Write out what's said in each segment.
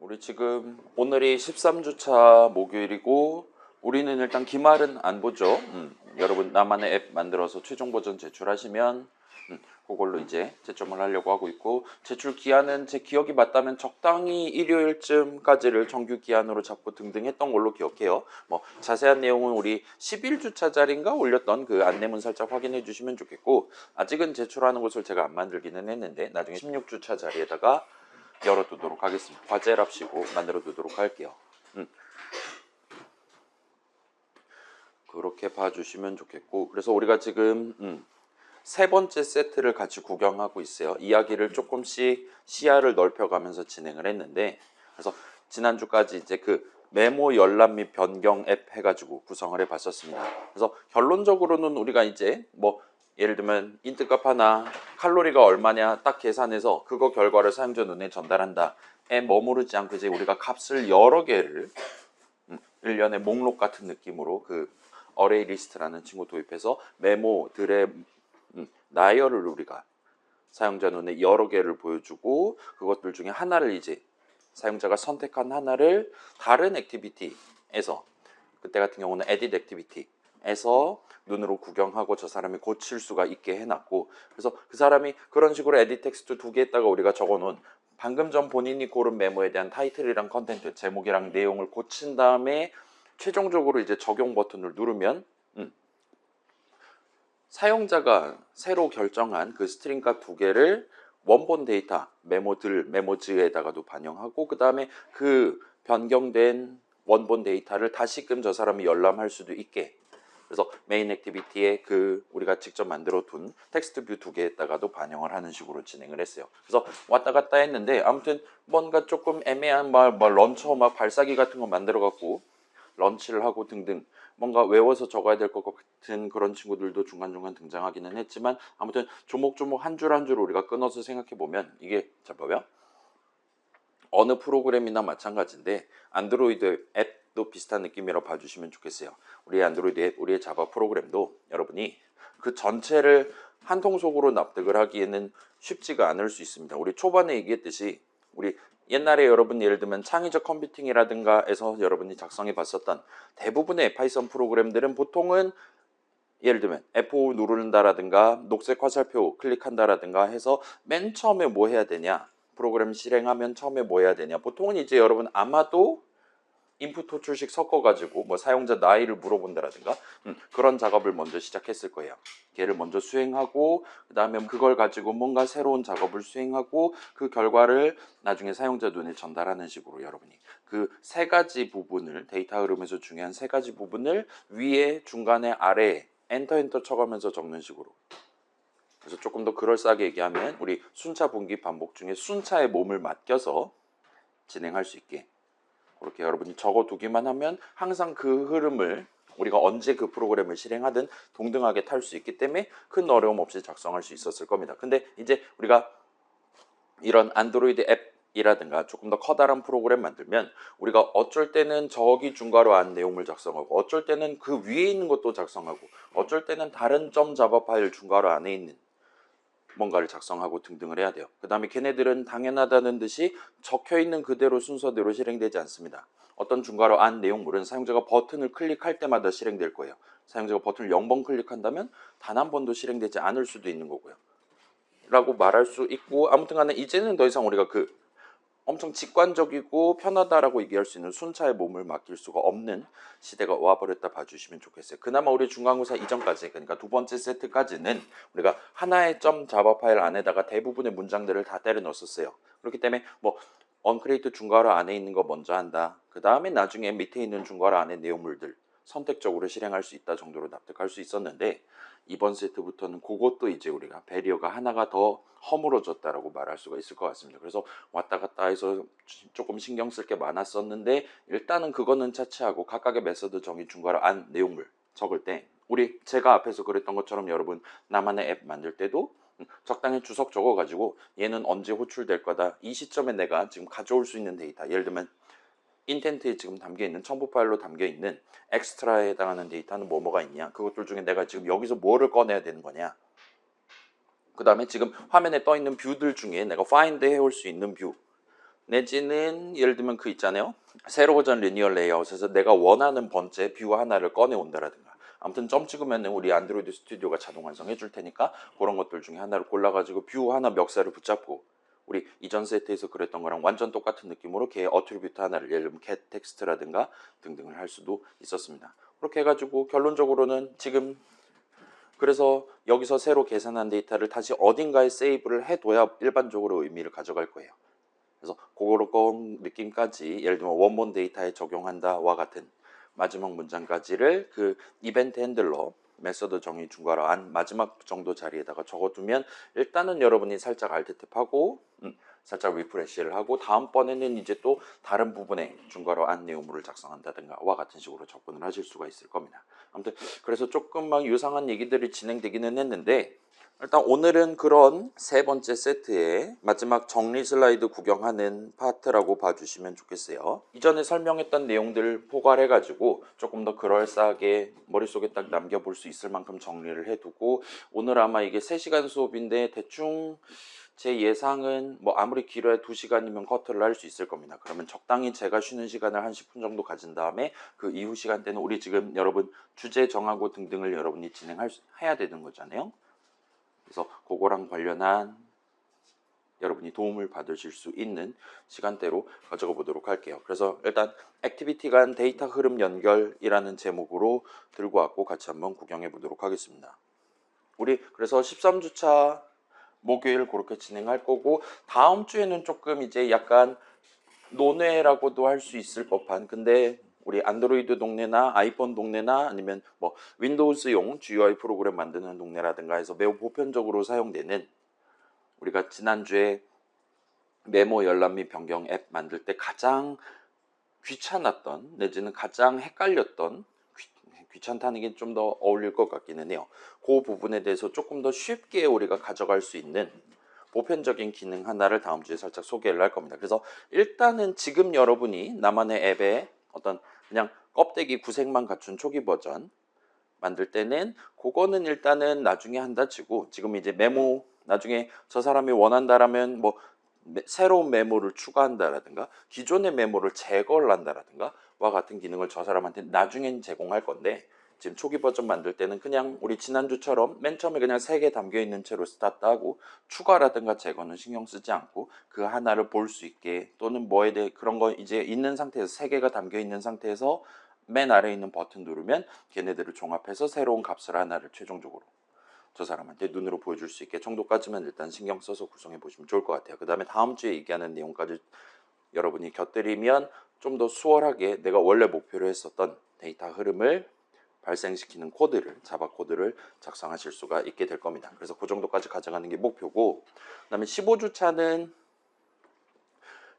우리 지금 오늘이 13주차 목요일이고 우리는 일단 기말은 안 보죠. 여러분 나만의 앱 만들어서 최종 버전 제출하시면 그걸로 이제 채점을 하려고 하고 있고, 제출 기한은 제 기억이 맞다면 적당히 일요일쯤까지를 정규 기한으로 잡고 등등 했던 걸로 기억해요. 뭐 자세한 내용은 우리 11주차짜리인가 올렸던 그 안내문 살짝 확인해 주시면 좋겠고, 아직은 제출하는 것을 제가 안 만들기는 했는데 나중에 16주차 자리에다가 열어두도록 하겠습니다. 과제랍시고 만들어두도록 할게요. 그렇게 봐주시면 좋겠고, 그래서 우리가 지금 세 번째 세트를 같이 구경하고 있어요. 이야기를 조금씩 시야를 넓혀가면서 진행을 했는데, 그래서 지난주까지 이제 그 메모 열람 및 변경 앱 해가지고 구성을 해봤었습니다. 그래서 결론적으로는 우리가 이제 뭐 예를 들면 인트값 하나 칼로리가 얼마냐 딱 계산해서 그거 결과를 사용자 눈에 전달한다에 머무르지 않고 이제 우리가 값을 여러 개를 일련의 목록 같은 느낌으로 그 어레이 리스트라는 친구 도입해서 메모들의 나열을 우리가 사용자 눈에 여러 개를 보여주고, 그것들 중에 하나를 이제 사용자가 선택한 하나를 다른 액티비티에서, 그때 같은 경우는 에딧 액티비티에서 눈으로 구경하고 저 사람이 고칠 수가 있게 해놨고, 그래서 그 사람이 그런 식으로 에딧 텍스트 2개에다가 우리가 적어놓은 방금 전 본인이 고른 메모에 대한 타이틀이랑 컨텐트, 제목이랑 내용을 고친 다음에 최종적으로 이제 적용 버튼을 누르면 사용자가 새로 결정한 그 스트링 값 2개를 원본 데이터 메모즈에다가도 반영하고, 그 다음에 그 변경된 원본 데이터를 다시금 저 사람이 열람할 수도 있게, 그래서 메인 액티비티에 그 우리가 직접 만들어 둔 텍스트 뷰 2개에다가도 반영을 하는 식으로 진행을 했어요. 그래서 왔다 갔다 했는데 아무튼 뭔가 조금 애매한 런처 발사기 같은 거 만들어 갖고 런치를 하고 등등 뭔가 외워서 적어야 될 것 같은 그런 친구들도 중간중간 등장하기는 했지만, 아무튼 조목조목 한 줄 한 줄 우리가 끊어서 생각해 보면 이게 봐봐요. 어느 프로그램이나 마찬가지인데 안드로이드 앱도 비슷한 느낌이라고 봐주시면 좋겠어요. 우리의 안드로이드 앱, 우리의 자바 프로그램도 여러분이 그 전체를 한 통속으로 납득을 하기에는 쉽지가 않을 수 있습니다. 우리 초반에 얘기했듯이 우리 옛날에 여러분 예를 들면 창의적 컴퓨팅이라든가 해서 여러분이 작성해 봤었던 대부분의 파이썬 프로그램들은 보통은 예를 들면 F5 누른다라든가 녹색 화살표 클릭한다라든가 해서 맨 처음에 뭐 해야 되냐, 프로그램 실행하면 처음에 뭐 해야 되냐, 보통은 이제 여러분 아마도 인풋 호출식 섞어가지고 뭐 사용자 나이를 물어본다라든가 그런 작업을 먼저 시작했을 거예요. 걔를 먼저 수행하고 그 다음에 그걸 가지고 뭔가 새로운 작업을 수행하고 그 결과를 나중에 사용자 눈에 전달하는 식으로 여러분이 그 세 가지 부분을, 데이터 흐름에서 중요한 세 가지 부분을 위에 중간에 아래에 엔터 쳐가면서 적는 식으로. 그래서 조금 더 그럴싸하게 얘기하면 우리 순차 분기 반복 중에 순차에 몸을 맡겨서 진행할 수 있게 그렇게 여러분이 적어두기만 하면 항상 그 흐름을 우리가 언제 그 프로그램을 실행하든 동등하게 탈 수 있기 때문에 큰 어려움 없이 작성할 수 있었을 겁니다. 근데 이제 우리가 이런 안드로이드 앱이라든가 조금 더 커다란 프로그램 만들면 우리가 어쩔 때는 저기 중괄호 안 내용을 작성하고 어쩔 때는 그 위에 있는 것도 작성하고 어쩔 때는 다른 점 자바 파일 중괄호 안에 있는 뭔가를 작성하고 등등을 해야 돼요. 그 다음에 걔네들은 당연하다는 듯이 적혀있는 그대로 순서대로 실행되지 않습니다. 어떤 중괄호 안 내용물은 사용자가 버튼을 클릭할 때마다 실행될 거예요. 사용자가 버튼을 0번 클릭한다면 단 한 번도 실행되지 않을 수도 있는 거고요. 라고 말할 수 있고, 아무튼 간에 이제는 더 이상 우리가 그 엄청 직관적이고 편하다라고 얘기할 수 있는 순차에 몸을 맡길 수가 없는 시대가 와버렸다 봐주시면 좋겠어요. 그나마 우리 중간고사 이전까지, 그러니까 두 번째 세트까지는 우리가 하나의 점 자바 파일 안에다가 대부분의 문장들을 다 때려 넣었었어요. 그렇기 때문에 뭐 언크리에이트 중괄호 안에 있는 거 먼저 한다, 그 다음에 나중에 밑에 있는 중괄호 안에 내용물들 선택적으로 실행할 수 있다 정도로 납득할 수 있었는데, 이번 세트부터는 그것도 이제 우리가 배리어가 하나가 더 허물어졌다라고 말할 수가 있을 것 같습니다. 그래서 왔다 갔다 해서 조금 신경 쓸 게 많았었는데, 일단은 그거는 차치하고 각각의 메서드 정의 중괄호 안 내용물 적을 때 우리 제가 앞에서 그랬던 것처럼 여러분 나만의 앱 만들 때도 적당히 주석 적어가지고 얘는 언제 호출될 거다, 이 시점에 내가 지금 가져올 수 있는 데이터, 예를 들면 인텐트에 지금 담겨있는 첨부 파일로 담겨있는 엑스트라에 해당하는 데이터는 뭐가 있냐, 그것들 중에 내가 지금 여기서 뭐를 꺼내야 되는 거냐, 그 다음에 지금 화면에 떠있는 뷰들 중에 내가 파인드 해올 수 있는 뷰, 내지는 예를 들면 그 있잖아요. 새로 고전 리니얼 레이아웃에서 내가 원하는 번째 뷰 하나를 꺼내 온다라든가. 아무튼 점 찍으면 우리 안드로이드 스튜디오가 자동 완성해 줄 테니까 그런 것들 중에 하나를 골라가지고 뷰 하나 멱살을 붙잡고 우리 이전 세트에서 그랬던 거랑 완전 똑같은 느낌으로 걔 어트리뷰트 하나를 예를 들면 get 텍스트라든가 등등을 할 수도 있었습니다. 그렇게 해가지고 결론적으로는 지금 그래서 여기서 새로 계산한 데이터를 다시 어딘가에 세이브를 해둬야 일반적으로 의미를 가져갈 거예요. 그래서 그런 느낌까지 예를 들면 원본 데이터에 적용한다와 같은 마지막 문장까지를 그 이벤트 핸들러 메서드 정의 중괄호 안 마지막 정도 자리에다가 적어두면 일단은 여러분이 살짝 알트 탭하고 살짝 리프레시를 하고 다음번에는 이제 또 다른 부분에 중괄호 안 내용물을 작성한다든가 와 같은 식으로 접근을 하실 수가 있을 겁니다. 아무튼 그래서 조금 막 유상한 얘기들이 진행되기는 했는데 일단 오늘은 그런 세 번째 세트의 마지막 정리 슬라이드 구경하는 파트라고 봐주시면 좋겠어요. 이전에 설명했던 내용들 포괄해가지고 조금 더 그럴싸하게 머릿속에 딱 남겨볼 수 있을 만큼 정리를 해두고 오늘 아마 이게 3시간 수업인데 대충 제 예상은 뭐 아무리 길어야 2시간이면 커트를 할 수 있을 겁니다. 그러면 적당히 제가 쉬는 시간을 한 10분 정도 가진 다음에 그 이후 시간대는 우리 지금 여러분 주제 정하고 등등을 여러분이 해야 되는 거잖아요. 그래서 그거랑 관련한 여러분이 도움을 받으실 수 있는 시간대로 가져가 보도록 할게요. 그래서 일단 액티비티 간 데이터 흐름 연결이라는 제목으로 들고 왔고 같이 한번 구경해 보도록 하겠습니다. 우리 그래서 13주차 목요일 그렇게 진행할 거고 다음 주에는 조금 이제 약간 논외라고도 할 수 있을 법한 근데 우리 안드로이드 동네나 아이폰 동네나 아니면 뭐 윈도우스용 GUI 프로그램 만드는 동네라든가 해서 매우 보편적으로 사용되는 우리가 지난주에 메모 열람 및 변경 앱 만들 때 가장 귀찮았던 내지는 가장 헷갈렸던 귀찮다는 게 좀 더 어울릴 것 같기는 해요. 그 부분에 대해서 조금 더 쉽게 우리가 가져갈 수 있는 보편적인 기능 하나를 다음 주에 살짝 소개를 할 겁니다. 그래서 일단은 지금 여러분이 나만의 앱에 어떤 그냥 껍데기 구색만 갖춘 초기 버전 만들 때는 그거는 일단은 나중에 한다 치고 지금 이제 메모 나중에 저 사람이 원한다라면 뭐 새로운 메모를 추가한다라든가 기존의 메모를 제거를 한다라든가 와 같은 기능을 저 사람한테 나중엔 제공할 건데 지금 초기 버전 만들 때는 그냥 우리 지난주처럼 맨 처음에 그냥 3개 담겨있는 채로 스타트하고 추가라든가 제거는 신경 쓰지 않고 그 하나를 볼 수 있게 또는 뭐에 대해 그런 거 이제 있는 상태에서 3개가 담겨있는 상태에서 맨 아래에 있는 버튼 누르면 걔네들을 종합해서 새로운 값을 하나를 최종적으로 저 사람한테 눈으로 보여줄 수 있게 정도까지만 일단 신경 써서 구성해 보시면 좋을 것 같아요. 그 다음에 다음 주에 얘기하는 내용까지 여러분이 곁들이면 좀 더 수월하게 내가 원래 목표로 했었던 데이터 흐름을 발생시키는 코드를 자바 코드를 작성하실 수가 있게 될 겁니다. 그래서 그 정도까지 가져가는 게 목표고 그 다음에 15주 차는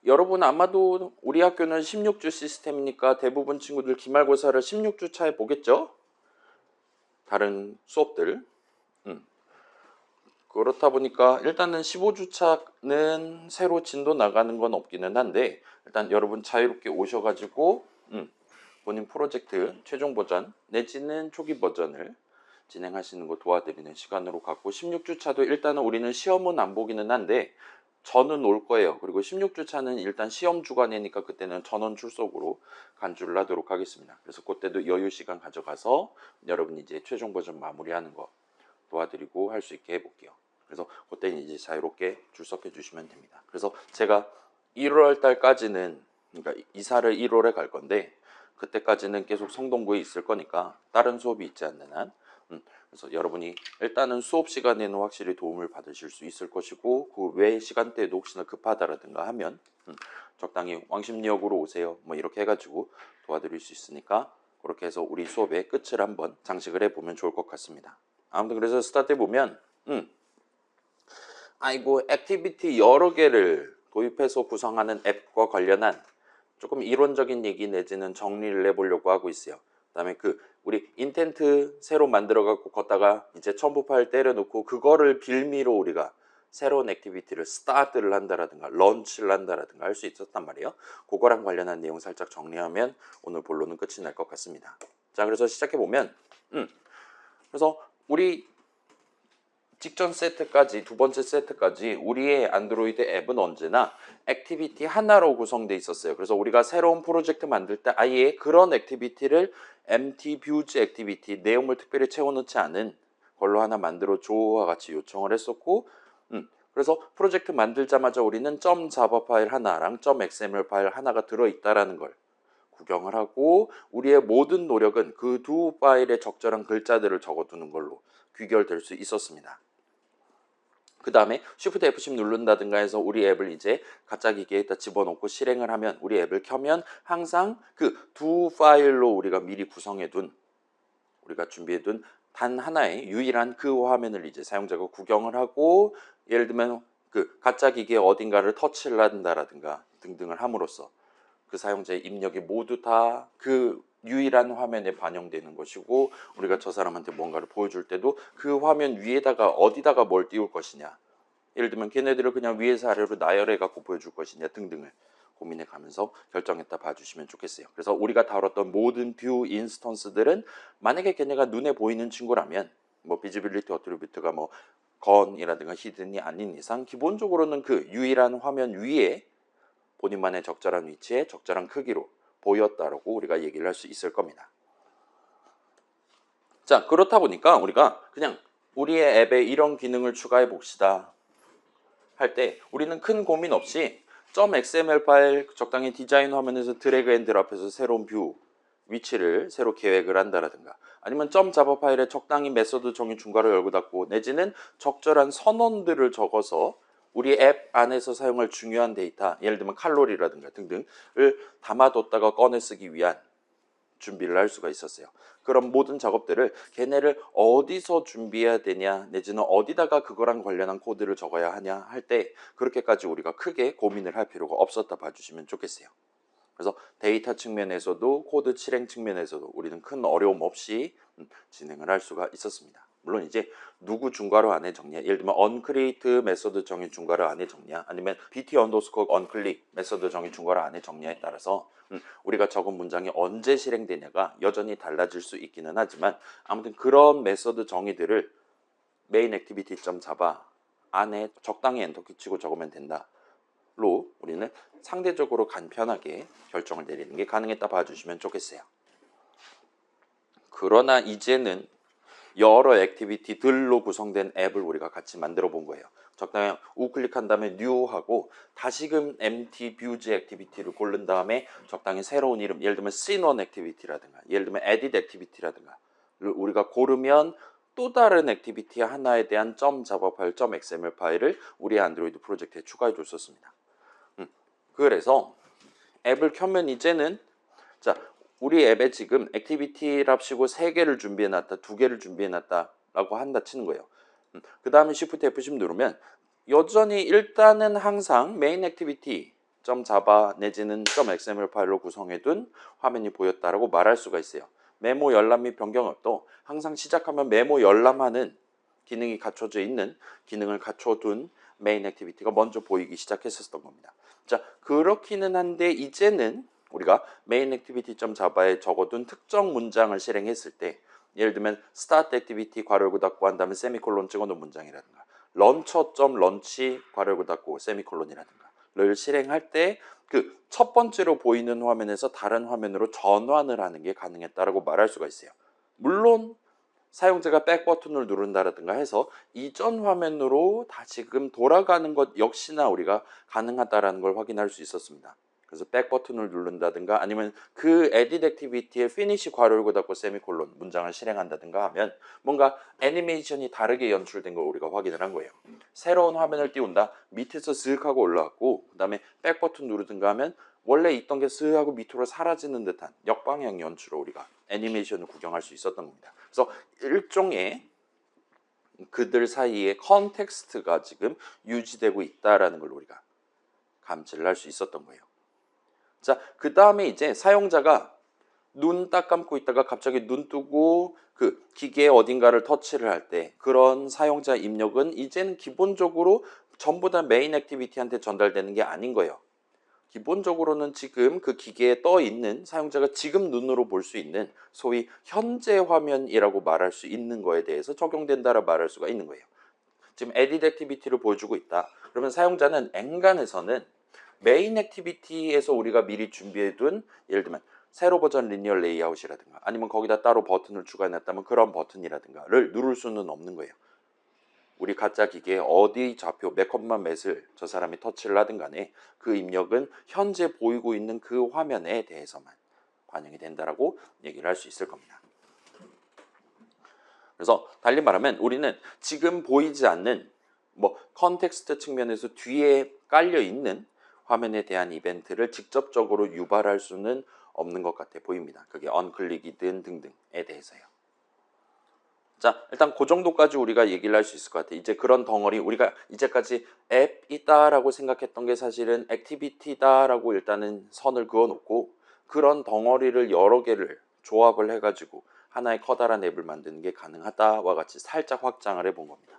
여러분 아마도 우리 학교는 16주 시스템이니까 대부분 친구들 기말고사를 16주 차에 보겠죠? 다른 수업들 그렇다 보니까 일단은 15주차는 새로 진도 나가는 건 없기는 한데 일단 여러분 자유롭게 오셔가지고 본인 프로젝트 최종 버전 내지는 초기 버전을 진행하시는 거 도와드리는 시간으로 갖고 16주차도 일단은 우리는 시험은 안 보기는 한데 저는 올 거예요. 그리고 16주차는 일단 시험 주간이니까 그때는 전원 출석으로 간주를 하도록 하겠습니다. 그래서 그때도 여유 시간 가져가서 여러분 이제 최종 버전 마무리하는 거 도와드리고 할 수 있게 해볼게요. 그래서 그때는 이제 자유롭게 출석해 주시면 됩니다. 그래서 제가 1월 달까지는 그러니까 이사를 1월에 갈 건데 그때까지는 계속 성동구에 있을 거니까 다른 수업이 있지 않는 한 그래서 여러분이 일단은 수업 시간에는 확실히 도움을 받으실 수 있을 것이고 그 외 시간대에도 혹시나 급하다라든가 하면 적당히 왕십리역으로 오세요 뭐 이렇게 해가지고 도와드릴 수 있으니까 그렇게 해서 우리 수업의 끝을 한번 장식을 해보면 좋을 것 같습니다. 아무튼 그래서 스타트해 보면 아이고 액티비티 여러 개를 도입해서 구성하는 앱과 관련한 조금 이론적인 얘기 내지는 정리를 해보려고 하고 있어요. 그 다음에 그 우리 인텐트 새로 만들어 갖고 걷다가 이제 첨부 파일 때려놓고 그거를 빌미로 우리가 새로운 액티비티를 스타트를 한다라든가 런치를 한다라든가 할 수 있었단 말이에요. 그거랑 관련한 내용 살짝 정리하면 오늘 본론은 끝이 날 것 같습니다. 자 그래서 시작해 보면 그래서 우리 직전 세트까지, 두 번째 세트까지 우리의 안드로이드 앱은 언제나 액티비티 하나로 구성되어 있었어요. 그래서 우리가 새로운 프로젝트 만들 때 아예 그런 액티비티를 empty views 액티비티, 내용을 특별히 채워넣지 않은 걸로 하나 만들어 줘와 같이 요청을 했었고, 그래서 프로젝트 만들자마자 우리는 .java 파일 하나랑 .xml 파일 하나가 들어있다라는 걸 구경을 하고, 우리의 모든 노력은 그 두 파일에 적절한 글자들을 적어두는 걸로 귀결될 수 있었습니다. 그 다음에 Shift F10 누른다든가 해서 우리 앱을 이제 가짜 기계에다 집어넣고 실행을 하면, 우리 앱을 켜면 항상 그 두 파일로 우리가 미리 구성해둔, 우리가 준비해둔 단 하나의 유일한 그 화면을 이제 사용자가 구경을 하고, 예를 들면 그 가짜 기계 어딘가를 터치를 한다라든가 등등을 함으로써 그 사용자의 입력이 모두 다 그 유일한 화면에 반영되는 것이고, 우리가 저 사람한테 뭔가를 보여줄 때도 그 화면 위에다가 어디다가 뭘 띄울 것이냐, 예를 들면 걔네들을 그냥 위에서 아래로 나열해 갖고 보여줄 것이냐 등등을 고민해 가면서 결정했다 봐주시면 좋겠어요. 그래서 우리가 다뤘던 모든 뷰 인스턴스들은 만약에 걔네가 눈에 보이는 친구라면, 뭐 비지빌리티 어트리뷰트가 뭐 건이라든가 히든이 아닌 이상 기본적으로는 그 유일한 화면 위에 본인만의 적절한 위치에 적절한 크기로 보였다라고 우리가 얘기를 할 수 있을 겁니다. 자, 그렇다 보니까 우리가 그냥 우리의 앱에 이런 기능을 추가해 봅시다 할 때 우리는 큰 고민 없이 .xml 파일 적당히 디자인 화면에서 드래그 앤 드랍해서 새로운 뷰 위치를 새로 계획을 한다라든가, 아니면 .java 파일에 적당히 메소드 정의 중괄호 열고 닫고, 내지는 적절한 선언들을 적어서 우리 앱 안에서 사용할 중요한 데이터, 예를 들면 칼로리라든가 등등을 담아뒀다가 꺼내 쓰기 위한 준비를 할 수가 있었어요. 그런 모든 작업들을 걔네를 어디서 준비해야 되냐, 내지는 어디다가 그거랑 관련한 코드를 적어야 하냐 할 때 그렇게까지 우리가 크게 고민을 할 필요가 없었다 봐주시면 좋겠어요. 그래서 데이터 측면에서도 코드 실행 측면에서도 우리는 큰 어려움 없이 진행을 할 수가 있었습니다. 물론 이제 누구 중괄호 안에 정리야, 예를 들면 uncreate 메소드 정의 중괄호 안에 정리야, 아니면 bt underscore unclick 메소드 정의 중괄호 안에 정리에 따라서 우리가 적은 문장이 언제 실행되냐가 여전히 달라질 수 있기는 하지만, 아무튼 그런 메소드 정의들을 main activity.java 안에 적당히 엔터키 치고 적으면 된다 로 우리는 상대적으로 간편하게 결정을 내리는 게 가능했다 봐주시면 좋겠어요. 그러나 이제는 여러 액티비티들로 구성된 앱을 우리가 같이 만들어 본 거예요. 적당히 우클릭한 다음에 new 하고 다시금 empty views 액티비티를 고른 다음에 적당히 새로운 이름, 예를 들면 scene1 액티비티라든가 예를 들면 edit 액티비티라든가 우리가 고르면 또 다른 액티비티 하나에 대한 .java 파일, .xml 파일을 우리 안드로이드 프로젝트에 추가해 줬었습니다. 그래서 앱을 켜면 이제는, 자, 우리 앱에 지금 액티비티랍시고 3개를 준비해놨다, 2개를 준비해놨다 라고 한다 치는 거예요. 그 다음에 Shift F10 누르면 여전히 일단은 항상 메인 액티비티 .java 내지는 .xml 파일로 구성해둔 화면이 보였다라고 말할 수가 있어요. 메모 열람 및 변경도 항상 시작하면 메모 열람하는 기능이 갖춰져 있는, 기능을 갖춰둔 메인 액티비티가 먼저 보이기 시작했었던 겁니다. 자, 그렇기는 한데 이제는 우리가 main activity.java에 적어둔 특정 문장을 실행했을 때, 예를 들면 start activity 괄호 열고 닫고 한 다음에 세미콜론 찍어놓은 문장이라든가 launcher.launch 괄호 열고 닫고 세미콜론이라든가를 실행할 때 그 첫 번째로 보이는 화면에서 다른 화면으로 전환을 하는 게 가능했다라고 말할 수가 있어요. 물론 사용자가 백 버튼을 누른다라든가 해서 이전 화면으로 다시금 돌아가는 것 역시나 우리가 가능하다라는 걸 확인할 수 있었습니다. 그래서 백 버튼을 누른다든가 아니면 그 edit 액티비티에 finish 괄호 열고 닫고 세미콜론 문장을 실행한다든가 하면 뭔가 애니메이션이 다르게 연출된 걸 우리가 확인을 한 거예요. 새로운 화면을 띄운다, 밑에서 슥 하고 올라왔고 그 다음에 백 버튼 누르든가 하면 원래 있던 게 슥 하고 밑으로 사라지는 듯한 역방향 연출로 우리가 애니메이션을 구경할 수 있었던 겁니다. 그래서 일종의 그들 사이의 컨텍스트가 지금 유지되고 있다라는 걸 우리가 감지를 할 수 있었던 거예요. 자, 그 다음에 이제 사용자가 눈 딱 감고 있다가 갑자기 눈 뜨고 그 기계 어딘가를 터치를 할 때 그런 사용자 입력은 이제는 기본적으로 전부 다 메인 액티비티한테 전달되는 게 아닌 거예요. 기본적으로는 지금 그 기계에 떠 있는 사용자가 지금 눈으로 볼 수 있는 소위 현재 화면이라고 말할 수 있는 거에 대해서 적용된다라 말할 수가 있는 거예요. 지금 edit 액티비티를 보여주고 있다. 그러면 사용자는 엔간에서는 메인 액티비티에서 우리가 미리 준비해둔 예를 들면 세로 버전 리니어 레이아웃이라든가 아니면 거기다 따로 버튼을 추가해놨다면 그런 버튼이라든가를 누를 수는 없는 거예요. 우리 가짜 기계에 어디 좌표 몇 컴마 몇을 저 사람이 터치를 하든 간에 그 입력은 현재 보이고 있는 그 화면에 대해서만 반영이 된다라고 얘기를 할 수 있을 겁니다. 그래서 달리 말하면 우리는 지금 보이지 않는 뭐 컨텍스트 측면에서 뒤에 깔려 있는 화면에 대한 이벤트를 직접적으로 유발할 수는 없는 것 같아 보입니다. 그게 언클릭이든 등등에 대해서요. 자, 일단 그 정도까지 우리가 얘기를 할 수 있을 것 같아. 이제 그런 덩어리 우리가 이제까지 앱이다라고 생각했던 게 사실은 액티비티다라고 일단은 선을 그어놓고 그런 덩어리를 여러 개를 조합을 해가지고 하나의 커다란 앱을 만드는 게 가능하다와 같이 살짝 확장을 해본 겁니다.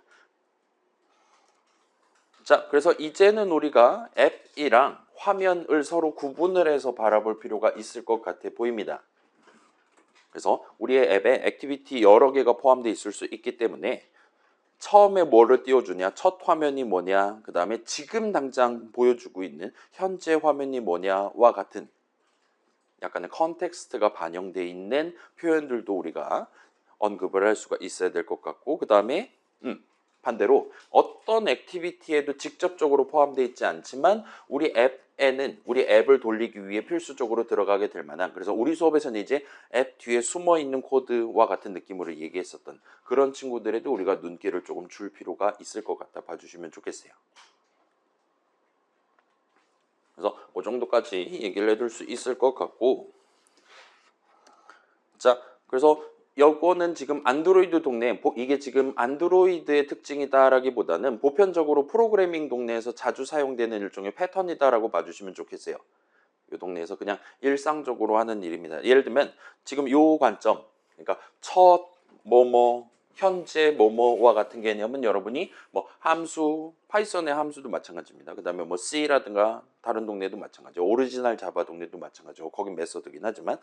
자, 그래서 이제는 우리가 앱이랑 화면을 서로 구분을 해서 바라볼 필요가 있을 것 같아 보입니다. 그래서 우리의 앱에 액티비티 여러 개가 포함되어 있을 수 있기 때문에 처음에 뭐를 띄워주냐, 첫 화면이 뭐냐, 그 다음에 지금 당장 보여주고 있는 현재 화면이 뭐냐와 같은 약간의 컨텍스트가 반영되어 있는 표현들도 우리가 언급을 할 수가 있어야 될 것 같고 그 다음에 반대로 어떤 액티비티에도 직접적으로 포함되어 있지 않지만 우리 앱에는 우리 앱을 돌리기 위해 필수적으로 들어가게 될 만한 그래서 우리 수업에서는 이제 앱 뒤에 숨어 있는 코드와 같은 느낌으로 얘기했었던 그런 친구들에도 우리가 눈길을 조금 줄 필요가 있을 것 같다 봐주시면 좋겠어요. 그래서 그 정도까지 얘기를 해둘 수 있을 것 같고 자 그래서 요거는 지금 안드로이드 동네 이게 지금 안드로이드의 특징이다라기보다는 보편적으로 프로그래밍 동네에서 자주 사용되는 일종의 패턴이다라고 봐주시면 좋겠어요. 이 동네에서 그냥 일상적으로 하는 일입니다. 예를 들면 지금 요 관점 그러니까 첫 뭐뭐 현재 뭐뭐와 같은 개념은 여러분이 뭐 함수 파이썬의 함수도 마찬가지입니다. 그 다음에 뭐 C라든가 다른 동네도 마찬가지고 오리지널 자바 동네도 마찬가지고 거긴 메소드긴 하지만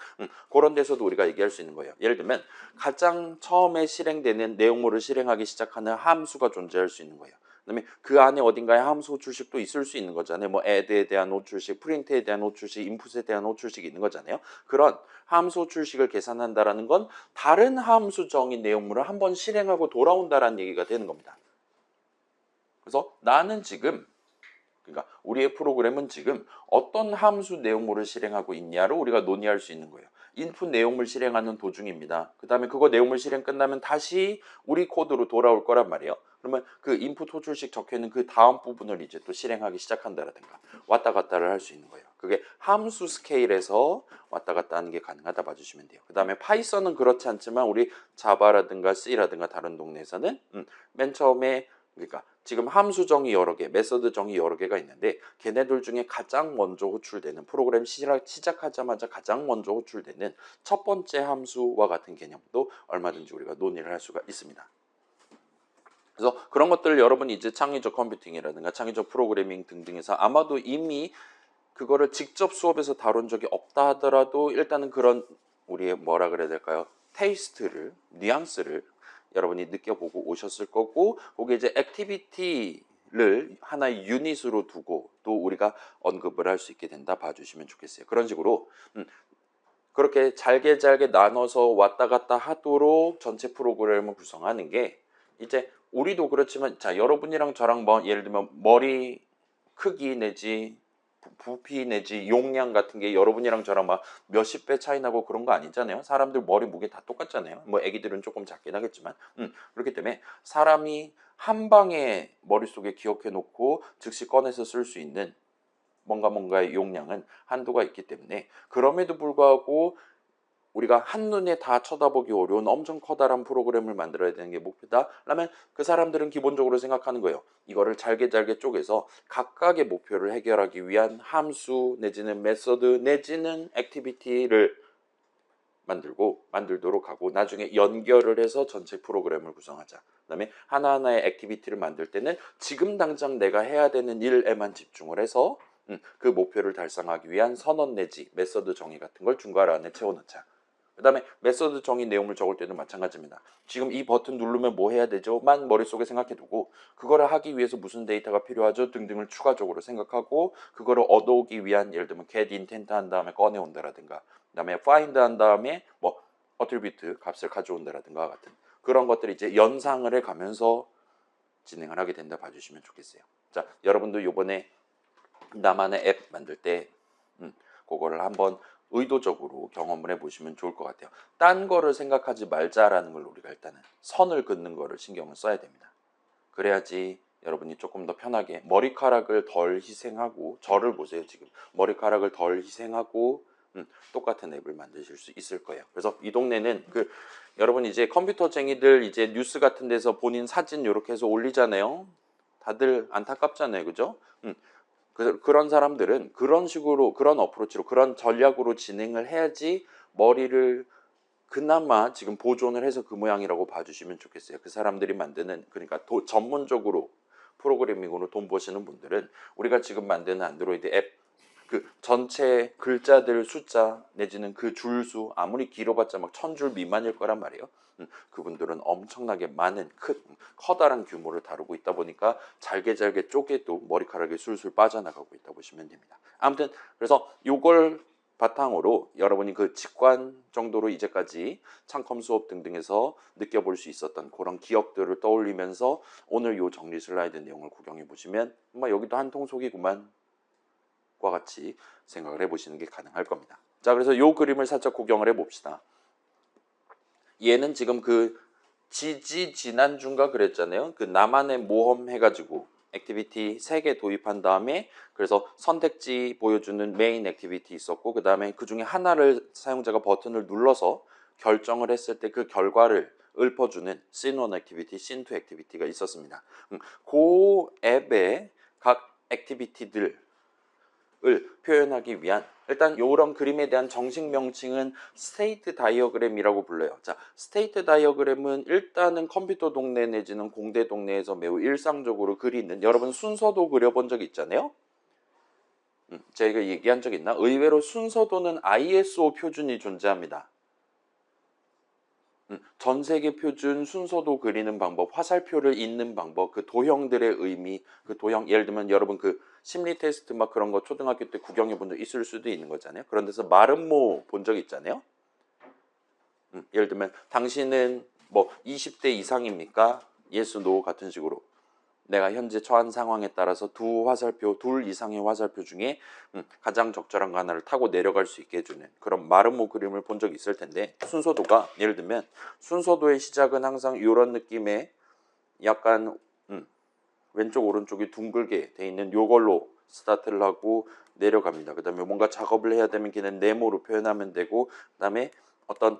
그런 데서도 우리가 얘기할 수 있는 거예요. 예를 들면 가장 처음에 실행되는 내용물을 실행하기 시작하는 함수가 존재할 수 있는 거예요. 그다음에 그 안에 어딘가에 함수 호출식도 있을 수 있는 거잖아요. 뭐 add에 대한 호출식, print에 대한 호출식, input에 대한 호출식이 있는 거잖아요. 그런 함수 호출식을 계산한다라는 건 다른 함수 정의 내용물을 한번 실행하고 돌아온다라는 얘기가 되는 겁니다. 그래서 나는 지금 그러니까 우리의 프로그램은 지금 어떤 함수 내용물을 실행하고 있냐로 우리가 논의할 수 있는 거예요. 인풋 내용물 실행하는 도중입니다. 그 다음에 그거 내용물 실행 끝나면 다시 우리 코드로 돌아올 거란 말이에요. 그러면 그 인풋 호출식 적혀있는 그 다음 부분을 이제 또 실행하기 시작한다라든가 왔다 갔다를 할 수 있는 거예요. 그게 함수 스케일에서 왔다 갔다 하는 게 가능하다 봐주시면 돼요. 그 다음에 파이썬은 그렇지 않지만 우리 자바라든가 C라든가 다른 동네에서는 맨 처음에 그러니까 지금 함수 정의 여러 개, 메서드 정의 여러 개가 있는데 걔네들 중에 가장 먼저 호출되는 프로그램 시작하자마자 가장 먼저 호출되는 첫 번째 함수와 같은 개념도 얼마든지 우리가 논의를 할 수가 있습니다. 그래서 그런 것들을 여러분이 이제 창의적 컴퓨팅이라든가 창의적 프로그래밍 등등에서 아마도 이미 그거를 직접 수업에서 다룬 적이 없다 하더라도 일단은 그런 우리의 뭐라 그래야 될까요? 테이스트를, 뉘앙스를 여러분이 느껴보고 오셨을 거고 거기에 이제 액티비티를 하나의 유닛으로 두고 또 우리가 언급을 할 수 있게 된다 봐주시면 좋겠어요. 그런 식으로 그렇게 잘게 나눠서 왔다 갔다 하도록 전체 프로그램을 구성하는 게 이제 우리도 그렇지만 자 여러분이랑 저랑 뭐 예를 들면 머리 크기 내지 부피 내지 용량 같은 게 여러분이랑 저랑 막 몇십 배 차이 나고 그런 거 아니잖아요. 사람들 머리 무게 다 똑같잖아요. 뭐 애기들은 조금 작긴 하겠지만 그렇기 때문에 사람이 한 방에 머릿속에 기억해 놓고 즉시 꺼내서 쓸 수 있는 뭔가의 용량은 한도가 있기 때문에 그럼에도 불구하고 우리가 한눈에 다 쳐다보기 어려운 엄청 커다란 프로그램을 만들어야 되는 게 목표다 라면 그 사람들은 기본적으로 생각하는 거예요. 이거를 잘게 쪼개서 각각의 목표를 해결하기 위한 함수 내지는 메서드 내지는 액티비티를 만들도록 하고 나중에 연결을 해서 전체 프로그램을 구성하자. 그 다음에 하나하나의 액티비티를 만들 때는 지금 당장 내가 해야 되는 일에만 집중을 해서 그 목표를 달성하기 위한 선언 내지 메서드 정의 같은 걸 중괄 안에 채워넣자. 그 다음에 메서드 정의 내용물 적을 때도 마찬가지입니다. 지금 이 버튼 누르면 뭐 해야 되죠? 만 머릿속에 생각해 두고 그거를 하기 위해서 무슨 데이터가 필요하죠? 등등을 추가적으로 생각하고 그거를 얻어오기 위한 예를 들면 get intent 한 다음에 꺼내온다라든가 그 다음에 find 한 다음에 뭐 attribute 값을 가져온다라든가 같은 그런 것들이 이제 연상을 해가면서 진행을 하게 된다 봐주시면 좋겠어요. 자, 여러분도 요번에 나만의 앱 만들 때 그거를 한번 의도적으로 경험을 해보시면 좋을 것 같아요. 딴 거를 생각하지 말자라는 걸 우리가 일단은 선을 긋는 거를 신경을 써야 됩니다. 그래야지 여러분이 조금 더 편하게 머리카락을 덜 희생하고 저를 보세요. 지금 머리카락을 덜 희생하고 똑같은 앱을 만드실 수 있을 거예요. 그래서 이 동네는 여러분 이제 컴퓨터쟁이들 이제 뉴스 같은 데서 본인 사진 이렇게 해서 올리잖아요. 다들 안타깝잖아요. 그죠? 그런 사람들은 그런 식으로 그런 어프로치로 그런 전략으로 진행을 해야지 머리를 그나마 지금 보존을 해서 그 모양이라고 봐주시면 좋겠어요. 그 사람들이 만드는 그러니까 전문적으로 프로그래밍으로 돈 버시는 분들은 우리가 지금 만드는 안드로이드 앱 그 전체 글자들 숫자 내지는 그 줄수 아무리 길어봤자 막 1000줄 미만일 거란 말이에요. 그분들은 엄청나게 많은 커다란 규모를 다루고 있다 보니까 잘게 쪼개도 머리카락이 술술 빠져나가고 있다 보시면 됩니다. 아무튼 그래서 요걸 바탕으로 여러분이 그 직관 정도로 이제까지 창컴 수업 등등에서 느껴볼 수 있었던 그런 기억들을 떠올리면서 오늘 요 정리 슬라이드 내용을 구경해 보시면 여기도 한통속이구만 과 같이 생각을 해보시는 게 가능할 겁니다. 자, 그래서 요 그림을 살짝 구경을 해봅시다. 얘는 지금 지난주인가 그랬잖아요. 그 나만의 모험 해가지고 액티비티 3개 도입한 다음에 그래서 선택지 보여주는 메인 액티비티 있었고 그 다음에 그 중에 하나를 사용자가 버튼을 눌러서 결정을 했을 때 그 결과를 읊어주는 씬1 액티비티, 씬2 액티비티가 있었습니다. 그 앱의 각 액티비티들 을 표현하기 위한 일단 이런 그림에 대한 정식 명칭은 스테이트 다이어그램이라고 불러요. 자, 스테이트 다이어그램은 일단은 컴퓨터 동네 내지는 공대 동네에서 매우 일상적으로 그리는 여러분 순서도 그려본 적 있잖아요. 제가 얘기한 적 있나? 의외로 순서도는 ISO 표준이 존재합니다. 전 세계 표준 순서도 그리는 방법, 화살표를 잇는 방법, 그 도형들의 의미, 그 도형 예를 들면 여러분 심리 테스트 막 그런 거 초등학교 때 구경해 본 적 있을 수도 있는 거잖아요. 그런 데서 마름모 본 적 있잖아요. 예를 들면 당신은 뭐 20대 이상입니까? yes, no 같은 식으로 내가 현재 처한 상황에 따라서 둘 이상의 화살표 중에 가장 적절한 거 하나를 타고 내려갈 수 있게 해주는 그런 마름모 그림을 본 적이 있을 텐데 순서도가 예를 들면 순서도의 시작은 항상 이런 느낌의 약간 왼쪽 오른쪽이 둥글게 돼 있는 요걸로 스타트를 하고 내려갑니다. 그 다음에 뭔가 작업을 해야 되면 걔는 네모로 표현하면 되고 그 다음에 어떤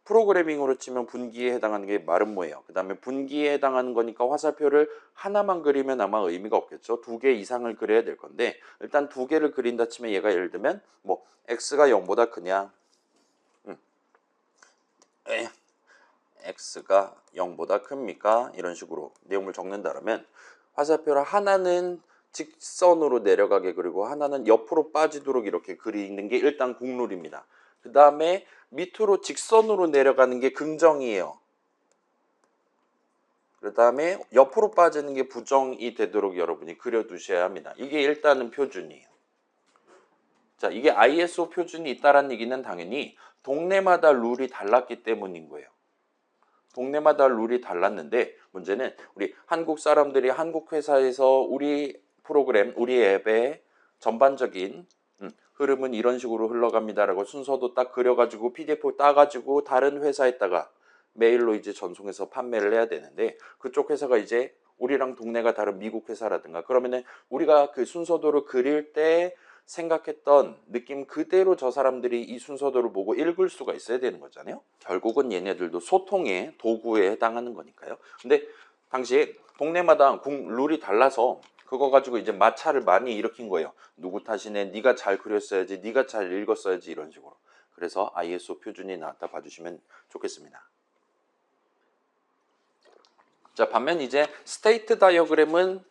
프로그래밍으로 치면 분기에 해당하는 게 마름모예요. 그 다음에 분기에 해당하는 거니까 화살표를 하나만 그리면 아마 의미가 없겠죠. 2개 이상을 그려야 될 건데 일단 2개를 그린다 치면 얘가 예를 들면 뭐 x가 0보다 크냐 x가 0보다 큽니까? 이런 식으로 내용을 적는다면 화살표를 하나는 직선으로 내려가게 그리고 하나는 옆으로 빠지도록 이렇게 그리는 게 일단 국룰입니다. 그 다음에 밑으로 직선으로 내려가는 게 긍정이에요. 그 다음에 옆으로 빠지는 게 부정이 되도록 여러분이 그려두셔야 합니다. 이게 일단은 표준이에요. 자, 이게 ISO 표준이 있다는 얘기는 당연히 동네마다 룰이 달랐기 때문인 거예요. 동네마다 룰이 달랐는데 문제는 우리 한국 사람들이 한국 회사에서 우리 프로그램, 우리 앱의 전반적인 흐름은 이런 식으로 흘러갑니다라고 순서도 딱 그려가지고 PDF 따가지고 다른 회사에다가 메일로 이제 전송해서 판매를 해야 되는데 그쪽 회사가 이제 우리랑 동네가 다른 미국 회사라든가 그러면은 우리가 그 순서도를 그릴 때 생각했던 느낌 그대로 저 사람들이 이 순서도를 보고 읽을 수가 있어야 되는 거잖아요. 결국은 얘네들도 소통의 도구에 해당하는 거니까요. 근데 당시에 동네마다 룰이 달라서 그거 가지고 이제 마찰을 많이 일으킨 거예요. 누구 탓이네, 네가 잘 그렸어야지, 네가 잘 읽었어야지 이런 식으로. 그래서 ISO 표준이 나왔다 봐주시면 좋겠습니다. 자, 반면 이제 스테이트 다이어그램은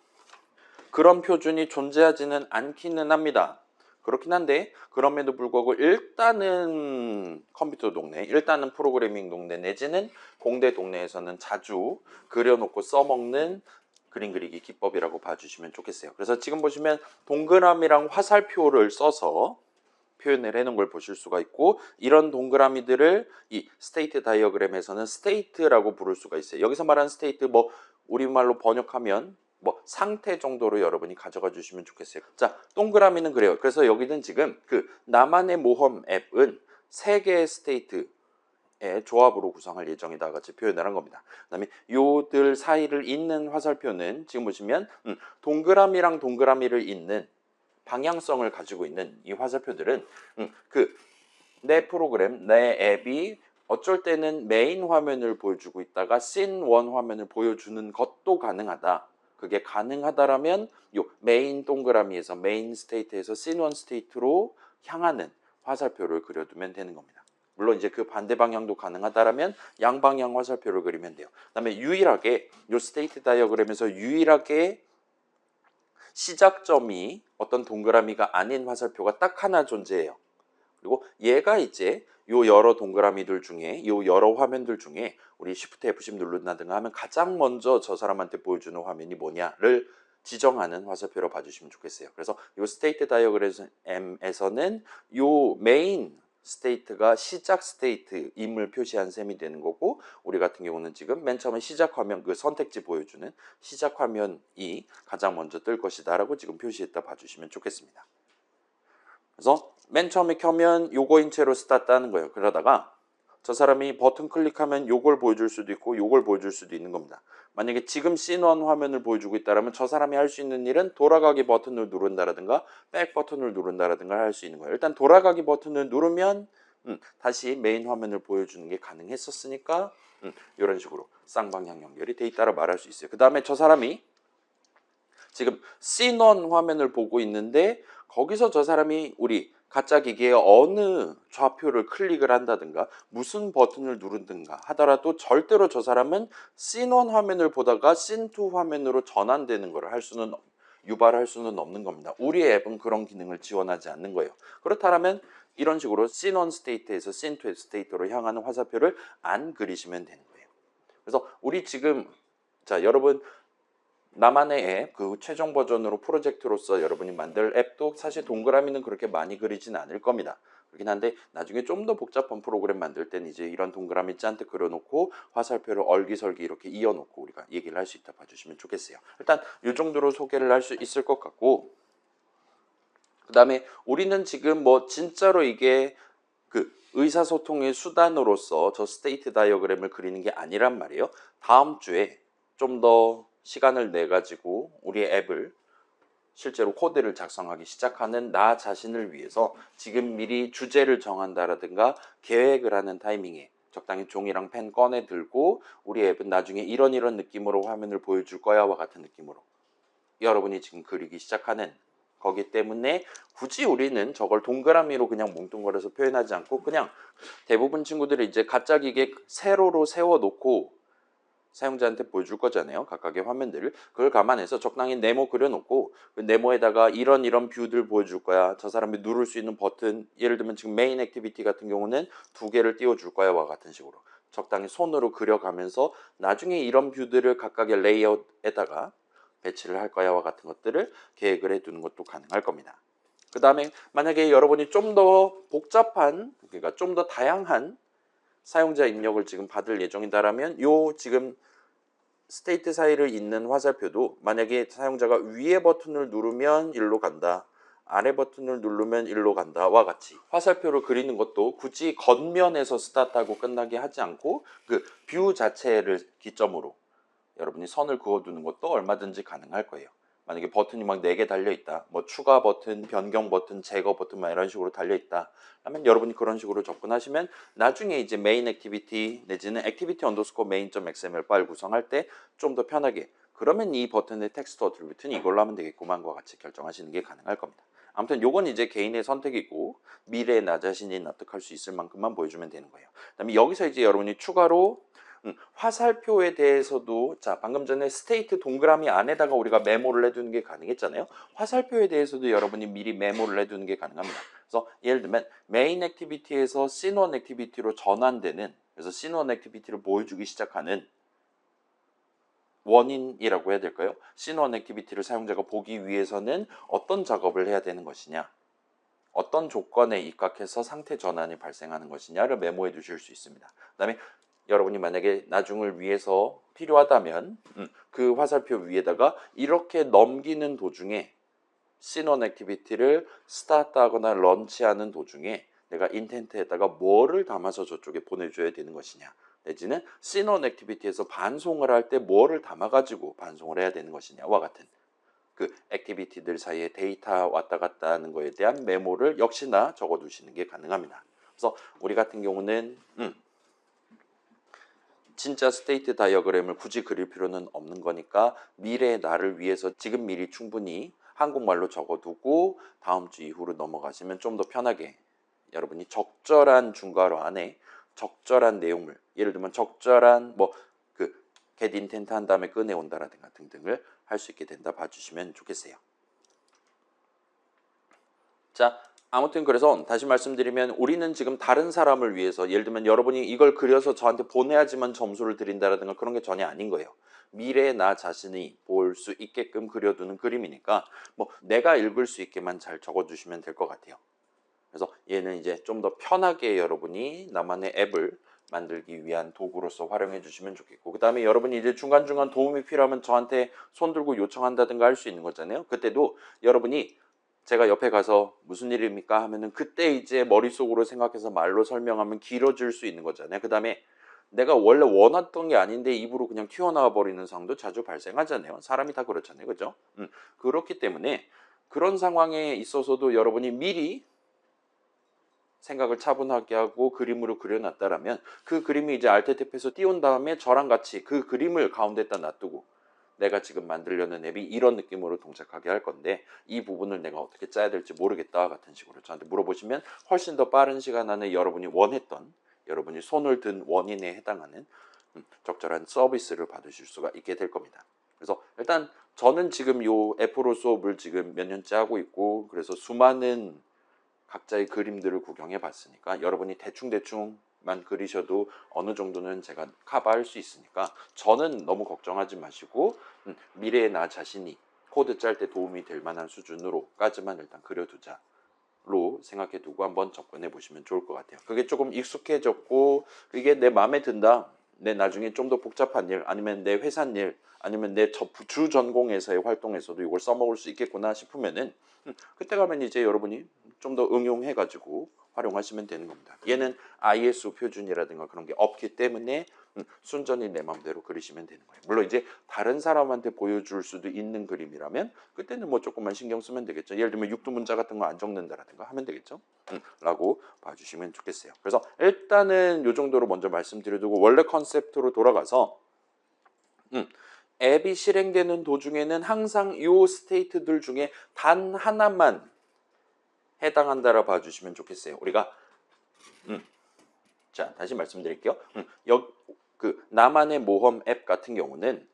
그런 표준이 존재하지는 않기는 합니다. 그렇긴 한데 그럼에도 불구하고 일단은 컴퓨터 동네, 일단은 프로그래밍 동네 내지는 공대 동네에서는 자주 그려놓고 써먹는 그림 그리기 기법이라고 봐주시면 좋겠어요. 그래서 지금 보시면 동그라미랑 화살표를 써서 표현을 해놓은 걸 보실 수가 있고, 이런 동그라미들을 이 스테이트 다이어그램에서는 스테이트라고 부를 수가 있어요. 여기서 말하는 스테이트 뭐 우리말로 번역하면 뭐 상태 정도로 여러분이 가져가 주시면 좋겠어요. 자, 동그라미는 그래요. 그래서 여기는 지금 그 나만의 모험 앱은 세 개의 스테이트 의 조합으로 구성할 예정이다 같이 표현을 한 겁니다. 그다음에 요들 사이를 잇는 화살표는 지금 보시면 동그라미랑 동그라미를 잇는 방향성을 가지고 있는 이 화살표들은 그 내 프로그램, 내 앱이 어쩔 때는 메인 화면을 보여주고 있다가 씬 원 화면을 보여주는 것도 가능하다. 그게 가능하다라면 요 메인 동그라미에서 메인 스테이트에서 씬 원 스테이트로 향하는 화살표를 그려두면 되는 겁니다. 물론 이제 그 반대 방향도 가능하다라면 양방향 화살표를 그리면 돼요. 그다음에 유일하게 요 스테이트 다이어그램에서 유일하게 시작점이 어떤 동그라미가 아닌 화살표가 딱 하나 존재해요. 그리고 얘가 이제 요 여러 동그라미들 중에 요 여러 화면들 중에 우리 Shift F10 누른다든가 하면 가장 먼저 저 사람한테 보여주는 화면이 뭐냐를 지정하는 화살표로 봐주시면 좋겠어요. 그래서 요 스테이트 다이어그램에서는 요 메인 스테이트가 시작 스테이트임을 표시한 셈이 되는 거고, 우리 같은 경우는 지금 맨 처음에 시작 화면 그 선택지 보여주는 시작 화면이 가장 먼저 뜰 것이다 라고 지금 표시했다 봐주시면 좋겠습니다. 그래서 맨 처음에 켜면 요거인 채로 스타트 하는 거예요. 그러다가 저 사람이 버튼 클릭하면 요걸 보여줄 수도 있고 요걸 보여줄 수도 있는 겁니다. 만약에 지금 씬1 화면을 보여주고 있다면 저 사람이 할 수 있는 일은 돌아가기 버튼을 누른다라든가 백 버튼을 누른다라든가 할 수 있는 거예요. 일단 돌아가기 버튼을 누르면 다시 메인 화면을 보여주는 게 가능했었으니까 이런 식으로 쌍방향 연결이 돼 있다라 말할 수 있어요. 그 다음에 저 사람이 지금 씬1 화면을 보고 있는데 거기서 저 사람이 우리 가짜 기기의 어느 좌표를 클릭을 한다든가 무슨 버튼을 누르든가 하더라도 절대로 저 사람은 씬1 화면을 보다가 씬2 화면으로 전환되는 걸 유발할 수는 없는 겁니다. 우리 앱은 그런 기능을 지원하지 않는 거예요. 그렇다면 이런 식으로 씬1 스테이트에서 씬2 스테이트로 향하는 화살표를 안 그리시면 되는 거예요. 그래서 우리 지금 자 여러분 나만의 앱, 그 최종 버전으로 프로젝트로서 여러분이 만들 앱도 사실 동그라미는 그렇게 많이 그리진 않을 겁니다. 그렇긴 한데 나중에 좀 더 복잡한 프로그램 만들 때는 이제 이런 동그라미 잔뜩 그려놓고 화살표를 얼기설기 이렇게 이어놓고 우리가 얘기를 할 수 있다 봐주시면 좋겠어요. 일단 이 정도로 소개를 할 수 있을 것 같고, 그 다음에 우리는 지금 뭐 진짜로 이게 그 의사소통의 수단으로서 저 스테이트 다이어그램을 그리는 게 아니란 말이에요. 다음 주에 좀 더 시간을 내 가지고 우리 앱을 실제로 코드를 작성하기 시작하는 나 자신을 위해서 지금 미리 주제를 정한다라든가 계획을 하는 타이밍에 적당히 종이랑 펜 꺼내 들고 우리 앱은 나중에 이런 느낌으로 화면을 보여줄 거야와 같은 느낌으로 여러분이 지금 그리기 시작하는 거기 때문에 굳이 우리는 저걸 동그라미로 그냥 뭉뚱거려서 표현하지 않고 그냥 대부분 친구들이 이제 가짜 기계 세로로 세워놓고 사용자한테 보여줄 거잖아요. 각각의 화면들을. 그걸 감안해서 적당히 네모 그려놓고 그 네모에다가 이런 뷰들 보여줄 거야. 저 사람이 누를 수 있는 버튼, 예를 들면 지금 메인 액티비티 같은 경우는 2개를 띄워줄 거야와 같은 식으로 적당히 손으로 그려가면서 나중에 이런 뷰들을 각각의 레이아웃에다가 배치를 할 거야와 같은 것들을 계획을 해두는 것도 가능할 겁니다. 그 다음에 만약에 여러분이 좀 더 복잡한, 그러니까 좀 더 다양한 사용자 입력을 지금 받을 예정이다라면 요 지금 스테이트 사이를 잇는 화살표도 만약에 사용자가 위에 버튼을 누르면 일로 간다, 아래 버튼을 누르면 일로 간다와 같이 화살표를 그리는 것도 굳이 겉면에서 스타트하고 끝나게 하지 않고 그 뷰 자체를 기점으로 여러분이 선을 그어두는 것도 얼마든지 가능할 거예요. 만약에 버튼이 막 4개 달려있다, 뭐 추가 버튼, 변경 버튼, 제거 버튼 막 이런 식으로 달려있다 하면 여러분이 그런 식으로 접근하시면 나중에 이제 메인 액티비티 내지는 액티비티 언더스코어 main.xml 파일 구성할 때 좀 더 편하게 그러면 이 버튼의 텍스트 어트리뷰트는 이걸로 하면 되겠구만과 같이 결정하시는 게 가능할 겁니다. 아무튼 요건 이제 개인의 선택이고 미래에 나 자신이 납득할 수 있을 만큼만 보여주면 되는 거예요. 그다음에 여기서 이제 여러분이 추가로 화살표에 대해서도 자 방금 전에 스테이트 동그라미 안에다가 우리가 메모를 해두는 게 가능했잖아요. 화살표에 대해서도 여러분이 미리 메모를 해두는 게 가능합니다. 그래서 예를 들면 메인 액티비티에서 씬1 액티비티로 전환되는 그래서 씬1 액티비티를 보여주기 시작하는 원인이라고 해야 될까요? 씬1 액티비티를 사용자가 보기 위해서는 어떤 작업을 해야 되는 것이냐 어떤 조건에 입각해서 상태 전환이 발생하는 것이냐를 메모해 두실 수 있습니다. 그 다음에 여러분이 만약에 나중을 위해서 필요하다면 그 화살표 위에다가 이렇게 넘기는 도중에 씬1 액티비티를 스타트하거나 런치하는 도중에 내가 인텐트에다가 뭐를 담아서 저쪽에 보내줘야 되는 것이냐 내지는 씬1 액티비티에서 반송을 할 때 뭐를 담아가지고 반송을 해야 되는 것이냐와 같은 그 액티비티들 사이에 데이터 왔다 갔다 하는 거에 대한 메모를 역시나 적어 두시는 게 가능합니다. 그래서 우리 같은 경우는 진짜 스테이트 다이어그램을 굳이 그릴 필요는 없는 거니까 미래의 나를 위해서 지금 미리 충분히 한국말로 적어두고 다음 주 이후로 넘어가시면 좀 더 편하게 여러분이 적절한 중괄호 안에 적절한 내용을 예를 들면 적절한 그 get intent 한 다음에 꺼내온다라든가 등등을 할 수 있게 된다 봐주시면 좋겠어요. 자 아무튼 그래서 다시 말씀드리면 우리는 지금 다른 사람을 위해서 예를 들면 여러분이 이걸 그려서 저한테 보내야지만 점수를 드린다라든가 그런 게 전혀 아닌 거예요. 미래의 나 자신이 볼 수 있게끔 그려두는 그림이니까 내가 읽을 수 있게만 잘 적어주시면 될 것 같아요. 그래서 얘는 이제 좀 더 편하게 여러분이 나만의 앱을 만들기 위한 도구로서 활용해 주시면 좋겠고 그 다음에 여러분이 이제 중간중간 도움이 필요하면 저한테 손 들고 요청한다든가 할 수 있는 거잖아요. 그때도 여러분이 제가 옆에 가서 무슨 일입니까 하면은 그때 이제 머릿속으로 생각해서 말로 설명하면 길어질 수 있는 거잖아요. 그 다음에 내가 원래 원했던 게 아닌데 입으로 그냥 튀어나와 버리는 상황도 자주 발생하잖아요. 사람이 다 그렇잖아요. 그죠? 그렇기 때문에 그런 상황에 있어서도 여러분이 미리 생각을 차분하게 하고 그림으로 그려놨다라면 그 그림이 이제 알테탭에서 띄운 다음에 저랑 같이 그 그림을 가운데다 놔두고 내가 지금 만들려는 앱이 이런 느낌으로 동작하게 할 건데 이 부분을 내가 어떻게 짜야 될지 모르겠다 같은 식으로 저한테 물어보시면 훨씬 더 빠른 시간 안에 여러분이 원했던 여러분이 손을 든 원인에 해당하는 적절한 서비스를 받으실 수가 있게 될 겁니다. 그래서 일단 저는 지금 요 애프로 수업을 지금 몇 년째 하고 있고 그래서 수많은 각자의 그림들을 구경해 봤으니까 여러분이 대충만 그리셔도 어느 정도는 제가 커버할 수 있으니까 저는 너무 걱정하지 마시고 미래의 나 자신이 코드 짤 때 도움이 될 만한 수준으로까지만 일단 그려두자 로 생각해 두고 한번 접근해 보시면 좋을 것 같아요. 그게 조금 익숙해졌고 이게 내 마음에 든다. 내 나중에 좀 더 복잡한 일 아니면 내 회사 일 아니면 내 주 전공에서의 활동에서도 이걸 써먹을 수 있겠구나 싶으면은 그때 가면 이제 여러분이 좀 더 응용해 가지고 활용하시면 되는 겁니다. 얘는 ISO 표준이라든가 그런 게 없기 때문에 순전히 내 마음대로 그리시면 되는 거예요. 물론 이제 다른 사람한테 보여줄 수도 있는 그림이라면 그때는 조금만 신경 쓰면 되겠죠. 예를 들면 육두문자 같은 거 안 적는다라든가 하면 되겠죠. 라고 봐주시면 좋겠어요. 그래서 일단은 이 정도로 먼저 말씀드려두고 원래 컨셉트로 돌아가서 앱이 실행되는 도중에는 항상 이 스테이트들 중에 단 하나만 해당한다라 봐주시면 좋겠어요. 우리가 자 다시 말씀드릴게요. 그 나만의 모험 앱 같은 경우는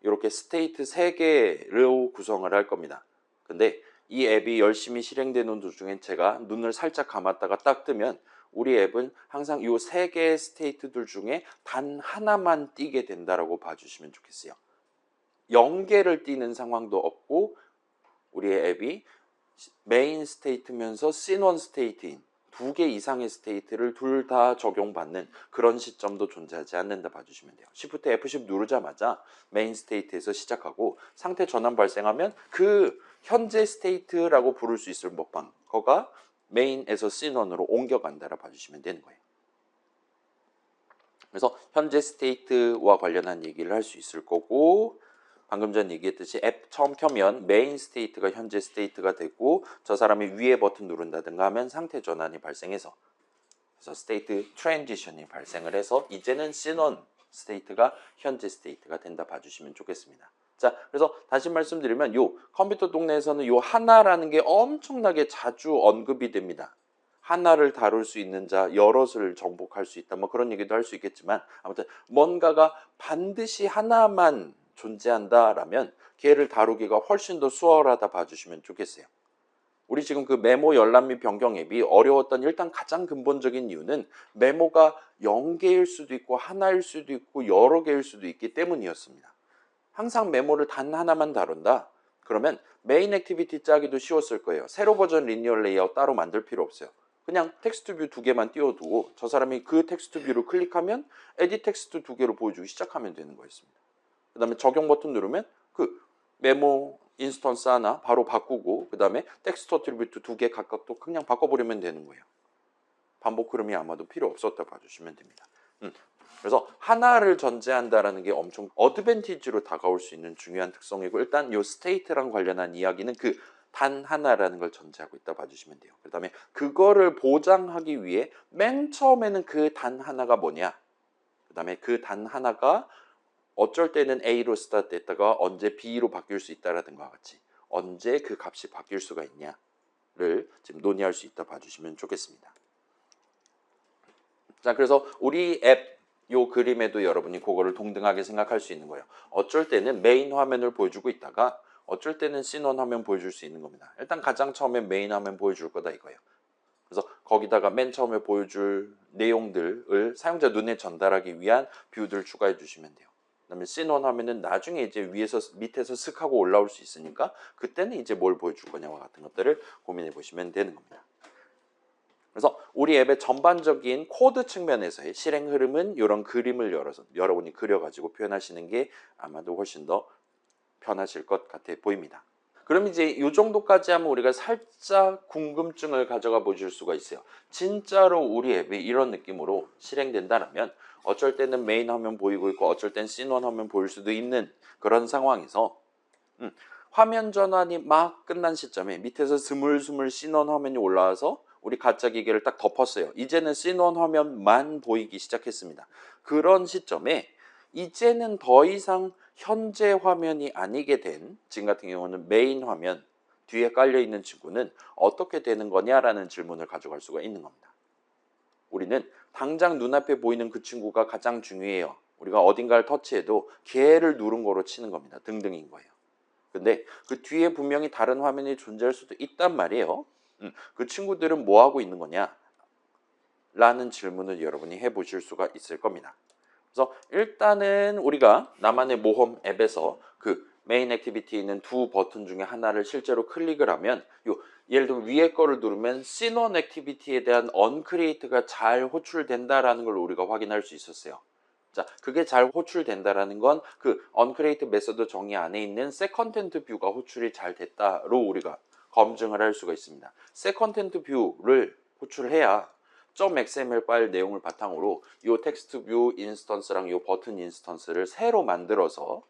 이렇게 스테이트 3개로 구성을 할 겁니다. 근데 이 앱이 열심히 실행되는 도중에 제가 눈을 살짝 감았다가 딱 뜨면 우리 앱은 항상 이 3개의 스테이트들 중에 단 하나만 띄게 된다라고 봐주시면 좋겠어요. 0개를 띄는 상황도 없고 우리의 앱이 메인 스테이트면서 씬1 스테이트인 2개 이상의 스테이트를 둘 다 적용받는 그런 시점도 존재하지 않는다 봐주시면 돼요. Shift F10 누르자마자 메인 스테이트에서 시작하고 상태 전환 발생하면 그 현재 스테이트라고 부를 수 있을 먹방 거가 메인에서 씬1으로 옮겨간다라 봐주시면 되는 거예요. 그래서 현재 스테이트와 관련한 얘기를 할 수 있을 거고 방금 전 얘기했듯이 앱 처음 켜면 메인 스테이트가 현재 스테이트가 되고 저 사람이 위에 버튼 누른다든가 하면 상태 전환이 발생해서 그래서 스테이트 트랜지션이 발생을 해서 이제는 씬1 스테이트가 현재 스테이트가 된다 봐주시면 좋겠습니다. 자, 그래서 다시 말씀드리면 요 컴퓨터 동네에서는 요 하나라는 게 엄청나게 자주 언급이 됩니다. 하나를 다룰 수 있는 자 여럿을 정복할 수 있다. 뭐 그런 얘기도 할 수 있겠지만 아무튼 뭔가가 반드시 하나만 존재한다라면 걔를 다루기가 훨씬 더 수월하다 봐주시면 좋겠어요. 우리 지금 그 메모 열람 및 변경 앱이 어려웠던 일단 가장 근본적인 이유는 메모가 0개일 수도 있고 하나일 수도 있고 여러 개일 수도 있기 때문이었습니다. 항상 메모를 단 하나만 다룬다. 그러면 메인 액티비티 짜기도 쉬웠을 거예요. 세로 버전 리니어 레이아웃 따로 만들 필요 없어요. 그냥 텍스트 뷰 2개만 띄워두고 저 사람이 그 텍스트 뷰를 클릭하면 에디 텍스트 2개로 보여주기 시작하면 되는 거였습니다. 그 다음에 적용 버튼 누르면 그 메모 인스턴스 하나 바로 바꾸고 그 다음에 텍스트 어트리뷰트 2개 각각 또 그냥 바꿔버리면 되는 거예요. 반복 흐름이 아마도 필요 없었다 봐주시면 됩니다. 그래서 하나를 전제한다라는 게 엄청 어드밴티지로 다가올 수 있는 중요한 특성이고 일단 이 스테이트랑 관련한 이야기는 그 단 하나라는 걸 전제하고 있다 봐주시면 돼요. 그 다음에 그거를 보장하기 위해 맨 처음에는 그 단 하나가 뭐냐, 그 다음에 그 단 하나가 어쩔 때는 A로 스타트했다가 언제 B로 바뀔 수 있다라는 것과 같이 언제 그 값이 바뀔 수가 있냐를 지금 논의할 수 있다 봐주시면 좋겠습니다. 자, 그래서 우리 앱 요 그림에도 여러분이 그거를 동등하게 생각할 수 있는 거예요. 어쩔 때는 메인 화면을 보여주고 있다가 어쩔 때는 씬원 화면 보여줄 수 있는 겁니다. 일단 가장 처음에 메인 화면 보여줄 거다 이거예요. 그래서 거기다가 맨 처음에 보여줄 내용들을 사용자 눈에 전달하기 위한 뷰들 추가해 주시면 돼요. 그다음에 씬원 화면은 나중에 이제 위에서 밑에서 슥 하고 올라올 수 있으니까 그때는 이제 뭘 보여줄 거냐와 같은 것들을 고민해 보시면 되는 겁니다. 그래서 우리 앱의 전반적인 코드 측면에서의 실행 흐름은 이런 그림을 열어서 여러분이 그려가지고 표현하시는 게 아마도 훨씬 더 편하실 것 같아 보입니다. 그럼 이제 이 정도까지 하면 우리가 살짝 궁금증을 가져가 보실 수가 있어요. 진짜로 우리 앱이 이런 느낌으로 실행된다면 어쩔 때는 메인 화면 보이고 있고 어쩔 땐 씬원 화면 보일 수도 있는 그런 상황에서 화면 전환이 막 끝난 시점에 밑에서 스물스물 씬원 화면이 올라와서 우리 가짜 기계를 딱 덮었어요. 이제는 씬원 화면만 보이기 시작했습니다. 그런 시점에 이제는 더 이상 현재 화면이 아니게 된 지금 같은 경우는 메인 화면 뒤에 깔려있는 친구는 어떻게 되는 거냐라는 질문을 가져갈 수가 있는 겁니다. 우리는 당장 눈앞에 보이는 그 친구가 가장 중요해요. 우리가 어딘가를 터치해도 걔를 누른 거로 치는 겁니다. 등등인 거예요. 근데 그 뒤에 분명히 다른 화면이 존재할 수도 있단 말이에요. 그 친구들은 뭐 하고 있는 거냐? 라는 질문을 여러분이 해보실 수가 있을 겁니다. 그래서 일단은 우리가 나만의 모험 앱에서 그 메인 액티비티에 있는 두 버튼 중에 하나를 실제로 클릭을 하면 예를 들면 위에 거를 누르면 씬원 액티비티에 대한 언크리에이트가 잘 호출된다라는 걸 우리가 확인할 수 있었어요. 자, 그게 잘 호출된다라는 건 그 언크리에이트 메서드 정의 안에 있는 셋컨텐트 뷰가 호출이 잘 됐다로 우리가 검증을 할 수가 있습니다. 셋컨텐트 뷰를 호출해야 .xml 파일 내용을 바탕으로 이 텍스트 뷰 인스턴스랑 이 버튼 인스턴스를 새로 만들어서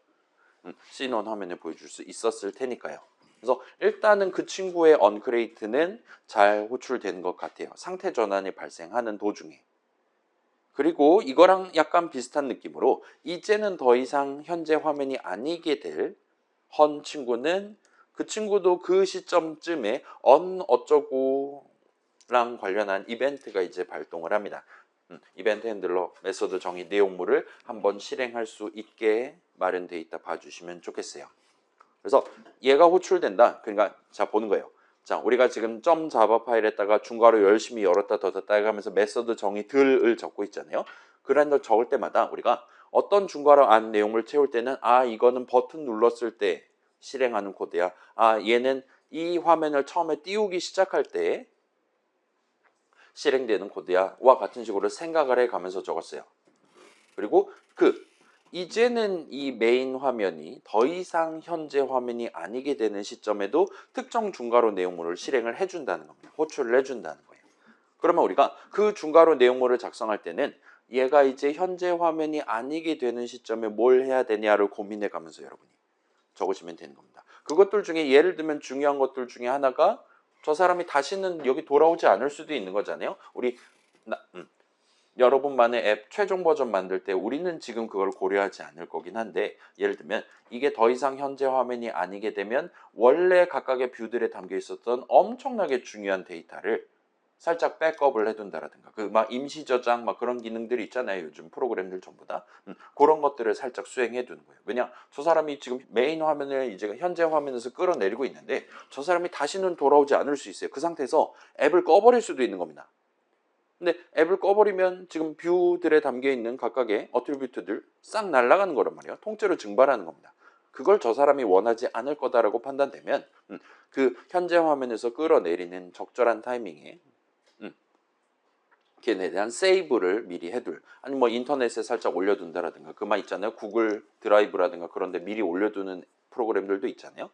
씬원 화면에 보여줄 수 있었을 테니까요. 그래서 일단은 그 친구의 언크리에이트는 잘 호출된 것 같아요. 상태 전환이 발생하는 도중에. 그리고 이거랑 약간 비슷한 느낌으로 이제는 더 이상 현재 화면이 아니게 될 헌 친구는 그 친구도 그 시점쯤에 어쩌고랑 관련한 이벤트가 이제 발동을 합니다. 이벤트 핸들러 메소드 정의 내용물을 한번 실행할 수 있게 마련되어 있다 봐주시면 좋겠어요. 그래서 얘가 호출된다. 그러니까 자 보는 거예요. 자, 우리가 지금 .java 파일에다가 중괄호 열심히 열었다 닫았다 해가면서 메소드 정의들을 적고 있잖아요. 그런 걸 적을 때마다 우리가 어떤 중괄호 안 내용을 채울 때는 이거는 버튼 눌렀을 때 실행하는 코드야. 얘는 이 화면을 처음에 띄우기 시작할 때 실행되는 코드야. 와 같은 식으로 생각을 해가면서 적었어요. 그리고 이제는 이 메인 화면이 더 이상 현재 화면이 아니게 되는 시점에도 특정 중괄호 내용물을 실행을 해준다는 겁니다. 호출을 해준다는 거예요. 그러면 우리가 그 중괄호 내용물을 작성할 때는 얘가 이제 현재 화면이 아니게 되는 시점에 뭘 해야 되냐를 고민해 가면서 여러분이 적으시면 되는 겁니다. 그것들 중에 예를 들면 중요한 것들 중에 하나가 저 사람이 다시는 여기 돌아오지 않을 수도 있는 거잖아요. 여러분만의 앱 최종 버전 만들 때 우리는 지금 그걸 고려하지 않을 거긴 한데 예를 들면 이게 더 이상 현재 화면이 아니게 되면 원래 각각의 뷰들에 담겨 있었던 엄청나게 중요한 데이터를 살짝 백업을 해둔다라든가 그 막 임시 저장 막 그런 기능들이 있잖아요. 요즘 프로그램들 전부 다 그런 것들을 살짝 수행해 두는 거예요. 왜냐 저 사람이 지금 메인 화면을 이제 현재 화면에서 끌어내리고 있는데 저 사람이 다시는 돌아오지 않을 수 있어요. 그 상태에서 앱을 꺼버릴 수도 있는 겁니다. 근데 앱을 꺼버리면 지금 뷰들에 담겨 있는 각각의 어트리뷰트들 싹 날아가는 거란 말이에요. 통째로 증발하는 겁니다. 그걸 저 사람이 원하지 않을 거다라고 판단되면 그 현재 화면에서 끌어내리는 적절한 타이밍에 걔네에 대한 세이브를 미리 해둘 아니면 뭐 인터넷에 살짝 올려둔다라든가 그만 있잖아요. 구글 드라이브라든가 그런 데 미리 올려두는 프로그램들도 있잖아요.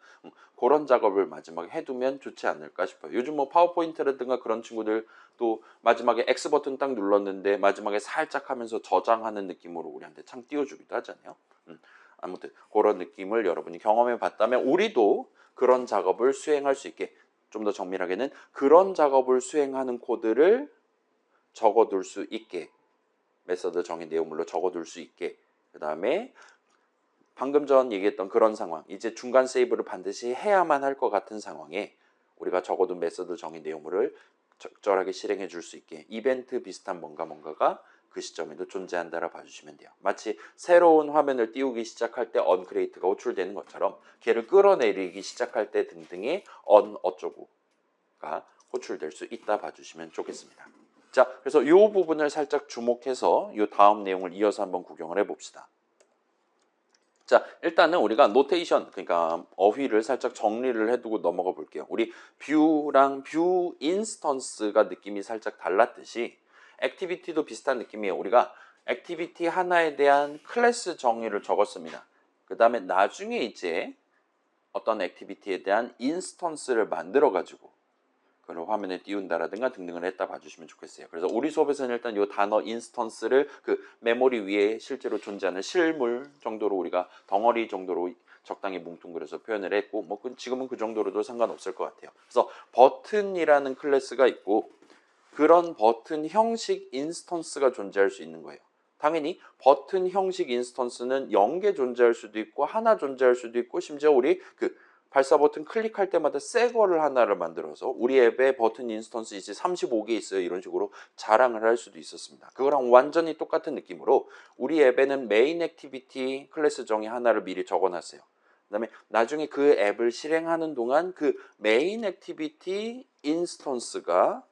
그런 작업을 마지막에 해두면 좋지 않을까 싶어요. 요즘 뭐 파워포인트라든가 그런 친구들 또 마지막에 X 버튼 딱 눌렀는데 마지막에 살짝 하면서 저장하는 느낌으로 우리한테 창 띄워주기도 하잖아요. 아무튼 그런 느낌을 여러분이 경험해 봤다면 우리도 그런 작업을 수행할 수 있게 좀 더 정밀하게는 그런 작업을 수행하는 코드를 적어둘 수 있게 메서드 정의 내용물로 적어둘 수 있게 그 다음에 방금 전 얘기했던 그런 상황 이제 중간 세이브를 반드시 해야만 할 것 같은 상황에 우리가 적어둔 메서드 정의 내용물을 적절하게 실행해 줄 수 있게 이벤트 비슷한 뭔가가 그 시점에도 존재한다라 봐주시면 돼요. 마치 새로운 화면을 띄우기 시작할 때 onCreate가 호출되는 것처럼 걔를 끌어내리기 시작할 때 등등의 on 어쩌고가 호출될 수 있다 봐주시면 좋겠습니다. 자, 그래서 이 부분을 살짝 주목해서 이 다음 내용을 이어서 한번 구경을 해봅시다. 자, 일단은 우리가 노테이션, 그러니까 어휘를 살짝 정리를 해두고 넘어가 볼게요. 우리 뷰랑 뷰 인스턴스가 느낌이 살짝 달랐듯이 액티비티도 비슷한 느낌이에요. 우리가 액티비티 하나에 대한 클래스 정의를 적었습니다. 그 다음에 나중에 이제 어떤 액티비티에 대한 인스턴스를 만들어 가지고 그걸 화면에 띄운다라든가 등등을 했다 봐주시면 좋겠어요. 그래서 우리 수업에서는 일단 이 단어 인스턴스를 그 메모리 위에 실제로 존재하는 실물 정도로 우리가 덩어리 정도로 적당히 뭉뚱그려서 표현을 했고 뭐 지금은 그 정도로도 상관없을 것 같아요. 그래서 버튼이라는 클래스가 있고 그런 버튼 형식 인스턴스가 존재할 수 있는 거예요. 당연히 버튼 형식 인스턴스는 0개 존재할 수도 있고 하나 존재할 수도 있고 심지어 우리 그 발사 버튼 클릭할 때마다 새 거를 하나를 만들어서 우리 앱에 버튼 인스턴스 이제 35개 있어요. 이런 식으로 자랑을 할 수도 있었습니다. 그거랑 완전히 똑같은 느낌으로 우리 앱에는 메인 액티비티 클래스 정의 하나를 미리 적어놨어요. 그다음에 나중에 그 앱을 실행하는 동안 그 메인 액티비티 인스턴스가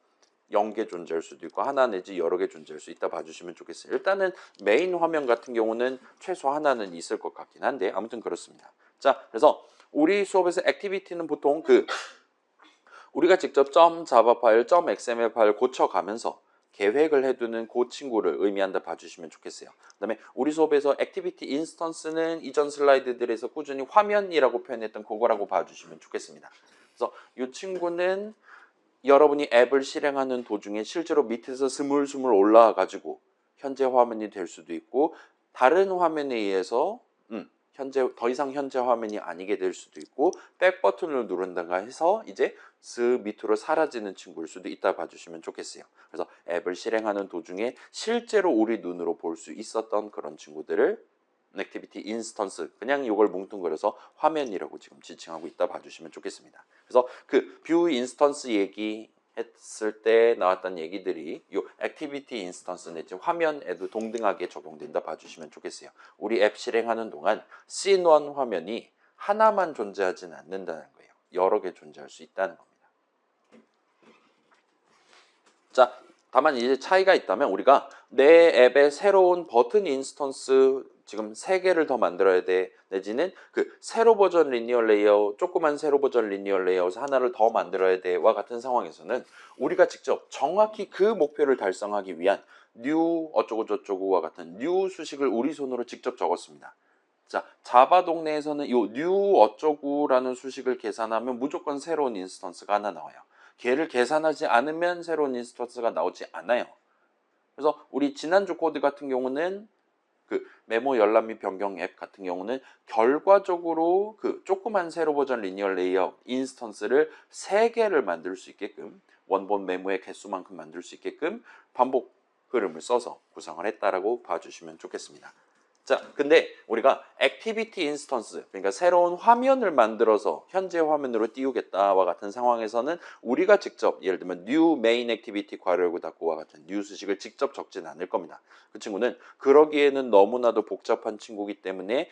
0개 존재할 수도 있고 하나 내지 여러 개 존재할 수 있다 봐주시면 좋겠어요. 일단은 메인 화면 같은 경우는 최소 하나는 있을 것 같긴 한데 아무튼 그렇습니다. 자, 그래서 우리 수업에서 액티비티는 보통 우리가 직접 .java 파일, .xml 파일 고쳐가면서 계획을 해두는 그 친구를 의미한다 봐주시면 좋겠어요. 그 다음에 우리 수업에서 액티비티 인스턴스는 이전 슬라이드들에서 꾸준히 화면이라고 표현했던 그거라고 봐주시면 좋겠습니다. 그래서 이 친구는 여러분이 앱을 실행하는 도중에 실제로 밑에서 스물스물 올라와 가지고 현재 화면이 될 수도 있고 다른 화면에 의해서 현재 더 이상 현재 화면이 아니게 될 수도 있고 백 버튼을 누른다가 해서 이제 쓱 밑으로 사라지는 친구일 수도 있다 봐주시면 좋겠어요. 그래서 앱을 실행하는 도중에 실제로 우리 눈으로 볼 수 있었던 그런 친구들을 액티비티 인스턴스 그냥 이걸 뭉뚱그려서 화면이라고 지금 지칭하고 있다 봐주시면 좋겠습니다. 그래서 그 뷰 인스턴스 얘기 했을 때 나왔던 얘기들이 이 액티비티 인스턴스 내지 화면에도 동등하게 적용된다 봐주시면 좋겠어요. 우리 앱 실행하는 동안 씬1 화면이 하나만 존재하진 않는다는 거예요. 여러 개 존재할 수 있다는 겁니다. 자, 다만 이제 차이가 있다면 우리가 내 앱에 새로운 버튼 인스턴스 지금 3개를 더 만들어야 돼 내지는 그 세로 버전 리니어 레이아웃 조그만 세로 버전 리니어 레이아웃 하나를 더 만들어야 돼와 같은 상황에서는 우리가 직접 정확히 그 목표를 달성하기 위한 new 어쩌고 저쩌고와 같은 new 수식을 우리 손으로 직접 적었습니다. 자, 자바 동네에서는 이 new 어쩌고라는 수식을 계산하면 무조건 새로운 인스턴스가 하나 나와요. 걔를 계산하지 않으면 새로운 인스턴스가 나오지 않아요. 그래서 우리 지난주 코드 같은 경우는 그 메모 열람 및 변경 앱 같은 경우는 결과적으로 그 조그만 세로 버전 리니어 레이아웃 인스턴스를 3개를 만들 수 있게끔 원본 메모의 개수만큼 만들 수 있게끔 반복 흐름을 써서 구성을 했다라고 봐주시면 좋겠습니다. 자, 근데 우리가 액티비티 인스턴스, 그러니까 새로운 화면을 만들어서 현재 화면으로 띄우겠다와 같은 상황에서는 우리가 직접 예를 들면 new main activity 괄호 닫고와 같은 new 수식을 직접 적진 않을 겁니다. 그 친구는 그러기에는 너무나도 복잡한 친구이기 때문에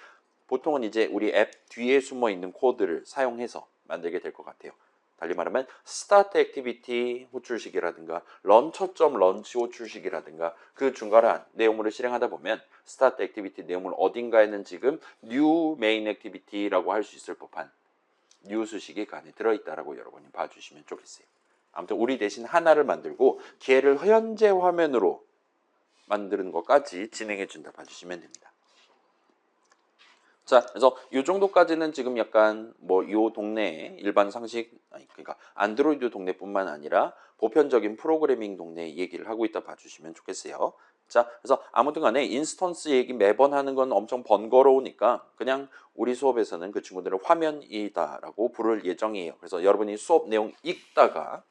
보통은 이제 우리 앱 뒤에 숨어 있는 코드를 사용해서 만들게 될 것 같아요. 달리 말하면 start activity 호출식이라든가 launcher.launch 호출식이라든가 그 중간한 내용물을 실행하다 보면 start activity 내용물 어딘가에는 지금 new main activity라고 할 수 있을 법한 new 수식이 그 안에 들어있다라고 여러분이 봐주시면 좋겠어요. 아무튼 우리 대신 하나를 만들고 걔를 현재 화면으로 만드는 것까지 진행해 준다 봐주시면 됩니다. 자, 그래서 이 정도까지는 지금 약간 뭐 요 동네에 일반 상식, 아니 그러니까 안드로이드 동네뿐만 아니라 보편적인 프로그래밍 동네 얘기를 하고 있다 봐주시면 좋겠어요. 자, 그래서 아무튼 간에 인스턴스 얘기 매번 하는 건 엄청 번거로우니까 그냥 우리 수업에서는 그 친구들을 화면이다라고 부를 예정이에요. 그래서 여러분이 수업 내용 읽다가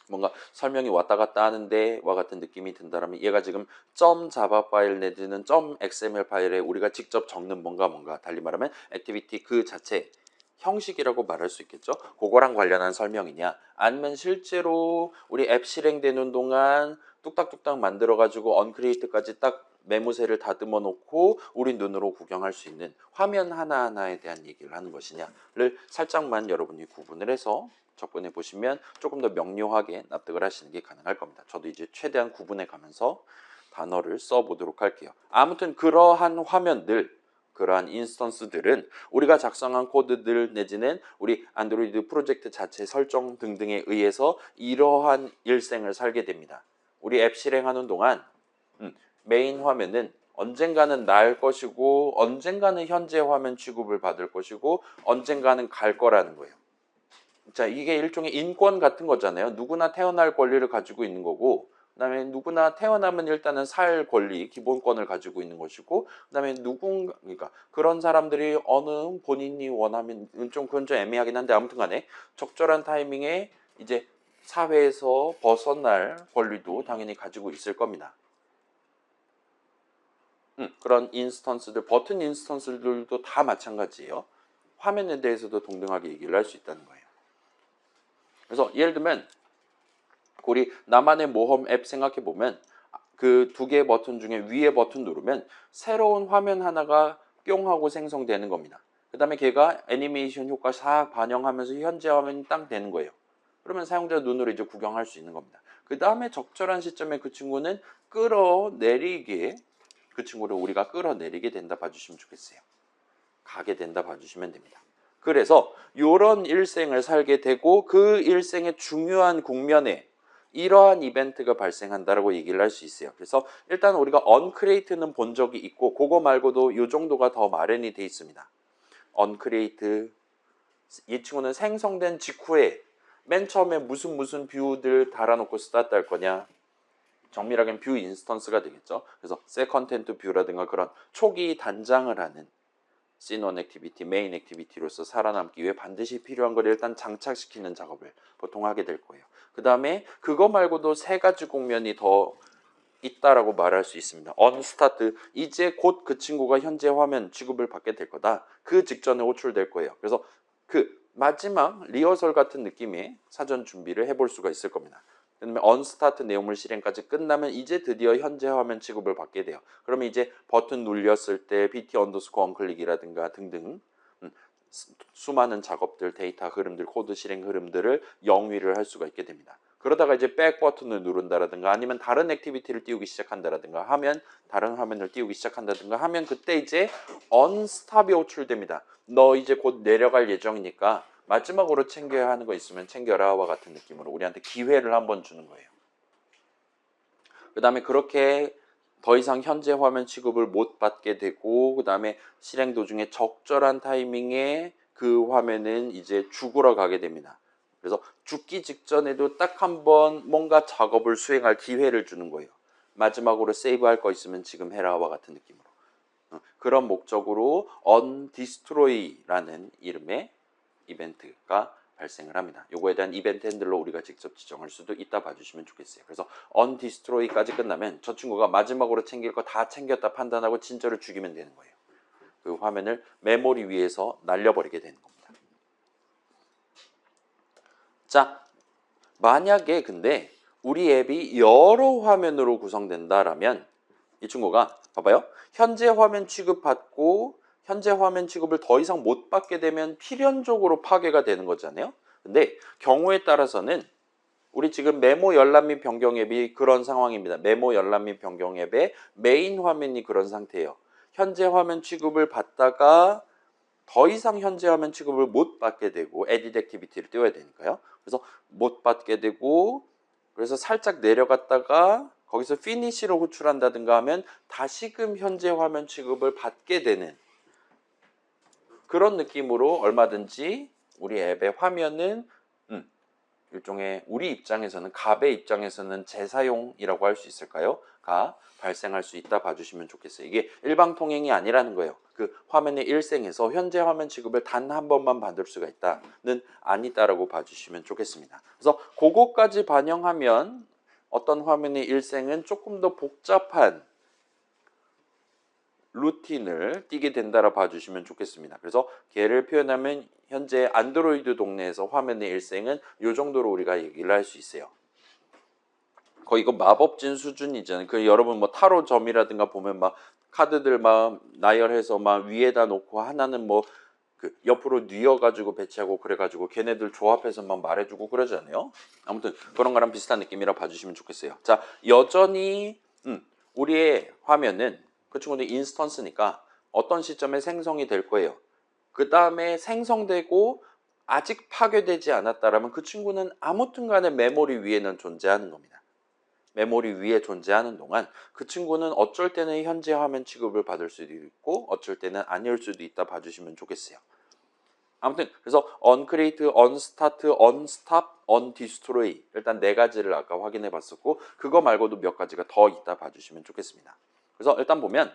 뭔가 설명이 왔다 갔다 하는데 와 같은 느낌이 든다면 얘가 지금 .java 파일 내지는 .xml 파일에 우리가 직접 적는 뭔가 달리 말하면 액티비티 그 자체 형식이라고 말할 수 있겠죠. 그거랑 관련한 설명이냐 아니면 실제로 우리 앱 실행되는 동안 뚝딱뚝딱 만들어 가지고 언크리에이트까지 딱 메모새를 다듬어 놓고 우리 눈으로 구경할 수 있는 화면 하나하나에 대한 얘기를 하는 것이냐를 살짝만 여러분이 구분을 해서 접근해 보시면 조금 더 명료하게 납득을 하시는 게 가능할 겁니다. 저도 이제 최대한 구분해 가면서 단어를 써보도록 할게요. 아무튼 그러한 화면들, 그러한 인스턴스들은 우리가 작성한 코드들 내지는 우리 안드로이드 프로젝트 자체 설정 등등에 의해서 이러한 일생을 살게 됩니다. 우리 앱 실행하는 동안 메인 화면은 언젠가는 날 것이고 언젠가는 현재 화면 취급을 받을 것이고 언젠가는 갈 거라는 거예요. 자, 이게 일종의 인권 같은 거잖아요. 누구나 태어날 권리를 가지고 있는 거고, 그다음에 누구나 태어나면 일단은 살 권리, 기본권을 가지고 있는 것이고, 그다음에 그러니까 그런 사람들이 어느 본인이 원하면 그건 좀 애매하긴 한데 아무튼간에 적절한 타이밍에 이제 사회에서 벗어날 권리도 당연히 가지고 있을 겁니다. 그런 인스턴스들, 버튼 인스턴스들도 다 마찬가지예요. 화면에 대해서도 동등하게 얘기를 할 수 있다는 거예요. 그래서 예를 들면 우리 나만의 모험 앱 생각해 보면 그 두 개의 버튼 중에 위에 버튼 누르면 새로운 화면 하나가 뿅 하고 생성되는 겁니다. 그 다음에 걔가 애니메이션 효과 싹 반영하면서 현재 화면이 딱 되는 거예요. 그러면 사용자 눈으로 이제 구경할 수 있는 겁니다. 그 다음에 적절한 시점에 그 친구는 끌어내리게 그 친구를 우리가 끌어내리게 된다 봐주시면 좋겠어요. 가게 된다 봐주시면 됩니다. 그래서 이런 일생을 살게 되고 그 일생의 중요한 국면에 이러한 이벤트가 발생한다라고 얘기를 할 수 있어요. 그래서 일단 우리가 언크리에이트는 본 적이 있고 그거 말고도 이 정도가 더 마련이 돼 있습니다. 언크리에이트 이 친구는 생성된 직후에 맨 처음에 무슨 뷰들 달아놓고 스타트 할 거냐 정밀하게는 뷰 인스턴스가 되겠죠. 그래서 세컨텐트 뷰라든가 그런 초기 단장을 하는 씬1 액티비티, 메인 액티비티로서 살아남기 위해 반드시 필요한 걸 일단 장착시키는 작업을 보통 하게 될 거예요. 그 다음에 그거 말고도 세 가지 국면이 더 있다라고 말할 수 있습니다. 언스타트, 이제 곧 그 친구가 현재 화면 취급을 받게 될 거다. 그 직전에 호출될 거예요. 그래서 그 마지막 리허설 같은 느낌의 사전 준비를 해볼 수가 있을 겁니다. 그다음에 언스타트 내용물 실행까지 끝나면 이제 드디어 현재 화면 취급을 받게 돼요. 그러면 이제 버튼 눌렸을 때 bt 언더스코어 언클릭이라든가 등등 수많은 작업들, 데이터 흐름들, 코드 실행 흐름들을 영위를 할 수가 있게 됩니다. 그러다가 이제 백 버튼을 누른다라든가 아니면 다른 액티비티를 띄우기 시작한다라든가 하면 다른 화면을 띄우기 시작한다든가 하면 그때 이제 언스탑이 호출됩니다. 너 이제 곧 내려갈 예정이니까 마지막으로 챙겨야 하는 거 있으면 챙겨라와 같은 느낌으로 우리한테 기회를 한번 주는 거예요. 그 다음에 그렇게 더 이상 현재 화면 취급을 못 받게 되고 그 다음에 실행 도중에 적절한 타이밍에 그 화면은 이제 죽으러 가게 됩니다. 그래서 죽기 직전에도 딱 한 번 뭔가 작업을 수행할 기회를 주는 거예요. 마지막으로 세이브할 거 있으면 지금 해라와 같은 느낌으로. 그런 목적으로 undestroy라는 이름의 이벤트가 발생을 합니다. 요거에 대한 이벤트 핸들러 우리가 직접 지정할 수도 있다 봐주시면 좋겠어요. 그래서 ondestroy까지 끝나면 저 친구가 마지막으로 챙길 거 다 챙겼다 판단하고 진저를 죽이면 되는 거예요. 그 화면을 메모리 위에서 날려버리게 되는 겁니다. 자, 만약에 근데 우리 앱이 여러 화면으로 구성된다라면 이 친구가 봐봐요. 현재 화면 취급받고 현재 화면 취급을 더 이상 못 받게 되면 필연적으로 파괴가 되는 거잖아요. 근데 경우에 따라서는 우리 지금 메모 열람 및 변경 앱이 그런 상황입니다. 메모 열람 및 변경 앱의 메인 화면이 그런 상태예요. 현재 화면 취급을 받다가 더 이상 현재 화면 취급을 못 받게 되고 에딧 액티비티를 띄워야 되니까요. 그래서 못 받게 되고 그래서 살짝 내려갔다가 거기서 피니시를 호출한다든가 하면 다시금 현재 화면 취급을 받게 되는 그런 느낌으로 얼마든지 우리 앱의 화면은 일종의 우리 입장에서는 갑의 입장에서는 재사용이라고 할 수 있을까요? 가 발생할 수 있다 봐주시면 좋겠어요. 이게 일방통행이 아니라는 거예요. 그 화면의 일생에서 현재 화면 취급을 단 한 번만 받을 수가 있다는 아니다라고 봐주시면 좋겠습니다. 그래서 그거까지 반영하면 어떤 화면의 일생은 조금 더 복잡한 루틴을 띄게 된다라 봐주시면 좋겠습니다. 그래서 걔를 표현하면 현재 안드로이드 동네에서 화면의 일생은 이 정도로 우리가 얘기를 할 수 있어요. 거의 이거 마법진 수준이잖아요. 그 여러분 뭐 타로점이라든가 보면 막 카드들 막 나열해서 막 위에다 놓고 하나는 뭐 그 옆으로 뉘어가지고 배치하고 그래가지고 걔네들 조합해서 막 말해주고 그러잖아요. 아무튼 그런 거랑 비슷한 느낌이라 봐주시면 좋겠어요. 자, 여전히 우리의 화면은 그 친구는 인스턴스니까 어떤 시점에 생성이 될 거예요. 그 다음에 생성되고 아직 파괴되지 않았다라면 그 친구는 아무튼 간에 메모리 위에는 존재하는 겁니다. 메모리 위에 존재하는 동안 그 친구는 어쩔 때는 현재 화면 취급을 받을 수도 있고 어쩔 때는 아닐 수도 있다 봐주시면 좋겠어요. 아무튼 그래서 uncreate, unstart, unstop, undestroy 일단 네 가지를 아까 확인해 봤었고 그거 말고도 몇 가지가 더 있다 봐주시면 좋겠습니다. 그래서 일단 보면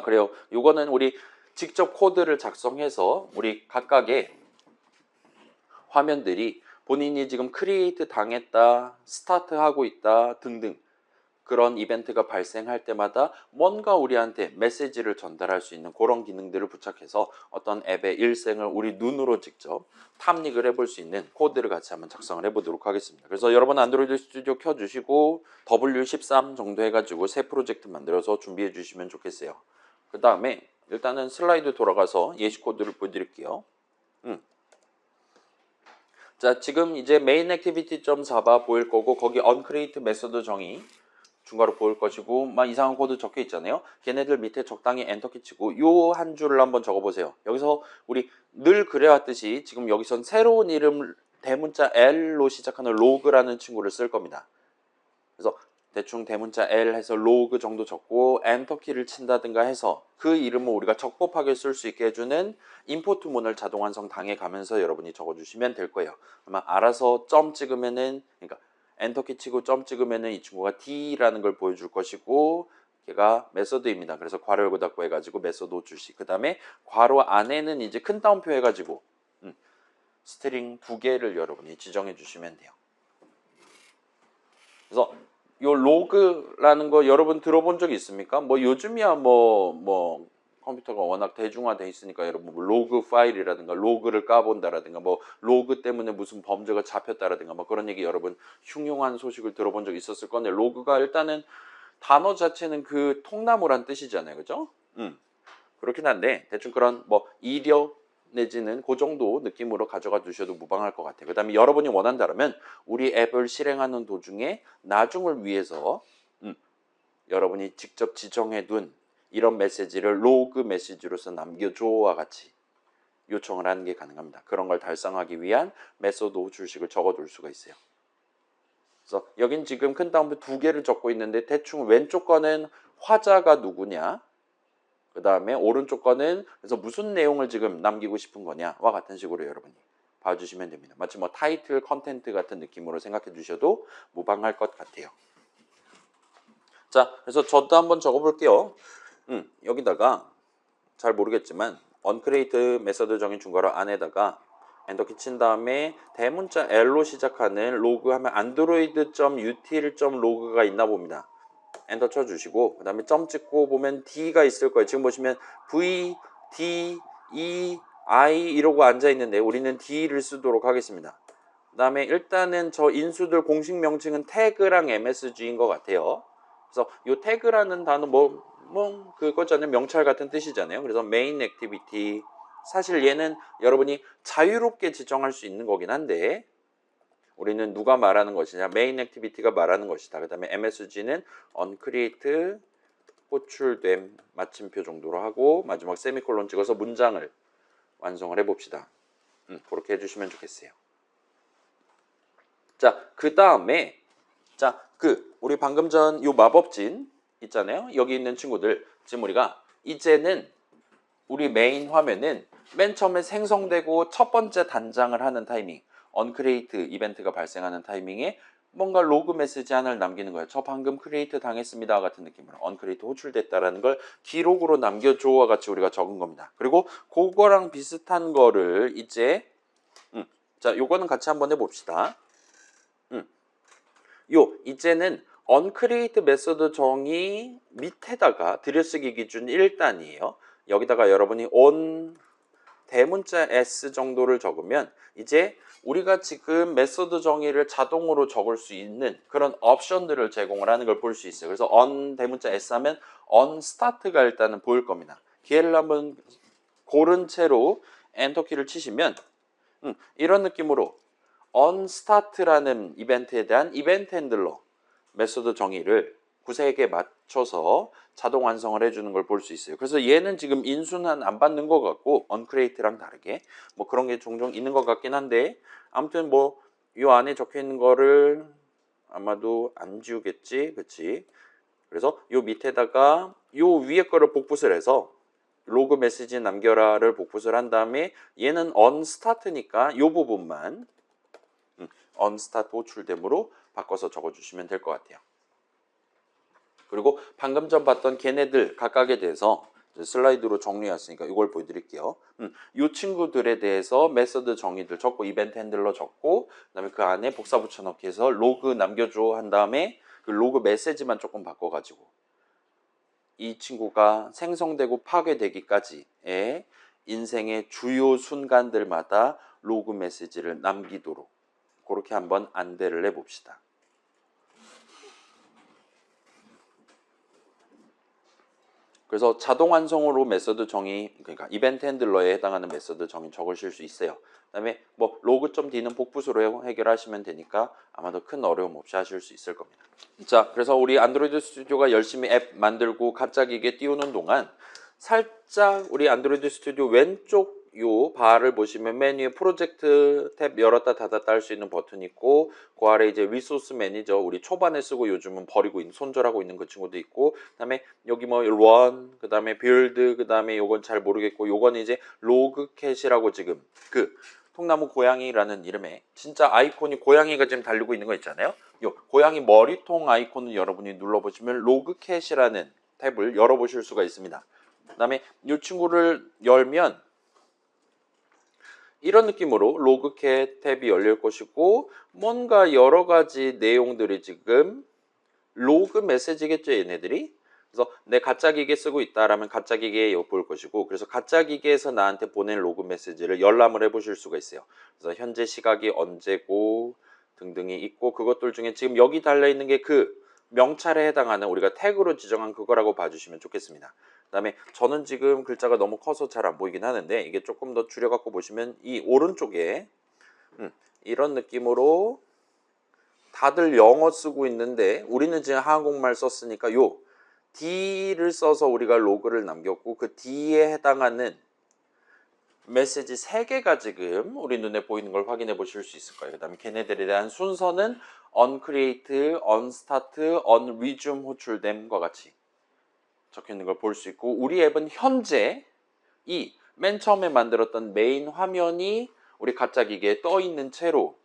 그래요. 요거는 우리 직접 코드를 작성해서 우리 각각의 화면들이 본인이 지금 크리에이트 당했다, 스타트 하고 있다 등등 그런 이벤트가 발생할 때마다 뭔가 우리한테 메시지를 전달할 수 있는 그런 기능들을 부착해서 어떤 앱의 일생을 우리 눈으로 직접 탐닉을 해볼 수 있는 코드를 같이 한번 작성을 해보도록 하겠습니다. 그래서 여러분 안드로이드 스튜디오 켜주시고 W13 정도 해가지고 새 프로젝트 만들어서 준비해 주시면 좋겠어요. 그 다음에 일단은 슬라이드 돌아가서 예시 코드를 보여드릴게요. 자, 지금 이제 main activity.java 보일 거고 거기 uncreate 메소드 정의 중괄호 보일 것이고 막 이상한 코드 적혀 있잖아요. 걔네들 밑에 적당히 엔터키 치고 요 한 줄을 한번 적어 보세요. 여기서 우리 늘 그래왔듯이 지금 여기선 새로운 이름 대문자 L로 시작하는 로그라는 친구를 쓸 겁니다. 그래서 대충 대문자 L 해서 로그 정도 적고 엔터키를 친다든가 해서 그 이름을 우리가 적법하게 쓸 수 있게 해주는 임포트 문을 자동 완성 당해 가면서 여러분이 적어주시면 될 거예요. 아마 알아서 점 찍으면은 그러니까 엔터키 치고 점 찍으면은 이 친구가 D라는 걸 보여줄 것이고 걔가 메소드입니다. 그래서 괄호 열고 닫고 해가지고 메소드 주시. 그 다음에 괄호 안에는 이제 큰 따옴표 해가지고 스트링 2개를 여러분이 지정해 주시면 돼요. 그래서 요 로그라는 거 여러분 들어본 적 있습니까? 뭐 요즘이야 뭐 컴퓨터가 워낙 대중화돼 있으니까 여러분 뭐 로그 파일이라든가 로그를 까본다라든가 뭐 로그 때문에 무슨 범죄가 잡혔다라든가 뭐 그런 얘기 여러분 흉흉한 소식을 들어본 적 있었을 건데 로그가 일단은 단어 자체는 그 통나무란 뜻이잖아요. 그죠? 그렇긴 한데 대충 그런 뭐 이력 내지는 그 정도 느낌으로 가져가 두셔도 무방할 것 같아요. 그 다음에 여러분이 원한다면 우리 앱을 실행하는 도중에 나중을 위해서 여러분이 직접 지정해 둔 이런 메시지를 로그 메시지로서 남겨줘와 같이 요청을 하는 게 가능합니다. 그런 걸 달성하기 위한 메소드 호출식을 적어둘 수가 있어요. 그래서 여긴 지금 큰 따옴표 2개를 적고 있는데 대충 왼쪽 거는 화자가 누구냐 그 다음에 오른쪽 거는 그래서 무슨 내용을 지금 남기고 싶은 거냐와 같은 식으로 여러분이 봐주시면 됩니다. 마치 뭐 타이틀, 컨텐트 같은 느낌으로 생각해 주셔도 무방할 것 같아요. 자, 그래서 저도 한번 적어볼게요. 여기다가 잘 모르겠지만 uncreate 메소드 정의 중괄호 안에다가 엔터키 친 다음에 대문자 L로 시작하는 로그 하면 android.util.log가 있나 봅니다. 엔터 쳐주시고 그 다음에 점 찍고 보면 D가 있을 거예요. 지금 보시면 V, D, E, I 이러고 앉아 있는데 우리는 D를 쓰도록 하겠습니다. 그 다음에 일단은 저 인수들 공식 명칭은 태그랑 MSG인 것 같아요. 그래서 이 태그라는 단어 그거잖아요. 명찰 같은 뜻이잖아요. 그래서 main activity 사실 얘는 여러분이 자유롭게 지정할 수 있는 거긴 한데 우리는 누가 말하는 것이냐 main activity가 말하는 것이다. 그 다음에 MSG는 uncreate 호출됨 마침표 정도로 하고 마지막 세미콜론 찍어서 문장을 완성을 해봅시다. 그렇게 해주시면 좋겠어요. 자, 그 다음에 우리 방금 전 요 마법진 있잖아요. 여기 있는 친구들 지금 우리가 이제는 우리 메인 화면은 맨 처음에 생성되고 첫 번째 단장을 하는 타이밍 onCreate 이벤트가 발생하는 타이밍에 뭔가 로그 메시지 하나를 남기는 거예요. 저 방금 크리에이트 당했습니다 같은 느낌으로 onCreate 호출됐다라는 걸 기록으로 남겨줘와 같이 우리가 적은 겁니다. 그리고 그거랑 비슷한 거를 이제 자 요거는 같이 한번 해봅시다. 이제는 onCreate 메소드 정의 밑에다가 들여쓰기 기준 1단이에요. 여기다가 여러분이 on 대문자 S 정도를 적으면 이제 우리가 지금 메소드 정의를 자동으로 적을 수 있는 그런 옵션들을 제공을 하는 걸 볼 수 있어요. 그래서 on 대문자 S 하면 on start가 일단은 보일 겁니다. 기회를 한번 고른 채로 엔터키를 치시면 이런 느낌으로 on start라는 이벤트에 대한 이벤트 핸들러 메소드 정의를 구색에 맞춰서 자동 완성을 해주는 걸 볼 수 있어요. 그래서 얘는 지금 인수는 안 받는 것 같고 onCreate랑 다르게 뭐 그런 게 종종 있는 것 같긴 한데 아무튼 뭐 이 안에 적혀 있는 거를 아마도 안 지우겠지, 그렇지? 그래서 요 밑에다가 요 위에 거를 복붙을 해서 로그 메시지 남겨라를 복붙을 한 다음에 얘는 onStart니까 요 부분만 onStart 호출됨으로 바꿔서 적어주시면 될 것 같아요. 그리고 방금 전 봤던 걔네들 각각에 대해서 슬라이드로 정리했으니까 이걸 보여드릴게요. 이 친구들에 대해서 메서드 정의들 적고 이벤트 핸들러 적고 그다음에 그 안에 복사 붙여넣기 해서 로그 남겨줘 한 다음에 그 로그 메시지만 조금 바꿔가지고 이 친구가 생성되고 파괴되기까지의 인생의 주요 순간들마다 로그 메시지를 남기도록 그렇게 한번 안대를 해봅시다. 그래서 자동 완성으로 메서드 정의, 그러니까 이벤트 핸들러에 해당하는 메서드 정의 적으실 수 있어요. 그다음에 뭐 로그.d는 복붙으로 해결하시면 되니까 아마도 큰 어려움 없이 하실 수 있을 겁니다. 자, 그래서 우리 안드로이드 스튜디오가 열심히 앱 만들고 갑자기 이게 띄우는 동안 살짝 우리 안드로이드 스튜디오 왼쪽 요 바를 보시면 메뉴에 프로젝트 탭 열었다 닫았다 할 수 있는 버튼이 있고 그 아래 이제 리소스 매니저 우리 초반에 쓰고 요즘은 버리고 있는 손절하고 있는 그 친구도 있고 그다음에 여기 뭐 run 그다음에 build 그다음에 요건 잘 모르겠고 요건 이제 로그캣이라고 지금 그 통나무 고양이라는 이름의 진짜 아이콘이 고양이가 지금 달리고 있는 거 있잖아요. 요 고양이 머리통 아이콘을 여러분이 눌러보시면 로그캣이라는 탭을 열어보실 수가 있습니다. 그 다음에 이 친구를 열면 이런 느낌으로 로그캣 탭이 열릴 것이고 뭔가 여러 가지 내용들이 지금 로그 메시지겠죠 얘네들이. 그래서 내 가짜 기계 쓰고 있다라면 가짜 기계에 엿볼 것이고 그래서 가짜 기계에서 나한테 보낸 로그 메시지를 열람을 해보실 수가 있어요. 그래서 현재 시각이 언제고 등등이 있고 그것들 중에 지금 여기 달려있는 게 그 명찰에 해당하는 우리가 태그로 지정한 그거라고 봐주시면 좋겠습니다. 그 다음에 저는 지금 글자가 너무 커서 잘 안 보이긴 하는데 이게 조금 더 줄여갖고 보시면 이 오른쪽에 이런 느낌으로 다들 영어 쓰고 있는데 우리는 지금 한국말 썼으니까 요 D를 써서 우리가 로그를 남겼고 그 D에 해당하는 메시지 3개가 지금 우리 눈에 보이는 걸 확인해 보실 수 있을 거예요. 그 다음에 걔네들에 대한 순서는 onCreate, onStart, onResume 호출됨과 같이 적혀 있는 걸 볼 수 있고 우리 앱은 현재 이 맨 처음에 만들었던 메인 화면이 우리 가짜 기계에 떠 있는 채로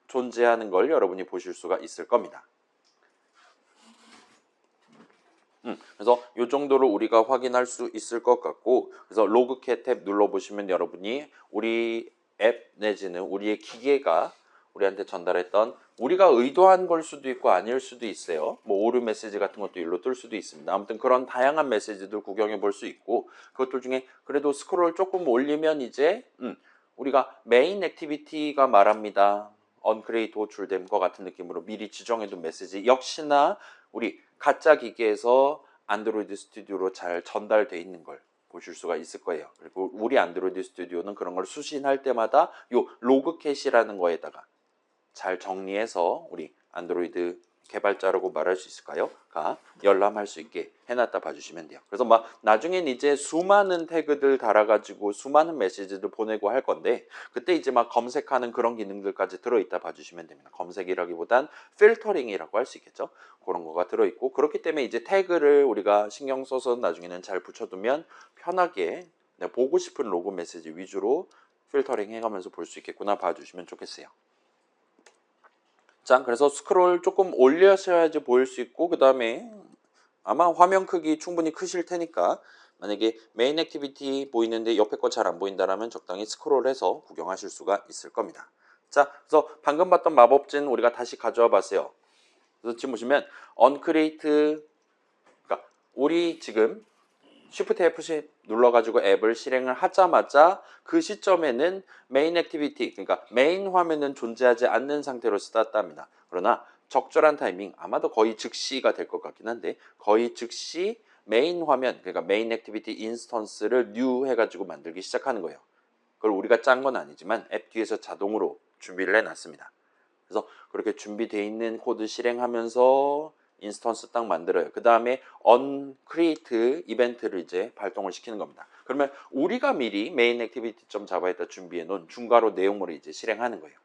존재하는 걸 여러분이 보실 수가 있을 겁니다. 그래서 이 정도로 우리가 확인할 수 있을 것 같고 그래서 로그캣 탭 눌러보시면 여러분이 우리 앱 내지는 우리의 기계가 우리한테 전달했던 우리가 의도한 걸 수도 있고 아닐 수도 있어요. 뭐 오류 메시지 같은 것도 일로 뜰 수도 있습니다. 아무튼 그런 다양한 메시지들 구경해 볼 수 있고 그것들 중에 그래도 스크롤 조금 올리면 이제 우리가 메인 액티비티가 말합니다. 언크리에이트 호출된 것 같은 느낌으로 미리 지정해둔 메시지 역시나 우리 가짜 기기에서 안드로이드 스튜디오로 잘 전달돼 있는 걸 보실 수가 있을 거예요. 그리고 우리 안드로이드 스튜디오는 그런 걸 수신할 때마다 요 로그 캐시라는 거에다가 잘 정리해서 우리 안드로이드 개발자라고 말할 수 있을까요? 가 열람할 수 있게 해놨다 봐주시면 돼요. 그래서 막 나중엔 이제 수많은 태그들 달아가지고 수많은 메시지들 보내고 할 건데 그때 이제 막 검색하는 그런 기능들까지 들어있다 봐주시면 됩니다. 검색이라기보단 필터링이라고 할 수 있겠죠. 그런 거가 들어있고 그렇기 때문에 이제 태그를 우리가 신경 써서 나중에는 잘 붙여두면 편하게 보고 싶은 로그 메시지 위주로 필터링 해가면서 볼 수 있겠구나 봐주시면 좋겠어요. 자, 그래서 스크롤 조금 올려셔야지 보일 수 있고 그 다음에 아마 화면 크기 충분히 크실 테니까 만약에 메인 액티비티 보이는데 옆에 거 잘 안 보인다라면 적당히 스크롤해서 구경하실 수가 있을 겁니다. 자, 그래서 방금 봤던 마법진 우리가 다시 가져와 봤어요. 그래서 지금 보시면 언크리에이트 그러니까 우리 지금 Shift F10 눌러가지고 앱을 실행을 하자마자 그 시점에는 메인 액티비티, 그러니까 메인 화면은 존재하지 않는 상태로 스타트합니다. 그러나 적절한 타이밍, 아마도 거의 즉시가 될 것 같긴 한데 거의 즉시 메인 화면, 그러니까 메인 액티비티 인스턴스를 new 해가지고 만들기 시작하는 거예요. 그걸 우리가 짠 건 아니지만 앱 뒤에서 자동으로 준비를 해놨습니다. 그래서 그렇게 준비되어 있는 코드 실행하면서 인스턴스 딱 만들어요. 그 다음에 onCreate 이벤트를 이제 발동을 시키는 겁니다. 그러면 우리가 미리 메인 액티비티 잡아있다 준비해 놓은 중괄호 내용물을 이제 실행하는 거예요.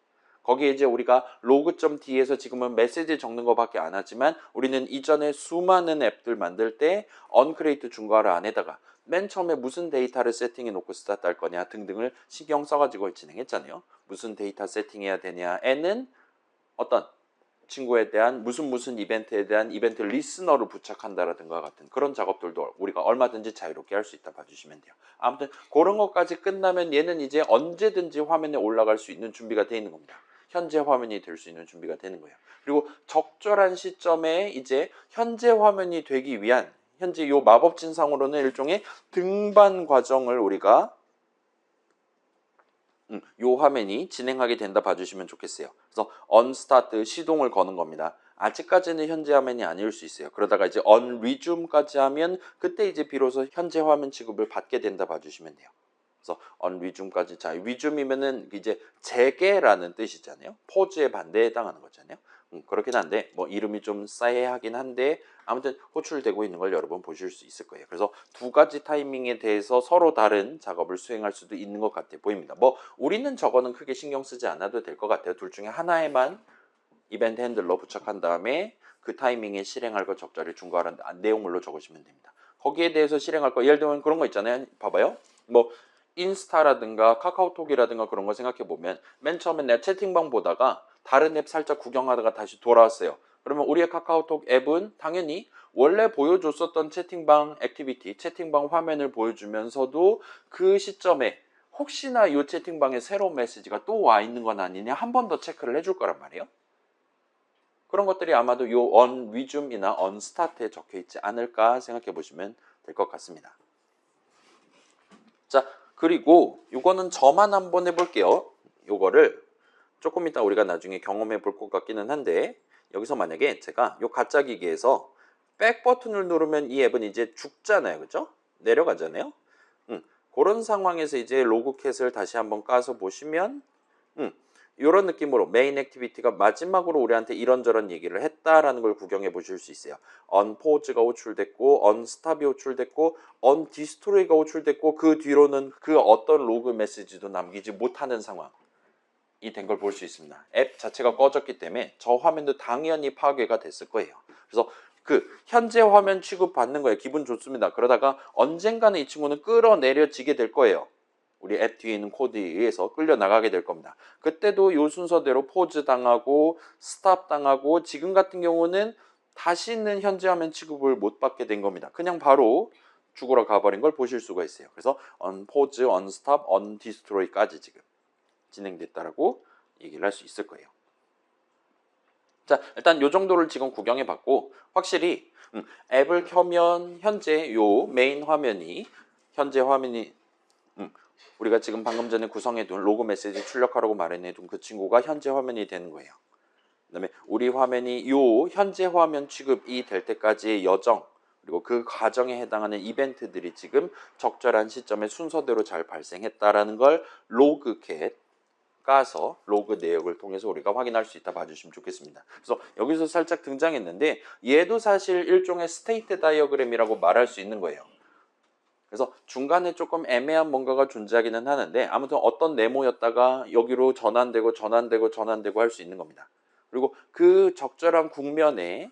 거기에 이제 우리가 로그.d에서 지금은 메시지 적는 것밖에 안 하지만 우리는 이전에 수많은 앱들 만들 때 onCreate 중괄호 안에다가 맨 처음에 무슨 데이터를 세팅해 놓고 스타트 할 거냐 등등을 신경 써가지고 진행했잖아요. 무슨 데이터 세팅해야 되냐에는 어떤 친구에 대한 무슨 이벤트에 대한 이벤트 리스너를 부착한다라든가 같은 그런 작업들도 우리가 얼마든지 자유롭게 할 수 있다 봐주시면 돼요. 아무튼 그런 것까지 끝나면 얘는 이제 언제든지 화면에 올라갈 수 있는 준비가 되어 있는 겁니다. 현재 화면이 될 수 있는 준비가 되는 거예요. 그리고 적절한 시점에 이제 현재 화면이 되기 위한 현재 요 마법진상으로는 일종의 등반 과정을 우리가 요 화면이 진행하게 된다 봐주시면 좋겠어요. 그래서 onStart 시동을 거는 겁니다. 아직까지는 현재 화면이 아닐 수 있어요. 그러다가 이제 onResume까지 하면 그때 이제 비로소 현재 화면 취급을 받게 된다 봐주시면 돼요. 그래서 onResume까지 자 resume이면은 이제 재개라는 뜻이잖아요. 포즈의 반대에 해당하는 거잖아요. 그렇긴 한데 뭐 이름이 좀 싸해하긴 한데 아무튼 호출되고 있는 걸 여러분 보실 수 있을 거예요. 그래서 두 가지 타이밍에 대해서 서로 다른 작업을 수행할 수도 있는 것 같아 보입니다. 뭐 우리는 저거는 크게 신경 쓰지 않아도 될 것 같아요. 둘 중에 하나에만 이벤트 핸들러 부착한 다음에 그 타이밍에 실행할 거 적절히 중괄한 내용물로 적으시면 됩니다. 거기에 대해서 실행할 거 예를 들면 그런 거 있잖아요. 봐봐요. 뭐 인스타라든가 카카오톡이라든가 그런 거 생각해 보면 맨 처음에 내가 채팅방 보다가 다른 앱 살짝 구경하다가 다시 돌아왔어요. 그러면 우리의 카카오톡 앱은 당연히 원래 보여줬었던 채팅방 액티비티, 채팅방 화면을 보여주면서도 그 시점에 혹시나 이 채팅방에 새로운 메시지가 또 와 있는 건 아니냐 한 번 더 체크를 해줄 거란 말이에요. 그런 것들이 아마도 이 onResume이나 onStart에 적혀 있지 않을까 생각해 보시면 될 것 같습니다. 자, 그리고 이거는 저만 한번 해볼게요. 이거를 조금 이따 우리가 나중에 경험해 볼 것 같기는 한데 여기서 만약에 제가 이 가짜 기기에서 백 버튼을 누르면 이 앱은 이제 죽잖아요. 그죠? 내려가잖아요. 그런 상황에서 이제 로그캣을 다시 한번 까서 보시면 이런 느낌으로 메인 액티비티가 마지막으로 우리한테 이런저런 얘기를 했다라는 걸 구경해 보실 수 있어요. onPause가 호출됐고 onStop이 호출됐고 onDestroy가 호출됐고 그 뒤로는 그 어떤 로그 메시지도 남기지 못하는 상황이 된 걸 볼 수 있습니다. 앱 자체가 꺼졌기 때문에 저 화면도 당연히 파괴가 됐을 거예요. 그래서 그 현재 화면 취급받는 거예요. 기분 좋습니다. 그러다가 언젠가는 이 친구는 끌어내려지게 될 거예요. 우리 앱 뒤에 있는 코드에 의해서 끌려 나가게 될 겁니다. 그때도 요 순서대로 포즈 당하고 스탑 당하고 지금 같은 경우는 다시는 현재 화면 취급을 못 받게 된 겁니다. 그냥 바로 죽으러 가버린 걸 보실 수가 있어요. 그래서 on pause, on stop, on destroy까지 지금 진행됐다라고 얘기를 할 수 있을 거예요. 자, 일단 요 정도를 지금 구경해 봤고, 확실히 앱을 켜면 현재 요 메인 화면이 현재 화면이 우리가 지금 방금 전에 구성해둔 로그 메시지 출력하라고 마련해둔 그 친구가 현재 화면이 되는 거예요. 그다음에 우리 화면이 요 현재 화면 취급이 될 때까지의 여정, 그리고 그 과정에 해당하는 이벤트들이 지금 적절한 시점에 순서대로 잘 발생했다라는 걸 로그캣 까서 로그 내역을 통해서 우리가 확인할 수 있다 봐주시면 좋겠습니다. 그래서 여기서 살짝 등장했는데 얘도 사실 일종의 스테이트 다이어그램이라고 말할 수 있는 거예요. 그래서 중간에 조금 애매한 뭔가가 존재하기는 하는데 아무튼 어떤 네모였다가 여기로 전환되고 전환되고 전환되고 할 수 있는 겁니다. 그리고 그 적절한 국면에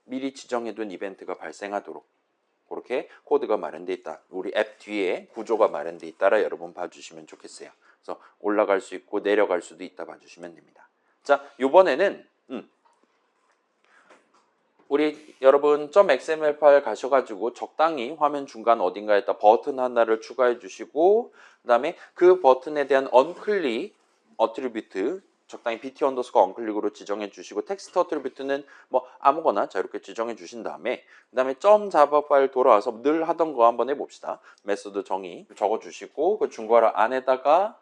미리 지정해둔 이벤트가 발생하도록 그렇게 코드가 마련되어 있다. 우리 앱 뒤에 구조가 마련되어 있다라 여러분 봐주시면 좋겠어요. 그래서 올라갈 수 있고 내려갈 수도 있다 봐주시면 됩니다. 자, 이번에는 우리 여러분 .xml 파일 가셔가지고 적당히 화면 중간 어딘가에다 버튼 하나를 추가해 주시고 그 다음에 그 버튼에 대한 언클릭 어트리뷰트 적당히 bt 언더스코어 언클릭으로 지정해 주시고 텍스트 어트리뷰트는 뭐 아무거나 자 이렇게 지정해 주신 다음에 그 다음에 .java 파일 돌아와서 늘 하던 거 한번 해봅시다. 메소드 정의 적어 주시고 그 중괄호 안에다가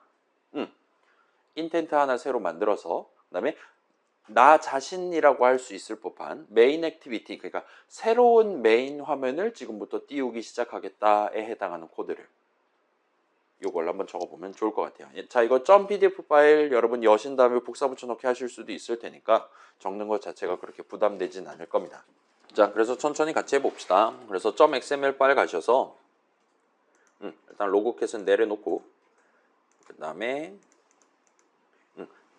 인텐트 하나 새로 만들어서 그 다음에 나 자신이라고 할 수 있을 법한 메인 액티비티, 그러니까 새로운 메인 화면을 지금부터 띄우기 시작하겠다에 해당하는 코드를 요걸 한번 적어보면 좋을 것 같아요. 자, 이거 .pdf 파일 여러분 여신 다음에 복사 붙여넣기 하실 수도 있을 테니까 적는 것 자체가 그렇게 부담되진 않을 겁니다. 자, 그래서 천천히 같이 해봅시다. 그래서 .xml 파일 가셔서 일단 로그캣은 내려놓고 그 다음에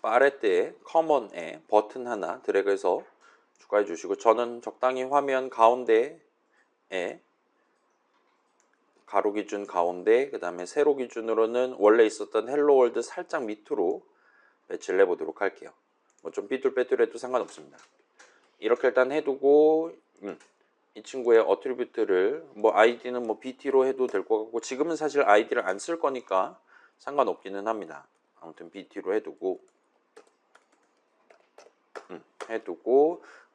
팔레트에 커먼에 버튼 하나 드래그해서 추가해 주시고 저는 적당히 화면 가운데에 가로 기준 가운데 그 다음에 세로 기준으로는 원래 있었던 헬로 월드 살짝 밑으로 배치를 해보도록 할게요. 뭐 좀 삐뚤빼뚤해도 상관없습니다. 이렇게 일단 해두고 이 친구의 어트리뷰트를 뭐 아이디는 뭐 bt로 해도 될 것 같고 지금은 사실 아이디를 안 쓸 거니까 상관없기는 합니다. 아무튼 bt로 해두고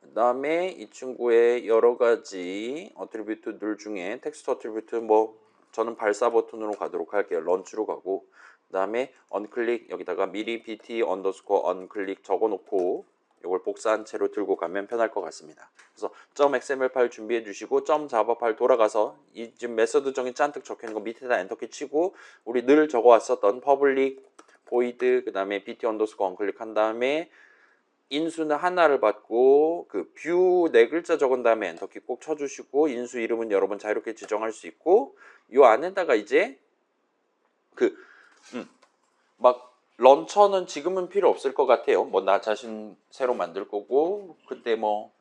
그 다음에 이 친구의 여러 가지 어트리뷰트들 중에 텍스트 어트리뷰트 뭐 저는 발사 버튼으로 가도록 할게요. 런치로 가고 그 다음에 언클릭 여기다가 미리 bt 언더스코어 언클릭 적어놓고 이걸 복사한 채로 들고 가면 편할 것 같습니다. 그래서 .xml 파일 준비해 주시고 .java 파일 돌아가서 이 지금 메서드 정의 잔뜩 적혀 있는 거 밑에다 엔터키 치고 우리 늘 적어왔었던 public void 그 다음에 bt 언더스코어 언클릭 한 다음에 인수는 하나를 받고 그 뷰 네 글자 적은 다음에 엔터키 꼭 쳐주시고 인수 이름은 여러분 자유롭게 지정할 수 있고 요 안에다가 이제 그 막 런처는 지금은 필요 없을 것 같아요. 뭐 나 자신 새로 만들 거고 그때 뭐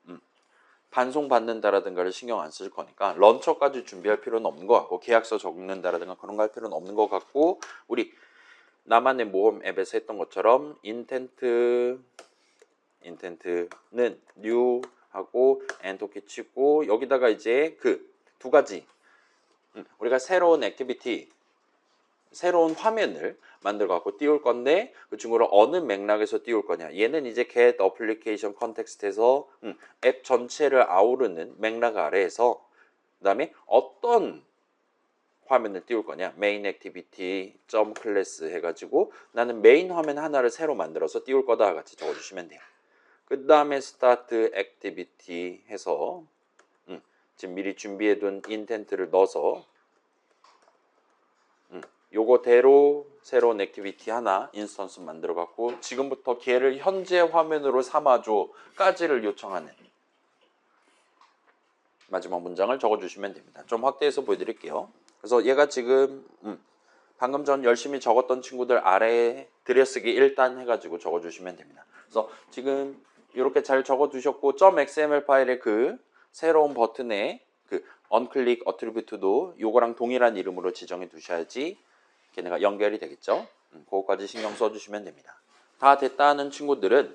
반송 받는다라든가를 신경 안 쓸 거니까 런처까지 준비할 필요는 없는 것 같고 계약서 적는다라든가 그런 거 할 필요는 없는 것 같고 우리 나만의 모험 앱에서 했던 것처럼 인텐트는 new 하고 엔터키 치고 여기다가 이제 그 두 가지 우리가 새로운 액티비티 새로운 화면을 만들어 갖고 띄울 건데 그 친구를 어느 맥락에서 띄울 거냐 얘는 이제 get application context에서 앱 전체를 아우르는 맥락 아래에서 그 다음에 어떤 화면을 띄울 거냐 main activity .class 해가지고 나는 메인 화면 하나를 새로 만들어서 띄울 거다 같이 적어주시면 돼요. 그 다음에 start activity 해서 지금 미리 준비해둔 인텐트를 넣어서 요거대로 새로운 액티비티 하나 인스턴스 만들어 갖고 지금부터 걔를 현재 화면으로 삼아줘 까지를 요청하는 마지막 문장을 적어주시면 됩니다. 좀 확대해서 보여드릴게요. 그래서 얘가 지금 방금 전 열심히 적었던 친구들 아래에 들여쓰기 1단 해가지고 적어주시면 됩니다. 그래서 지금 이렇게 잘 적어두셨고 .xml 파일의 그 새로운 버튼에 그 언클릭 어트리뷰트도 요거랑 동일한 이름으로 지정해 두셔야지 걔네가 연결이 되겠죠. 그거까지 신경 써주시면 됩니다. 다 됐다는 친구들은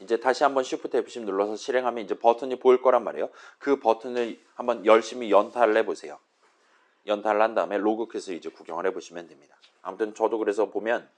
이제 다시 한번 Shift F10 눌러서 실행하면 이제 버튼이 보일 거란 말이에요. 그 버튼을 한번 열심히 연타를 해보세요. 연타를 한 다음에 로그캣을 이제 구경을 해보시면 됩니다. 아무튼 저도 그래서 보면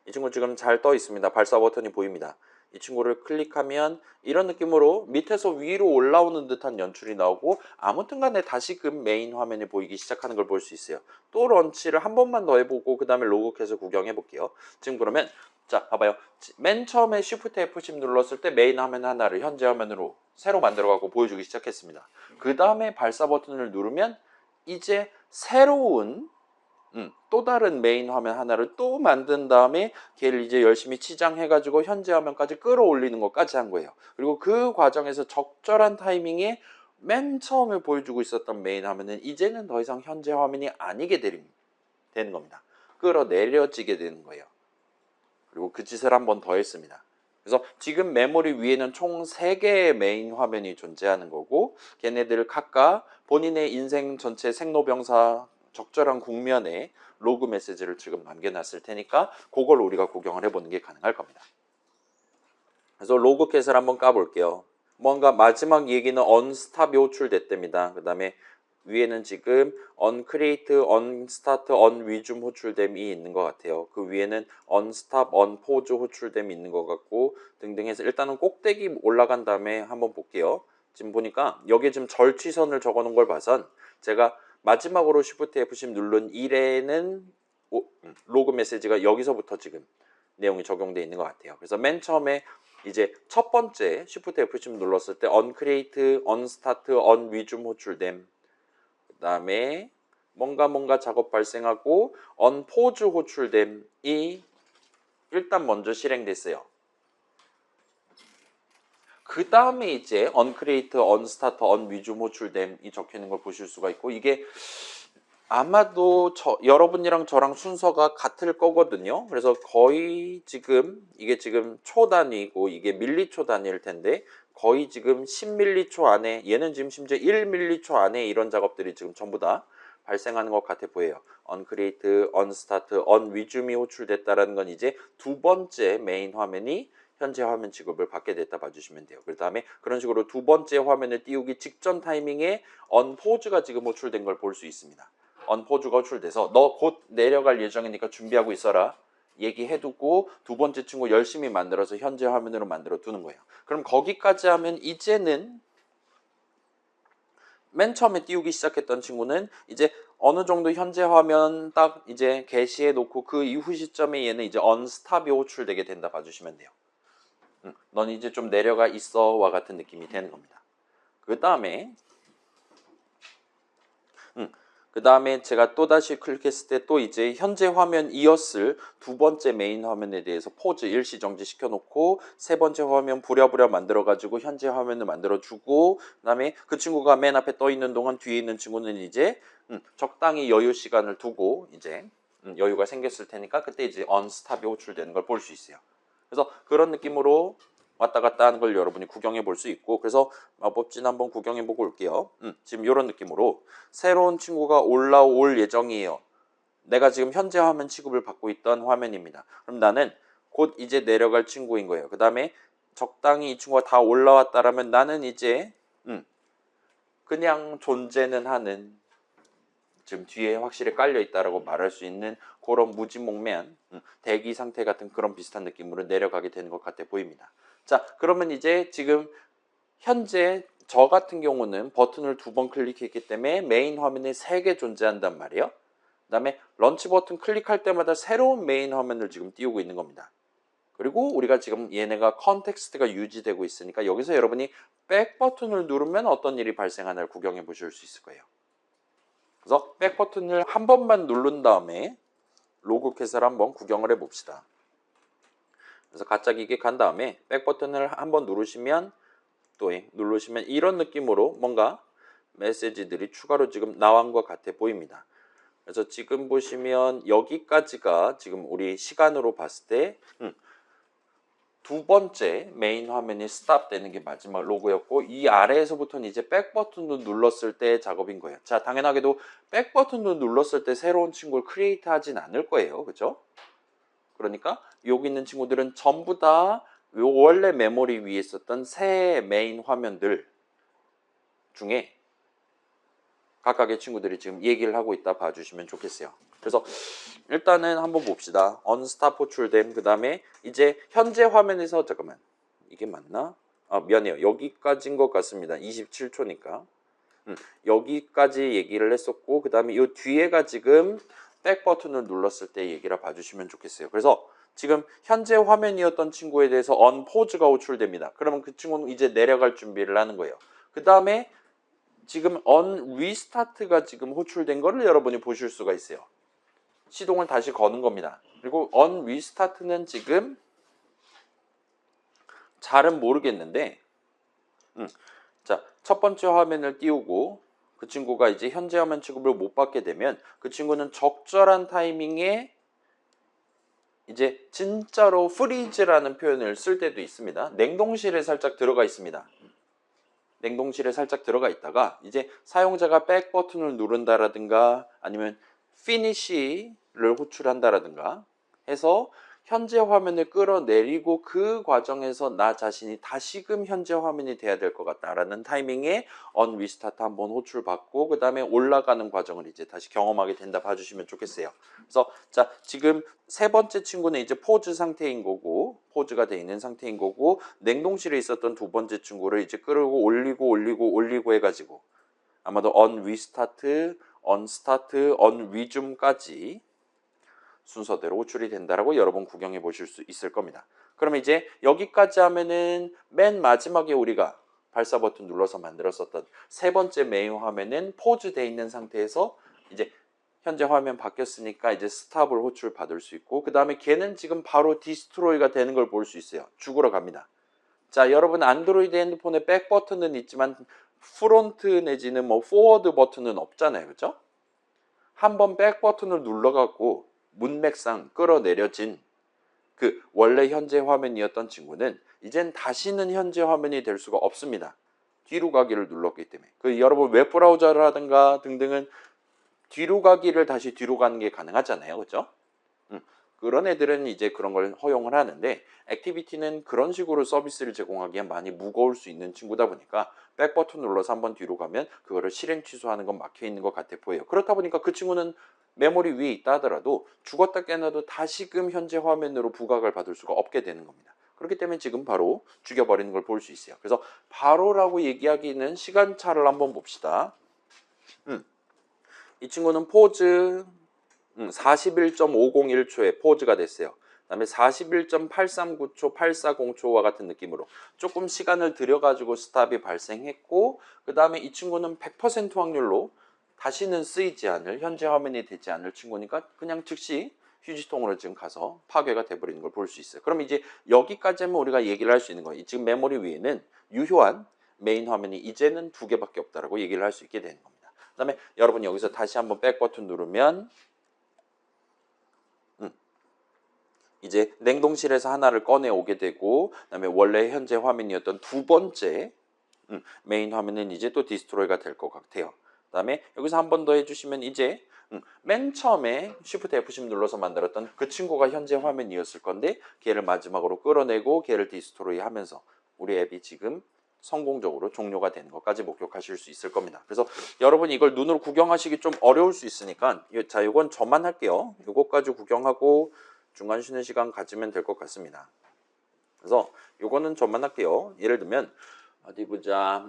이 친구 지금 잘 떠 있습니다. 발사 버튼이 보입니다. 이 친구를 클릭하면 이런 느낌으로 밑에서 위로 올라오는 듯한 연출이 나오고 아무튼 간에 다시금 메인 화면이 보이기 시작하는 걸 볼 수 있어요. 또 런치를 한 번만 더 해보고 그 다음에 로그캣을 구경해 볼게요. 지금 그러면 자 봐봐요. 맨 처음에 Shift F10 눌렀을 때 메인 화면 하나를 현재 화면으로 새로 만들어가고 보여주기 시작했습니다. 그 다음에 발사 버튼을 누르면 이제 새로운 또 다른 메인 화면 하나를 또 만든 다음에 걔를 이제 열심히 치장해가지고 현재 화면까지 끌어올리는 것까지 한 거예요. 그리고 그 과정에서 적절한 타이밍에 맨 처음에 보여주고 있었던 메인 화면은 이제는 더 이상 현재 화면이 아니게 되는 겁니다. 끌어내려지게 되는 거예요. 그리고 그 짓을 한 번 더 했습니다. 그래서 지금 메모리 위에는 총 3개의 메인 화면이 존재하는 거고 걔네들 각각 본인의 인생 전체 생로병사 적절한 국면에 로그 메시지를 지금 남겨놨을 테니까 그걸 우리가 구경을 해보는 게 가능할 겁니다. 그래서 로그캣을 한번 까볼게요. 뭔가 마지막 얘기는 언스탑이 호출됐답니다. 그 다음에 위에는 지금 언크리에이트, 언스타트, 언위줌 호출됨이 있는 것 같아요. 그 위에는 언스탑, 언포즈 호출됨이 있는 것 같고 등등 해서 일단은 꼭대기 올라간 다음에 한번 볼게요. 지금 보니까 여기에 지금 절취선을 적어 놓은 걸 봐선 제가 마지막으로 Shift F10 누른 1에는 로그 메시지가 여기서부터 지금 내용이 적용되어 있는 것 같아요. 그래서 맨 처음에 이제 첫 번째 Shift F10 눌렀을 때 언크리에이트, 언스타트, 언위줌 호출됨 그 다음에 뭔가 작업 발생하고 언포즈 호출됨이 일단 먼저 실행됐어요. 그 다음에 이제 언크리에이트, 언스타트, 언위줌 호출됨이 적혀 있는 걸 보실 수가 있고 이게 아마도 여러분이랑 저랑 순서가 같을 거거든요. 그래서 거의 지금 이게 지금 초 단위고 이게 밀리초 단위일 텐데 거의 지금 10밀리초 안에 얘는 지금 심지어 1밀리초 안에 이런 작업들이 지금 전부 다 발생하는 것 같아 보여요. 언크리에이트, 언스타트, 언위줌이 호출됐다라는 건 이제 두 번째 메인 화면이 현재 화면 취급을 받게 됐다 봐주시면 돼요. 그 다음에 그런 식으로 두 번째 화면을 띄우기 직전 타이밍에 언포즈가 지금 호출된 걸 볼 수 있습니다. 언포즈가 호출돼서 너 곧 내려갈 예정이니까 준비하고 있어라 얘기해두고 두 번째 친구 열심히 만들어서 현재 화면으로 만들어 두는 거예요. 그럼 거기까지 하면 이제는 맨 처음에 띄우기 시작했던 친구는 이제 어느 정도 현재 화면 딱 이제 게시해 놓고 그 이후 시점에 얘는 이제 언스탑이 호출되게 된다 봐주시면 돼요. 넌 이제 좀 내려가 있어와 같은 느낌이 되는 겁니다. 그 다음에 제가 또다시 클릭했을 때 또 이제 현재 화면 이었을 두 번째 메인 화면에 대해서 포즈 일시정지 시켜놓고 세 번째 화면 부랴부랴 만들어가지고 현재 화면을 만들어주고 그 다음에 그 친구가 맨 앞에 떠 있는 동안 뒤에 있는 친구는 이제 적당히 여유 시간을 두고 이제 여유가 생겼을 테니까 그때 이제 언스탑이 호출되는 걸 볼 수 있어요. 그래서 그런 느낌으로 왔다 갔다 하는 걸 여러분이 구경해 볼 수 있고 그래서 마법진 한번 구경해 보고 올게요. 지금 이런 느낌으로 새로운 친구가 올라올 예정이에요. 내가 지금 현재 화면 취급을 받고 있던 화면입니다. 그럼 나는 곧 이제 내려갈 친구인 거예요. 그 다음에 적당히 이 친구가 다 올라왔다라면 나는 이제 그냥 존재는 하는 지금 뒤에 확실히 깔려 있다라고 말할 수 있는 그런 무지몽매한 대기 상태 같은 그런 비슷한 느낌으로 내려가게 되는 것 같아 보입니다. 자, 그러면 이제 지금 현재 저 같은 경우는 버튼을 2번 클릭했기 때문에 메인 화면에 3개 존재한단 말이에요. 그 다음에 런치 버튼 클릭할 때마다 새로운 메인 화면을 지금 띄우고 있는 겁니다. 그리고 우리가 지금 얘네가 컨텍스트가 유지되고 있으니까 여기서 여러분이 백 버튼을 누르면 어떤 일이 발생하나를 구경해 보실 수 있을 거예요. 그래서 백 버튼을 한 번만 누른 다음에 로그캣을 한번 구경을 해 봅시다. 그래서 가짜 기기 간 다음에 백 버튼을 한번 누르시면 또 누르시면 이런 느낌으로 뭔가 메시지들이 추가로 지금 나온 것 같아 보입니다. 그래서 지금 보시면 여기까지가 지금 우리 시간으로 봤을 때 두 번째 메인 화면이 스탑 되는 게 마지막 로고였고 이 아래에서부터는 이제 백 버튼도 눌렀을 때 작업인 거예요. 자, 당연하게도 백 버튼도 눌렀을 때 새로운 친구를 크리에이트 하진 않을 거예요. 그죠? 그러니까 여기 있는 친구들은 전부 다 원래 메모리 위에 있었던 새 메인 화면들 중에 각각의 친구들이 지금 얘기를 하고 있다 봐주시면 좋겠어요. 그래서 일단은 한번 봅시다. 언스탑 호출됨. 그 다음에 이제 현재 화면에서 잠깐만 이게 맞나? 아 미안해요. 여기까지인 것 같습니다. 27초니까 여기까지 얘기를 했었고 그 다음에 이 뒤에가 지금 백 버튼을 눌렀을 때 얘기를 봐주시면 좋겠어요. 그래서 지금 현재 화면이었던 친구에 대해서 언포즈가 호출됩니다. 그러면 그 친구는 이제 내려갈 준비를 하는 거예요. 그 다음에 지금 언리스타트가 지금 호출된 거를 여러분이 보실 수가 있어요. 시동을 다시 거는 겁니다. 그리고 언리스타트는 지금 잘은 모르겠는데 자, 첫 번째 화면을 띄우고 그 친구가 이제 현재 화면 취급을 못 받게 되면 그 친구는 적절한 타이밍에 이제 진짜로 프리즈라는 표현을 쓸 때도 있습니다. 냉동실에 살짝 들어가 있습니다. 냉동실에 살짝 들어가 있다가 이제 사용자가 백 버튼을 누른다라든가 아니면 피니쉬를 호출한다라든가 해서 현재 화면을 끌어내리고 그 과정에서 나 자신이 다시금 현재 화면이 돼야 될 것 같다라는 타이밍에 언리스타트 한번 호출받고 그 다음에 올라가는 과정을 이제 다시 경험하게 된다 봐주시면 좋겠어요. 그래서 자 지금 세 번째 친구는 이제 포즈 상태인 거고 포즈가 돼 있는 상태인 거고 냉동실에 있었던 두 번째 친구를 이제 끌고 올리고 해가지고 아마도 언리스타트, 언스타트, 언리줌까지 순서대로 호출이 된다라고 여러분 구경해 보실 수 있을 겁니다. 그러면 이제 여기까지 하면은 맨 마지막에 우리가 발사 버튼 눌러서 만들었었던 세 번째 메인 화면은 포즈 돼 있는 상태에서 이제 현재 화면 바뀌었으니까 이제 스탑을 호출 받을 수 있고 그 다음에 걔는 지금 바로 디스트로이가 되는 걸 볼 수 있어요. 죽으러 갑니다. 자 여러분 안드로이드 핸드폰에 백 버튼은 있지만 프론트 내지는 뭐 포워드 버튼은 없잖아요. 그죠? 한번 백 버튼을 눌러갖고 문맥상 끌어내려진 그 원래 현재 화면이었던 친구는 이젠 다시는 현재 화면이 될 수가 없습니다. 뒤로 가기를 눌렀기 때문에 그 여러분 웹브라우저라든가 등등은 뒤로 가기를 다시 뒤로 가는 게 가능하잖아요. 그죠? 그런 애들은 이제 그런 걸 허용을 하는데 액티비티는 그런 식으로 서비스를 제공하기엔 많이 무거울 수 있는 친구다 보니까 백 버튼 눌러서 한번 뒤로 가면 그거를 실행 취소하는 건 막혀 있는 것 같아 보여요. 그렇다 보니까 그 친구는 메모리 위에 있다 하더라도 죽었다 깨어나도 다시금 현재 화면으로 부각을 받을 수가 없게 되는 겁니다. 그렇기 때문에 지금 바로 죽여버리는 걸 볼 수 있어요. 그래서 바로라고 얘기하기는 시간차를 한번 봅시다. 이 친구는 포즈 41.501초에 포즈가 됐어요. 그 다음에 41.839초, 840초와 같은 느낌으로 조금 시간을 들여가지고 스탑이 발생했고 그 다음에 이 친구는 100% 확률로 다시는 쓰이지 않을 현재 화면이 되지 않을 친구니까 그냥 즉시 휴지통으로 지금 가서 파괴가 돼버리는 걸 볼 수 있어요. 그럼 이제 여기까지 하면 우리가 얘기를 할 수 있는 거예요. 지금 메모리 위에는 유효한 메인 화면이 이제는 두 개밖에 없다라고 얘기를 할 수 있게 되는 겁니다. 그 다음에 여러분 여기서 다시 한번 백 버튼 누르면 이제 냉동실에서 하나를 꺼내 오게 되고 그다음에 원래 현재 화면이었던 두 번째 메인 화면은 이제 또 디스트로이가 될 것 같아요. 그다음에 여기서 한 번 더 해주시면 이제 맨 처음에 Shift F10 눌러서 만들었던 그 친구가 현재 화면이었을 건데 걔를 마지막으로 끌어내고 걔를 디스트로이 하면서 우리 앱이 지금 성공적으로 종료가 되는 것까지 목격하실 수 있을 겁니다. 그래서 여러분 이걸 눈으로 구경하시기 좀 어려울 수 있으니까 자 이건 저만 할게요. 이것까지 구경하고 중간 쉬는 시간 가지면 될 것 같습니다. 그래서 요거는 저만 할게요. 예를 들면 어디 보자.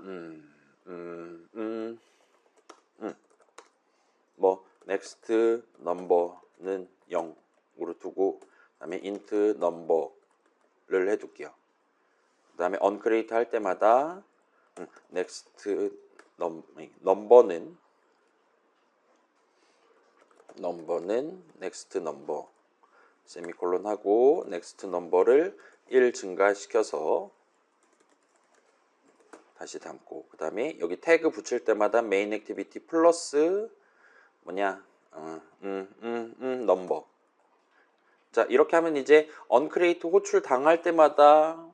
뭐 next number는 0으로 두고 그다음에 int number를 해둘게요. 그다음에 uncreate 할 때마다 next number는 next number 세미콜론 하고 next number를 1 증가시켜서 다시 담고 그 다음에 여기 태그 붙일 때마다 main activity 플러스 뭐냐 number. 자 이렇게 하면 이제 uncreate 호출 당할 때마다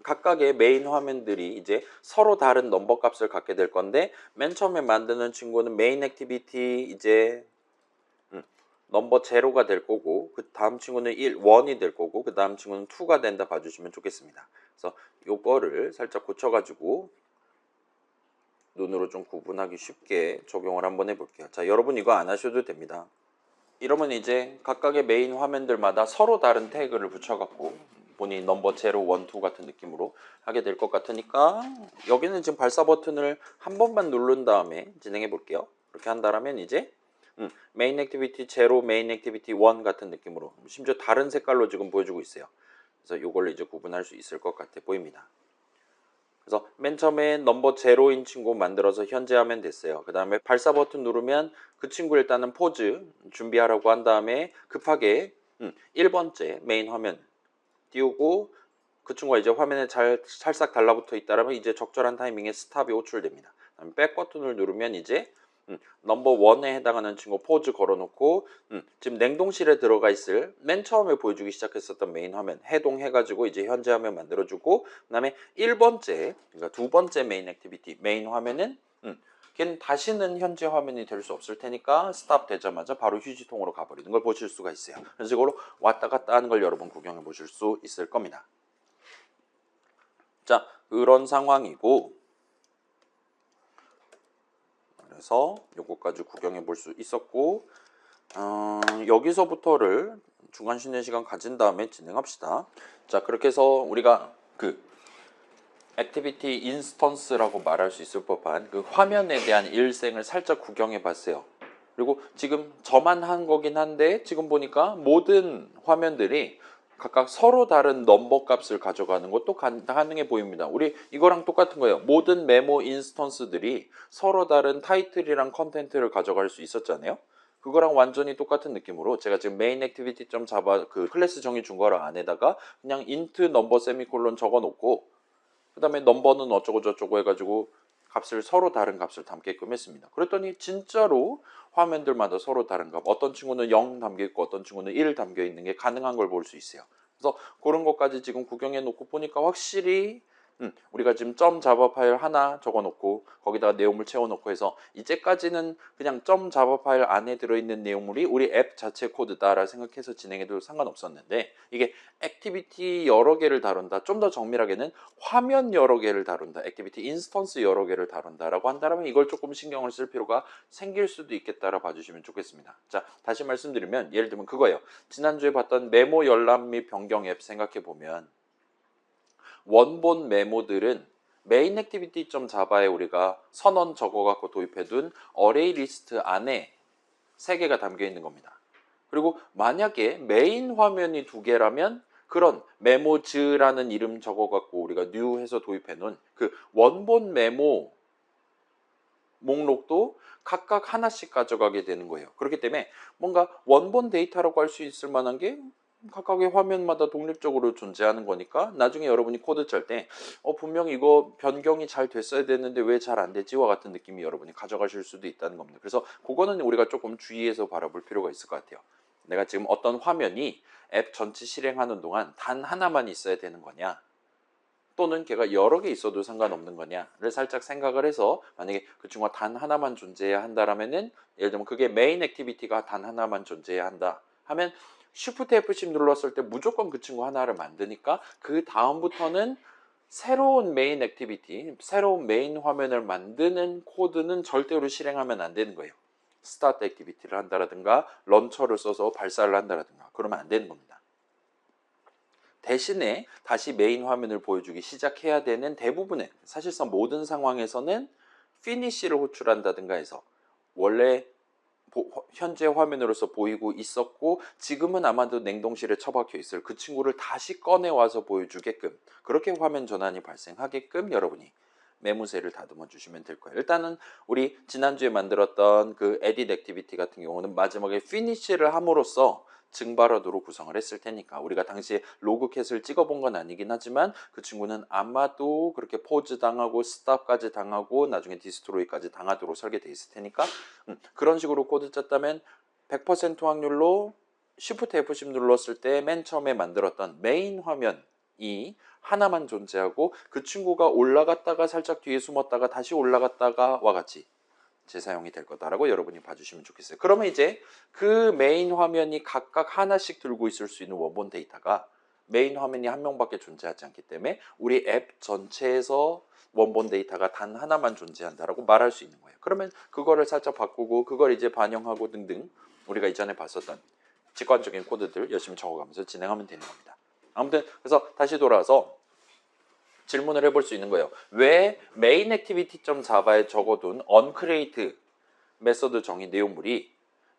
각각의 메인 화면들이 이제 서로 다른 넘버 값을 갖게 될 건데 맨 처음에 만드는 친구는 메인 액티비티 이제 넘버 0가 될 거고 그 다음 친구는 1이 될 거고 그 다음 친구는 2가 된다 봐주시면 좋겠습니다. 그래서 요거를 살짝 고쳐가지고 부분으로 좀 구분하기 쉽게 적용을 한번 해볼게요. 자, 여러분 이거 안 하셔도 됩니다. 이러면 이제 각각의 메인 화면들마다 서로 다른 태그를 붙여갖고 본인 넘버 0, 1, 2 같은 느낌으로 하게 될 것 같으니까 여기는 지금 발사 버튼을 한 번만 누른 다음에 진행해 볼게요. 그렇게 한다면 이제 메인 액티비티 0, 메인 액티비티 1 같은 느낌으로 심지어 다른 색깔로 지금 보여주고 있어요. 그래서 이걸 이제 구분할 수 있을 것 같아 보입니다. 그래서 맨 처음에 넘버 0인 친구 만들어서 현재하면 됐어요. 그 다음에 발사 버튼 누르면 그 친구 일단은 포즈 준비하라고 한 다음에 급하게 1번째 메인 화면 띄우고 그 친구가 이제 화면에 찰싹 달라붙어 있다면 이제 적절한 타이밍에 스탑이 호출됩니다. 그다음에 백 버튼을 누르면 이제 넘버 1에 해당하는 친구 포즈 걸어놓고 지금 냉동실에 들어가 있을 맨 처음에 보여주기 시작했었던 메인 화면 해동해가지고 이제 현재 화면 만들어주고 그다음에 1번째 그러니까 두 번째 메인 액티비티 메인 화면은 걔는 다시는 현재 화면이 될 수 없을 테니까 스탑 되자마자 바로 휴지통으로 가버리는 걸 보실 수가 있어요. 그래서 이걸로 왔다 갔다 하는 걸 여러분 구경해 보실 수 있을 겁니다. 자, 그런 상황이고 그래서 요거까지 구경해 볼 수 있었고 여기서부터를 중간 쉬는 시간 가진 다음에 진행합시다. 자, 그렇게 해서 우리가 그 액티비티 인스턴스라고 말할 수 있을 법한 그 화면에 대한 일생을 살짝 구경해 봤어요. 그리고 지금 저만 한 거긴 한데 지금 보니까 모든 화면들이 각각 서로 다른 넘버 값을 가져가는 것도 가능해 보입니다. 우리 이거랑 똑같은 거예요. 모든 메모 인스턴스들이 서로 다른 타이틀이랑 컨텐트를 가져갈 수 있었잖아요. 그거랑 완전히 똑같은 느낌으로 제가 지금 메인 액티비티 점 자바 그 클래스 정의 준 거를 안에다가 그냥 int 넘버 세미콜론 적어 놓고 그 다음에 넘버는 어쩌고 저쩌고 해가지고 값을 서로 다른 값을 담게끔 했습니다. 그랬더니 진짜로 화면들마다 서로 다른 값 어떤 친구는 0 담겨 있고 어떤 친구는 1 담겨 있는 게 가능한 걸 볼 수 있어요. 그래서 그런 것까지 지금 구경해 놓고 보니까 확실히 우리가 지금 점 자바 파일 하나 적어 놓고 거기다가 내용물 채워 놓고 해서 이제까지는 그냥 점 자바 파일 안에 들어있는 내용물이 우리 앱 자체 코드다라 생각해서 진행해도 상관없었는데 이게 액티비티 여러 개를 다룬다. 좀 더 정밀하게는 화면 여러 개를 다룬다. 액티비티 인스턴스 여러 개를 다룬다라고 한다면 이걸 조금 신경을 쓸 필요가 생길 수도 있겠다라 봐주시면 좋겠습니다. 자, 다시 말씀드리면 예를 들면 그거예요. 지난주에 봤던 메모 열람 및 변경 앱 생각해 보면 원본 메모들은 메인 액티비티 점 자바에 우리가 선언 적어갖고 도입해둔 어레이 리스트 안에 3개가 담겨 있는 겁니다. 그리고 만약에 메인 화면이 2개라면 그런 메모즈라는 이름 적어갖고 우리가 new 해서 도입해놓은 그 원본 메모 목록도 각각 하나씩 가져가게 되는 거예요. 그렇기 때문에 뭔가 원본 데이터라고 할 수 있을 만한 게 각각의 화면마다 독립적으로 존재하는 거니까 나중에 여러분이 코드 짤 때 분명 이거 변경이 잘 됐어야 되는데 왜 잘 안 되지와 같은 느낌이 여러분이 가져가실 수도 있다는 겁니다. 그래서 그거는 우리가 조금 주의해서 바라볼 필요가 있을 것 같아요. 내가 지금 어떤 화면이 앱 전체 실행하는 동안 단 하나만 있어야 되는 거냐 또는 걔가 여러 개 있어도 상관없는 거냐를 살짝 생각을 해서 만약에 그 친구가 단 하나만 존재해야 한다라면은 예를 들면 그게 메인 액티비티가 단 하나만 존재해야 한다 하면 Shift F10 눌렀을 때 무조건 그 친구 하나를 만드니까 그 다음부터는 새로운 메인 액티비티, 새로운 메인 화면을 만드는 코드는 절대로 실행하면 안 되는 거예요. 스타트 액티비티를 한다라든가 런처를 써서 발사를 한다라든가 그러면 안 되는 겁니다. 대신에 다시 메인 화면을 보여주기 시작해야 되는 대부분의 사실상 모든 상황에서는 피니쉬를 호출한다든가 해서 원래 현재 화면으로서 보이고 있었고 지금은 아마도 냉동실에 처박혀 있을 그 친구를 다시 꺼내 와서 보여주게끔 그렇게 화면 전환이 발생하게끔 여러분이 매무새를 다듬어 주시면 될 거예요. 일단은 우리 지난주에 만들었던 그 에딧 액티비티 같은 경우는 마지막에 피니쉬를 함으로써 증발하도록 구성을 했을 테니까 우리가 당시에 로그캣을 찍어본 건 아니긴 하지만 그 친구는 아마도 그렇게 포즈 당하고 스탑까지 당하고 나중에 디스트로이까지 당하도록 설계되어 있을 테니까 그런 식으로 코드 짰다면 100% 확률로 Shift F10 눌렀을 때 맨 처음에 만들었던 메인 화면이 하나만 존재하고 그 친구가 올라갔다가 살짝 뒤에 숨었다가 다시 올라갔다가와 같이 재사용이 될 거다라고 여러분이 봐주시면 좋겠어요. 그러면 이제 그 메인 화면이 각각 하나씩 들고 있을 수 있는 원본 데이터가 메인 화면이 한 명밖에 존재하지 않기 때문에 우리 앱 전체에서 원본 데이터가 단 하나만 존재한다라고 말할 수 있는 거예요. 그러면 그거를 살짝 바꾸고 그걸 이제 반영하고 등등 우리가 이전에 봤었던 직관적인 코드들 열심히 적어가면서 진행하면 되는 겁니다. 아무튼 그래서 다시 돌아와서 질문을 해볼 수 있는 거예요. 왜 main activity.java에 적어둔 onCreate 메서드 정의 내용물이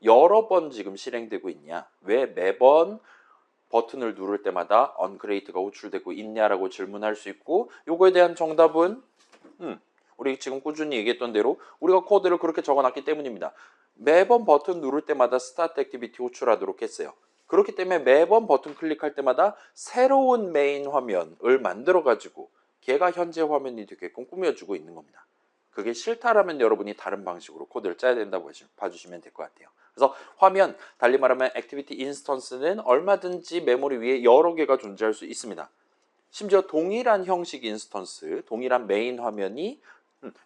여러 번 지금 실행되고 있냐? 왜 매번 버튼을 누를 때마다 onCreate가 호출되고 있냐라고 질문할 수 있고, 요거에 대한 정답은 우리 지금 꾸준히 얘기했던 대로 우리가 코드를 그렇게 적어놨기 때문입니다. 매번 버튼 누를 때마다 스타트 액티비티 호출하도록 했어요. 그렇기 때문에 매번 버튼 클릭할 때마다 새로운 메인 화면을 만들어 가지고 걔가 현재 화면이 되게끔 꾸며주고 있는 겁니다. 그게 싫다라면 여러분이 다른 방식으로 코드를 짜야 된다고 봐주시면 될 것 같아요. 그래서 화면, 달리 말하면 액티비티 인스턴스는 얼마든지 메모리 위에 여러 개가 존재할 수 있습니다. 심지어 동일한 형식 인스턴스, 동일한 메인 화면이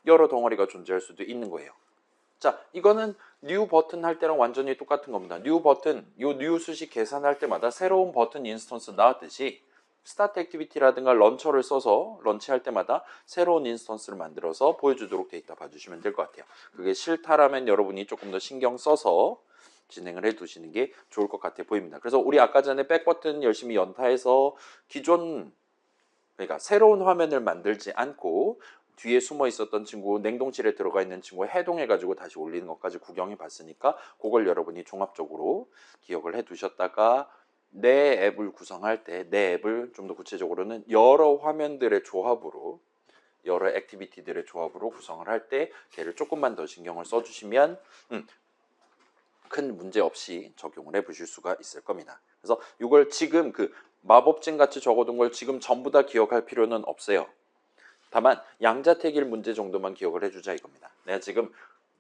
여러 덩어리가 존재할 수도 있는 거예요. 자, 이거는 new 버튼 할 때랑 완전히 똑같은 겁니다. new 버튼, 요 new 수식 계산할 때마다 새로운 버튼 인스턴스 나왔듯이 스타트 액티비티라든가 런처를 써서 런치할 때마다 새로운 인스턴스를 만들어서 보여주도록 돼 있다 봐주시면 될 것 같아요. 그게 싫다라면 여러분이 조금 더 신경 써서 진행을 해 두시는 게 좋을 것 같아 보입니다. 그래서 우리 아까 전에 백 버튼 열심히 연타해서 기존, 그러니까 새로운 화면을 만들지 않고 뒤에 숨어 있었던 친구, 냉동실에 들어가 있는 친구 해동해가지고 다시 올리는 것까지 구경해 봤으니까 그걸 여러분이 종합적으로 기억을 해 두셨다가 내 앱을 구성할 때 내 앱을 좀 더 구체적으로는 여러 화면들의 조합으로, 여러 액티비티들의 조합으로 구성을 할 때 걔를 조금만 더 신경을 써주시면 큰 문제 없이 적용을 해 보실 수가 있을 겁니다. 그래서 이걸 지금 그 마법진 같이 적어둔 걸 지금 전부 다 기억할 필요는 없어요. 다만 양자택일 문제 정도만 기억을 해주자 이겁니다. 내가 지금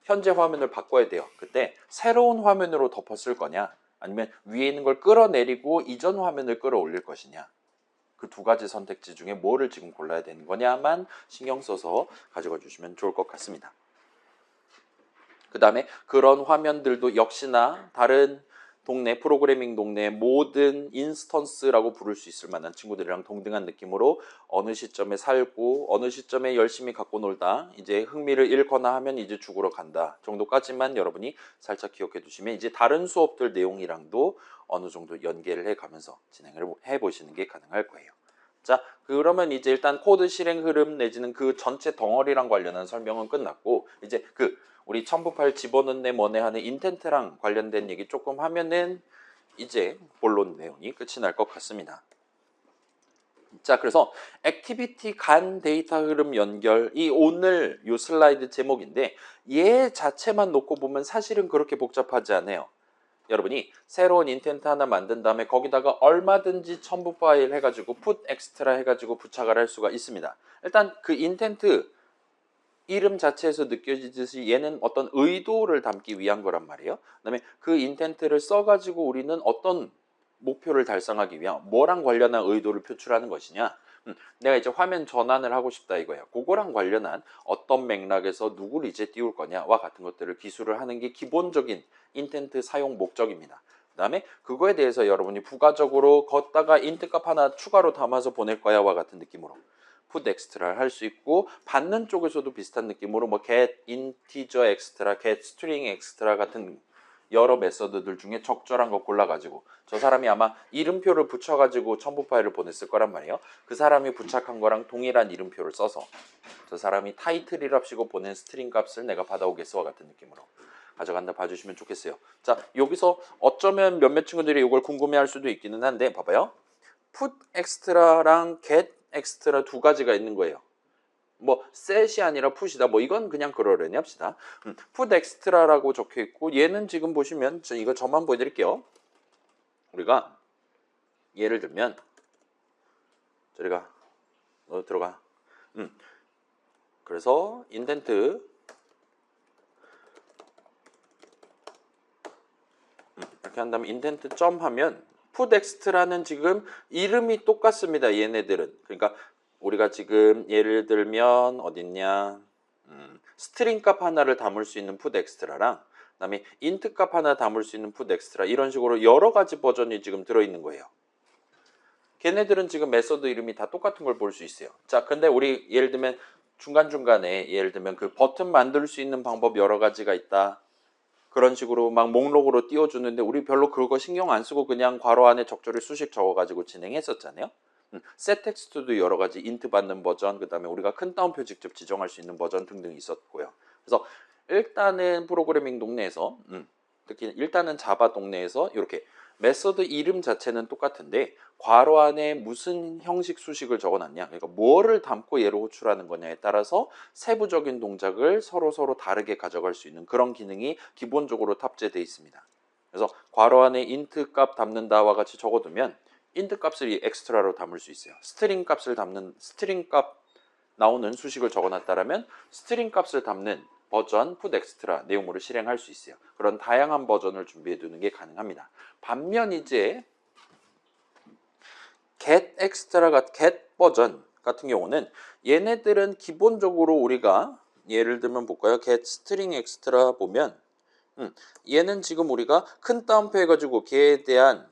현재 화면을 바꿔야 돼요. 그때 새로운 화면으로 덮었을 거냐, 아니면 위에 있는 걸 끌어내리고 이전 화면을 끌어올릴 것이냐, 그 두 가지 선택지 중에 뭐를 지금 골라야 되는 거냐만 신경 써서 가져가 주시면 좋을 것 같습니다. 그 다음에 그런 화면들도 역시나 다른 동네, 프로그래밍 동네 모든 인스턴스라고 부를 수 있을 만한 친구들이랑 동등한 느낌으로 어느 시점에 살고 어느 시점에 열심히 갖고 놀다 이제 흥미를 잃거나 하면 이제 죽으러 간다 정도까지만 여러분이 살짝 기억해 두시면 이제 다른 수업들 내용이랑도 어느 정도 연계를 해가면서 진행을 해보시는 게 가능할 거예요. 자, 그러면 이제 일단 코드 실행 흐름 내지는 그 전체 덩어리랑 관련한 설명은 끝났고, 이제 그 우리 첨부 파일 집어넣네 뭐네 하는 인텐트랑 관련된 얘기 조금 하면은 이제 본론 내용이 끝이 날 것 같습니다. 자, 그래서 액티비티 간 데이터 흐름 연결이 오늘 요 슬라이드 제목인데 얘 자체만 놓고 보면 사실은 그렇게 복잡하지 않아요. 여러분이 새로운 인텐트 하나 만든 다음에 거기다가 얼마든지 첨부 파일 해가지고 put extra 해가지고 부착을 할 수가 있습니다. 일단 그 인텐트 이름 자체에서 느껴지듯이 얘는 어떤 의도를 담기 위한 거란 말이에요. 그다음에 그 인텐트를 써가지고 우리는 어떤 목표를 달성하기 위한 뭐랑 관련한 의도를 표출하는 것이냐. 내가 이제 화면 전환을 하고 싶다 이거예요. 그거랑 관련한 어떤 맥락에서 누구를 이제 띄울 거냐와 같은 것들을 기술을 하는 게 기본적인 인텐트 사용 목적입니다. 그 다음에 그거에 대해서 여러분이 부가적으로 걷다가 인트 값 하나 추가로 담아서 보낼 거야와 같은 느낌으로 put extra를 할 수 있고, 받는 쪽에서도 비슷한 느낌으로 뭐 get integer extra, get string extra 같은 여러 메서드들 중에 적절한 거 골라가지고 저 사람이 아마 이름표를 붙여가지고 첨부 파일을 보냈을 거란 말이에요. 그 사람이 부착한 거랑 동일한 이름표를 써서 저 사람이 타이틀이랍시고 보낸 스트링 값을 내가 받아오겠어와 같은 느낌으로 가져간다 봐주시면 좋겠어요. 자, 여기서 어쩌면 몇몇 친구들이 이걸 궁금해할 수도 있기는 한데 봐봐요. put extra랑 get extra 두 가지가 있는 거예요. 뭐 set이 아니라 put이다. 뭐 이건 그냥 그러려니 합시다. put extra라고 적혀 있고 얘는 지금 보시면 이거 저만 보여드릴게요. 우리가 예를 들면 저리가 너 들어가. 그래서 인덴트 이렇게 한 다음에 인덴트 점 하면 put extra는 지금 이름이 똑같습니다. 얘네들은. 그러니까 우리가 지금 예를 들면 어딨냐, 스트링 값 하나를 담을 수 있는 put extra랑 그다음에 int 값 하나 담을 수 있는 put extra 이런 식으로 여러 가지 버전이 지금 들어있는 거예요. 걔네들은 지금 메서드 이름이 다 똑같은 걸 볼 수 있어요. 자, 근데 우리 예를 들면 중간중간에 예를 들면 그 버튼 만들 수 있는 방법 여러 가지가 있다. 그런 식으로 막 목록으로 띄워주는데 우리 별로 그거 신경 안 쓰고 그냥 괄호 안에 적절히 수식 적어가지고 진행했었잖아요. 셋 텍스트도 여러 가지 인트 받는 버전, 그 다음에 우리가 큰 따옴표 직접 지정할 수 있는 버전 등등 있었고요. 그래서 일단은 프로그래밍 동네에서 특히 일단은 자바 동네에서 이렇게 메서드 이름 자체는 똑같은데 괄호 안에 무슨 형식 수식을 적어놨냐, 그러니까 뭐를 담고 얘를 호출하는 거냐에 따라서 세부적인 동작을 서로 다르게 가져갈 수 있는 그런 기능이 기본적으로 탑재되어 있습니다. 그래서 괄호 안에 int 값 담는다와 같이 적어두면 int 값을 이 엑스트라로 담을 수 있어요. 스트링 값을 담는 스트링 값 나오는 수식을 적어놨다라면 스트링 값을 담는 버전 put extra 내용물을 실행할 수 있어요. 그런 다양한 버전을 준비해 두는 게 가능합니다. 반면 이제 get extra가 get 버전 같은 경우는 얘네들은 기본적으로 우리가 예를 들면 볼까요? get string extra 보면 얘는 지금 우리가 큰 따옴표 해가지고 걔에 대한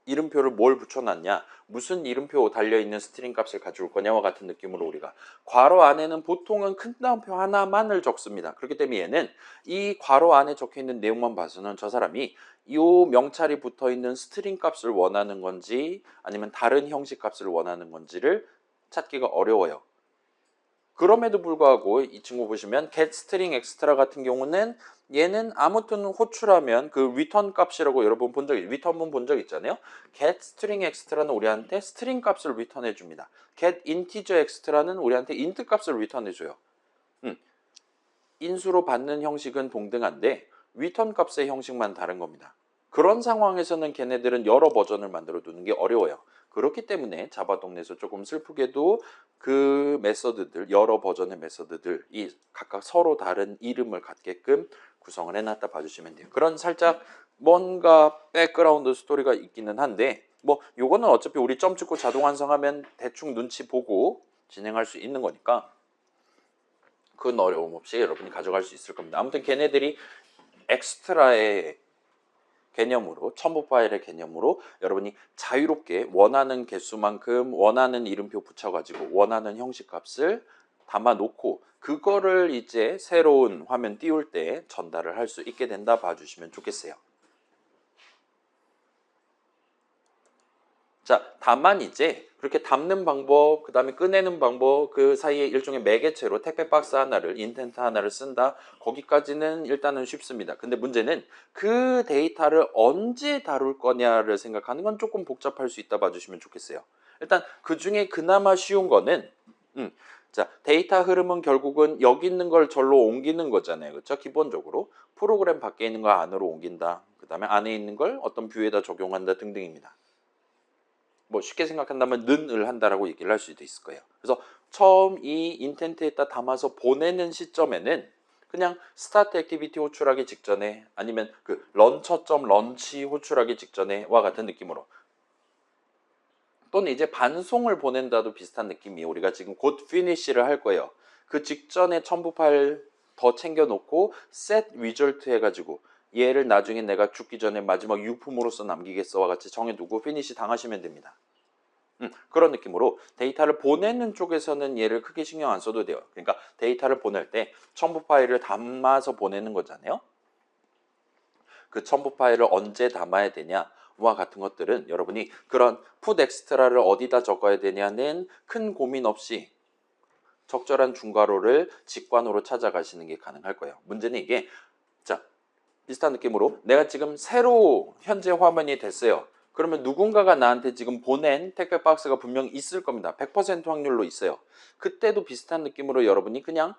이름표를 뭘 붙여놨냐, 무슨 이름표 달려있는 스트링 값을 가져올 거냐와 같은 느낌으로 우리가 괄호 안에는 보통은 큰 따옴표 하나만을 적습니다. 그렇기 때문에 얘는 이 괄호 안에 적혀있는 내용만 봐서는 저 사람이 이 명찰이 붙어있는 스트링 값을 원하는 건지 아니면 다른 형식 값을 원하는 건지를 찾기가 어려워요. 그럼에도 불구하고 이 친구 보시면 get string extra 같은 경우는 얘는 아무튼 호출하면 그 return 값이라고 여러분 본 적, return문 본 적 있잖아요. get string extra는 우리한테 string 값을 return해 줍니다. get integer extra는 우리한테 int 값을 return해 줘요. 인수로 받는 형식은 동등한데 return 값의 형식만 다른 겁니다. 그런 상황에서는 걔네들은 여러 버전을 만들어 두는 게 어려워요. 그렇기 때문에 자바 동네에서 조금 슬프게도 그 메서드들, 여러 버전의 메서드들이 각각 서로 다른 이름을 갖게끔 구성을 해놨다 봐주시면 돼요. 그런 살짝 뭔가 백그라운드 스토리가 있기는 한데 뭐 요거는 어차피 우리 점 찍고 자동 완성하면 대충 눈치 보고 진행할 수 있는 거니까 큰 어려움 없이 여러분이 가져갈 수 있을 겁니다. 아무튼 걔네들이 엑스트라의 개념으로, 첨부 파일의 개념으로 여러분이 자유롭게 원하는 개수만큼 원하는 이름표 붙여가지고 원하는 형식 값을 담아 놓고 그거를 이제 새로운 화면 띄울 때 전달을 할 수 있게 된다 봐주시면 좋겠어요. 자, 다만 이제 그렇게 담는 방법, 그 다음에 꺼내는 방법, 그 사이에 일종의 매개체로 택배 박스 하나를, 인텐트 하나를 쓴다. 거기까지는 일단은 쉽습니다. 근데 문제는 그 데이터를 언제 다룰 거냐를 생각하는 건 조금 복잡할 수 있다 봐주시면 좋겠어요. 일단 그 중에 그나마 쉬운 거는 자, 데이터 흐름은 결국은 여기 있는 걸 절로 옮기는 거잖아요. 그렇죠? 기본적으로 프로그램 밖에 있는 거 안으로 옮긴다. 그 다음에 안에 있는 걸 어떤 뷰에다 적용한다 등등입니다. 뭐 쉽게 생각한다면 는을 한다라고 얘기를 할 수도 있을 거예요. 그래서 처음 이 인텐트에다 담아서 보내는 시점에는 그냥 스타트 액티비티 호출하기 직전에 아니면 그 런처점 런치 호출하기 직전에와 같은 느낌으로 또는 이제 반송을 보낸다도 비슷한 느낌이에요. 우리가 지금 곧 피니쉬를 할 거예요. 그 직전에 첨부 파일 더 챙겨놓고 set result 해가지고 얘를 나중에 내가 죽기 전에 마지막 유품으로서 남기겠어와 같이 정해두고 피니쉬 당하시면 됩니다. 그런 느낌으로 데이터를 보내는 쪽에서는 얘를 크게 신경 안 써도 돼요. 그러니까 데이터를 보낼 때 첨부 파일을 담아서 보내는 거잖아요. 그 첨부 파일을 언제 담아야 되냐와 같은 것들은 여러분이 그런 put extra를 어디다 적어야 되냐는 큰 고민 없이 적절한 중괄호를 직관호로 찾아가시는 게 가능할 거예요. 문제는 이게 자 비슷한 느낌으로 내가 지금 새로 현재 화면이 됐어요. 그러면 누군가가 나한테 지금 보낸 택배 박스가 분명 있을 겁니다. 100% 확률로 있어요. 그때도 비슷한 느낌으로 여러분이 그냥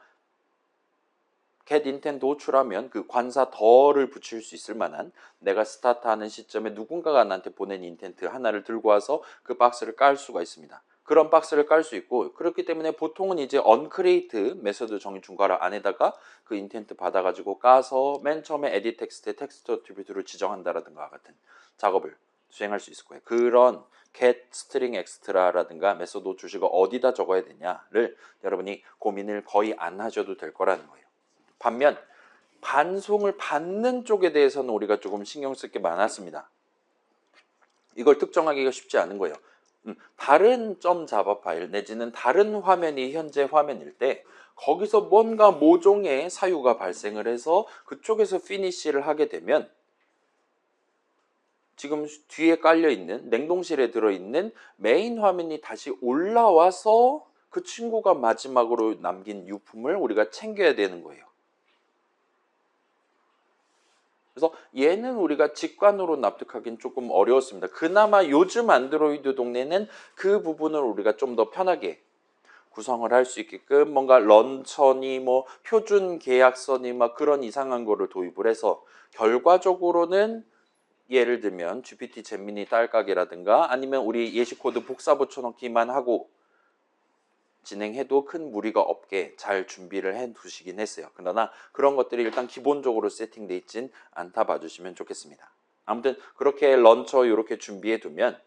get intent 호출하면 그 관사 더를 붙일 수 있을 만한 내가 스타트하는 시점에 누군가가 나한테 보낸 인텐트 하나를 들고 와서 그 박스를 깔 수가 있습니다. 그런 박스를 깔 수 있고 그렇기 때문에 보통은 이제 uncreate 메서드 정의 중괄호 안에다가 그 인텐트 받아가지고 까서 맨 처음에 edit 텍스트에 텍스트 어트리뷰트를 지정한다라든가 같은 작업을 수행할 수 있을 거예요. 그런 get string extra라든가 메소드 호출식을 어디다 적어야 되냐를 여러분이 고민을 거의 안 하셔도 될 거라는 거예요. 반면 반송을 받는 쪽에 대해서는 우리가 조금 신경 쓸 게 많았습니다. 이걸 특정하기가 쉽지 않은 거예요. 다른 .java 파일 내지는 다른 화면이 현재 화면일 때 거기서 뭔가 모종의 사유가 발생을 해서 그쪽에서 피니시를 하게 되면 지금 뒤에 깔려있는 냉동실에 들어있는 메인 화면이 다시 올라와서 그 친구가 마지막으로 남긴 유품을 우리가 챙겨야 되는 거예요. 그래서 얘는 우리가 직관으로 납득하기는 조금 어려웠습니다. 그나마 요즘 안드로이드 동네는 그 부분을 우리가 좀 더 편하게 구성을 할 수 있게끔 뭔가 런처니 뭐 표준 계약서니 막 그런 이상한 거를 도입을 해서 결과적으로는 예를 들면 GPT 제미니 딸깍이라든가 아니면 우리 예시 코드 복사 붙여넣기만 하고 진행해도 큰 무리가 없게 잘 준비를 해 두시긴 했어요. 그러나 그런 것들이 일단 기본적으로 세팅돼 있진 않다 봐주시면 좋겠습니다. 아무튼 그렇게 런처 이렇게 준비해 두면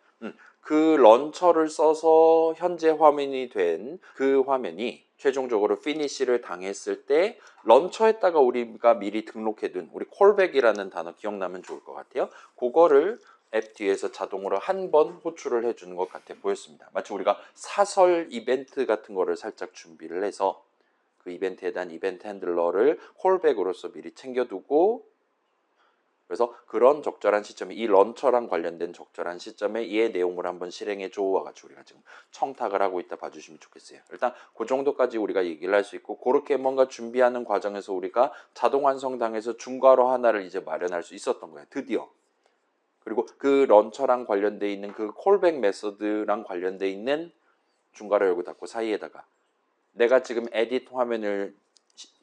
그 런처를 써서 현재 화면이 된 그 화면이 최종적으로 피니시를 당했을 때 런처에다가 우리가 미리 등록해둔 우리 콜백이라는 단어 기억나면 좋을 것 같아요. 그거를 앱 뒤에서 자동으로 한 번 호출을 해주는 것 같아 보였습니다. 마치 우리가 사설 이벤트 같은 거를 살짝 준비를 해서 그 이벤트에 대한 이벤트 핸들러를 콜백으로서 미리 챙겨두고 그래서 그런 적절한 시점에 이 런처랑 관련된 적절한 시점에 이 내용을 한번 실행해 줘 와가지고 우리가 지금 청탁을 하고 있다 봐주시면 좋겠어요. 일단 그 정도까지 우리가 얘기를 할 수 있고 그렇게 뭔가 준비하는 과정에서 우리가 자동 완성당해서 중괄호 하나를 이제 마련할 수 있었던 거예요. 드디어. 그리고 그 런처랑 관련돼 있는 그 콜백 메서드랑 관련돼 있는 중괄호 열고 닫고 사이에다가 내가 지금 에딧 화면을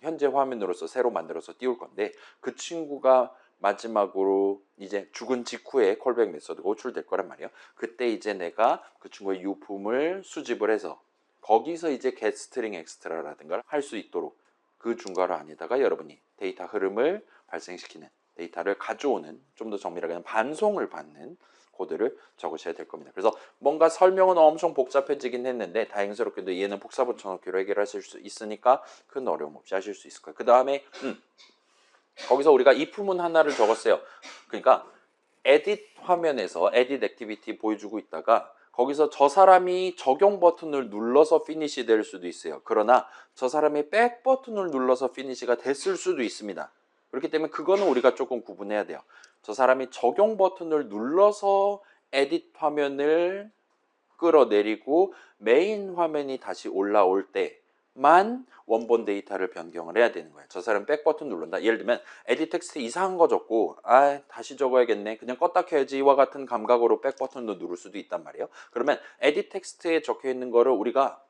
현재 화면으로서 새로 만들어서 띄울 건데 그 친구가 마지막으로 이제 죽은 직후에 콜백 메서드가 호출될 거란 말이에요. 그때 이제 내가 그 친구의 유품을 수집을 해서 거기서 이제 get string extra라든가 할 수 있도록 그 중괄호 안에다가 여러분이 데이터 흐름을 발생시키는 데이터를 가져오는 좀 더 정밀하게 반송을 받는 코드를 적으셔야 될 겁니다. 그래서 뭔가 설명은 엄청 복잡해지긴 했는데 다행스럽게도 얘는 복사 붙여넣기로 해결하실 수 있으니까 큰 어려움 없이 하실 수 있을 거예요. 그 다음에 거기서 우리가 if문 하나를 적었어요. 그러니까 에딧 화면에서 에딧 액티비티 보여주고 있다가 거기서 저 사람이 적용 버튼을 눌러서 피니시 될 수도 있어요. 그러나 저 사람이 백 버튼을 눌러서 피니시가 됐을 수도 있습니다. 그렇기 때문에 그거는 우리가 조금 구분해야 돼요. 저 사람이 적용 버튼을 눌러서 에딧 화면을 끌어내리고 메인 화면이 다시 올라올 때만 원본 데이터를 변경을 해야 되는 거예요. 저 사람 백 버튼 누른다. 예를 들면 에딧 텍스트 이상한 거 적고 다시 적어야겠네. 그냥 껐다 켜야지와 같은 감각으로 백 버튼도 누를 수도 있단 말이에요. 그러면 에딧 텍스트에 적혀 있는 거를 우리가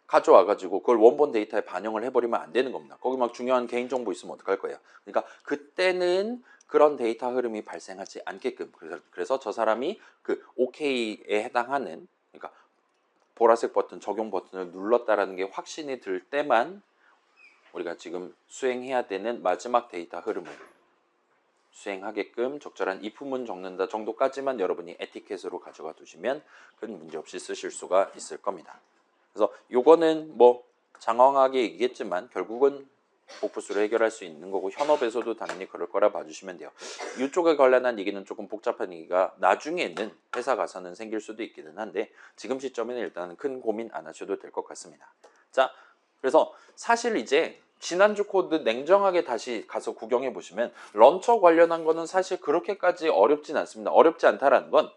가져와가지고 그걸 원본 데이터에 반영을 해버리면 안 되는 겁니다. 거기 막 중요한 개인정보 있으면 어떡할 거예요. 그러니까 그때는 그런 데이터 흐름이 발생하지 않게끔 그래서 저 사람이 그 OK에 해당하는 그러니까 보라색 버튼 적용 버튼을 눌렀다라는 게 확신이 들 때만 우리가 지금 수행해야 되는 마지막 데이터 흐름을 수행하게끔 적절한 if문 적는다 정도까지만 여러분이 에티켓으로 가져가 두시면 큰 문제 없이 쓰실 수가 있을 겁니다. 그래서 요거는 뭐 장황하게 얘기했지만 결국은 복부수로 해결할 수 있는 거고 현업에서도 당연히 그럴 거라 봐주시면 돼요. 이쪽에 관련한 얘기는 조금 복잡한 얘기가 나중에는 회사 가서는 생길 수도 있기는 한데 지금 시점에는 일단은 큰 고민 안 하셔도 될 것 같습니다. 자, 그래서 사실 이제 지난주 코드 냉정하게 다시 가서 구경해 보시면 런처 관련한 거는 사실 그렇게까지 어렵진 않습니다. 어렵지 않다라는 건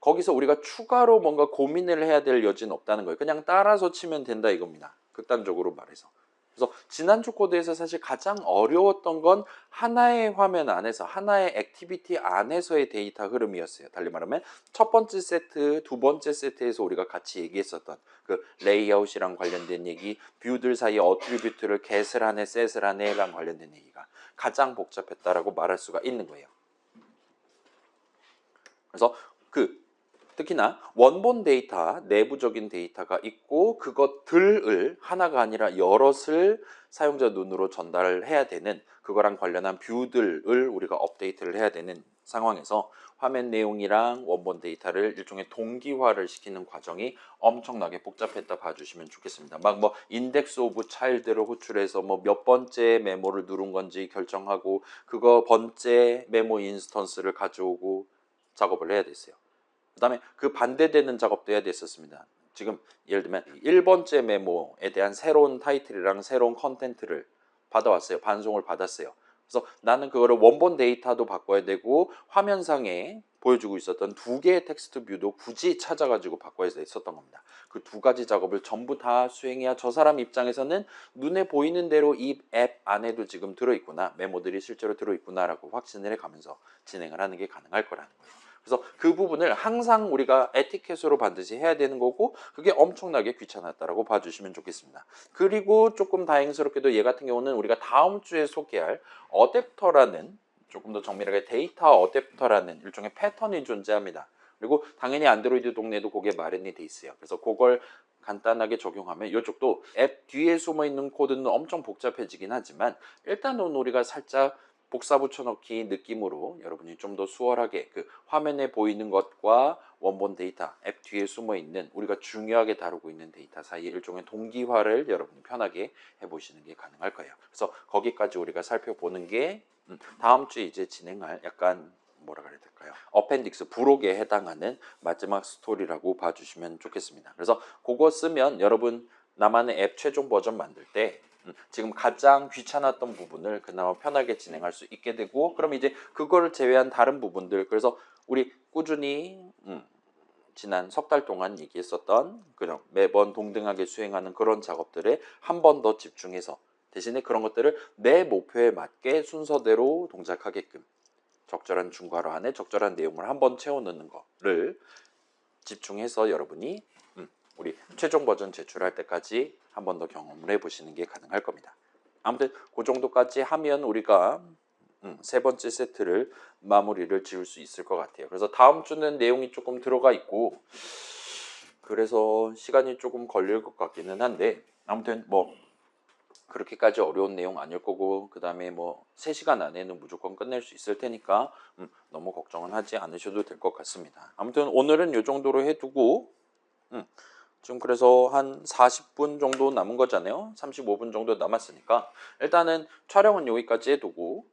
거기서 우리가 추가로 뭔가 고민을 해야 될 여지는 없다는 거예요. 그냥 따라서 치면 된다 이겁니다. 극단적으로 말해서. 그래서 지난주 코드에서 사실 가장 어려웠던 건 하나의 화면 안에서 하나의 액티비티 안에서의 데이터 흐름이었어요. 달리 말하면 첫 번째 세트, 두 번째 세트에서 우리가 같이 얘기했었던 그 레이아웃이랑 관련된 얘기, 뷰들 사이에 어트리뷰트를 get을 하네, set을 하네랑 관련된 얘기가 가장 복잡했다라고 말할 수가 있는 거예요. 그래서 특히나 원본 데이터, 내부적인 데이터가 있고 그것들을 하나가 아니라 여럿을 사용자 눈으로 전달을 해야 되는 그거랑 관련한 뷰들을 우리가 업데이트를 해야 되는 상황에서 화면 내용이랑 원본 데이터를 일종의 동기화를 시키는 과정이 엄청나게 복잡했다 봐주시면 좋겠습니다. 막 뭐 인덱스 오브 차일드를 호출해서 뭐 몇 번째 메모를 누른 건지 결정하고 그거 번째 메모 인스턴스를 가져오고 작업을 해야 됐어요. 그 다음에 그 반대되는 작업도 해야 됐었습니다. 지금 예를 들면 1번째 메모에 대한 새로운 타이틀이랑 새로운 컨텐트를 받아왔어요. 반송을 받았어요. 그래서 나는 그거를 원본 데이터도 바꿔야 되고 화면상에 보여주고 있었던 두 개의 텍스트 뷰도 굳이 찾아가지고 바꿔야 했었던 겁니다. 그 두 가지 작업을 전부 다 수행해야 저 사람 입장에서는 눈에 보이는 대로 이 앱 안에도 지금 들어있구나, 메모들이 실제로 들어있구나라고 확신을 해가면서 진행을 하는 게 가능할 거라는 거예요. 그래서 그 부분을 항상 우리가 에티켓으로 반드시 해야 되는 거고, 그게 엄청나게 귀찮았다라고 봐주시면 좋겠습니다. 그리고 조금 다행스럽게도 얘 같은 경우는 우리가 다음 주에 소개할 어댑터라는, 조금 더 정밀하게 데이터 어댑터라는 일종의 패턴이 존재합니다. 그리고 당연히 안드로이드 동네도 그게 마련이 돼 있어요. 그래서 그걸 간단하게 적용하면 이쪽도 앱 뒤에 숨어 있는 코드는 엄청 복잡해지긴 하지만 일단은 우리가 살짝 복사 붙여넣기 느낌으로 여러분이 좀 더 수월하게 그 화면에 보이는 것과 원본 데이터, 앱 뒤에 숨어 있는 우리가 중요하게 다루고 있는 데이터 사이에 일종의 동기화를 여러분이 편하게 해보시는 게 가능할 거예요. 그래서 거기까지 우리가 살펴보는 게 다음 주에 이제 진행할 약간 뭐라 그래야 될까요? 어펜딕스 부록에 해당하는 마지막 스토리라고 봐주시면 좋겠습니다. 그래서 그거 쓰면 여러분 나만의 앱 최종 버전 만들 때 지금 가장 귀찮았던 부분을 그나마 편하게 진행할 수 있게 되고, 그럼 이제 그거를 제외한 다른 부분들, 그래서 우리 꾸준히 지난 석 달 동안 얘기했었던 그런 매번 동등하게 수행하는 그런 작업들에 한 번 더 집중해서 대신에 그런 것들을 내 목표에 맞게 순서대로 동작하게끔 적절한 중괄호 안에 적절한 내용을 한번 채워넣는 거를 집중해서 여러분이 우리 최종 버전 제출할 때까지 한 번 더 경험을 해보시는 게 가능할 겁니다. 아무튼 그 정도까지 하면 우리가 세 번째 세트를 마무리를 지을 수 있을 것 같아요. 그래서 다음 주는 내용이 조금 들어가 있고 그래서 시간이 조금 걸릴 것 같기는 한데, 아무튼 뭐 그렇게까지 어려운 내용 아닐 거고, 그 다음에 뭐 3시간 안에는 무조건 끝낼 수 있을 테니까 너무 걱정은 하지 않으셔도 될 것 같습니다. 아무튼 오늘은 이 정도로 해두고 지금 그래서 한 40분 정도 남은 거잖아요. 35분 정도 남았으니까 일단은 촬영은 여기까지 해두고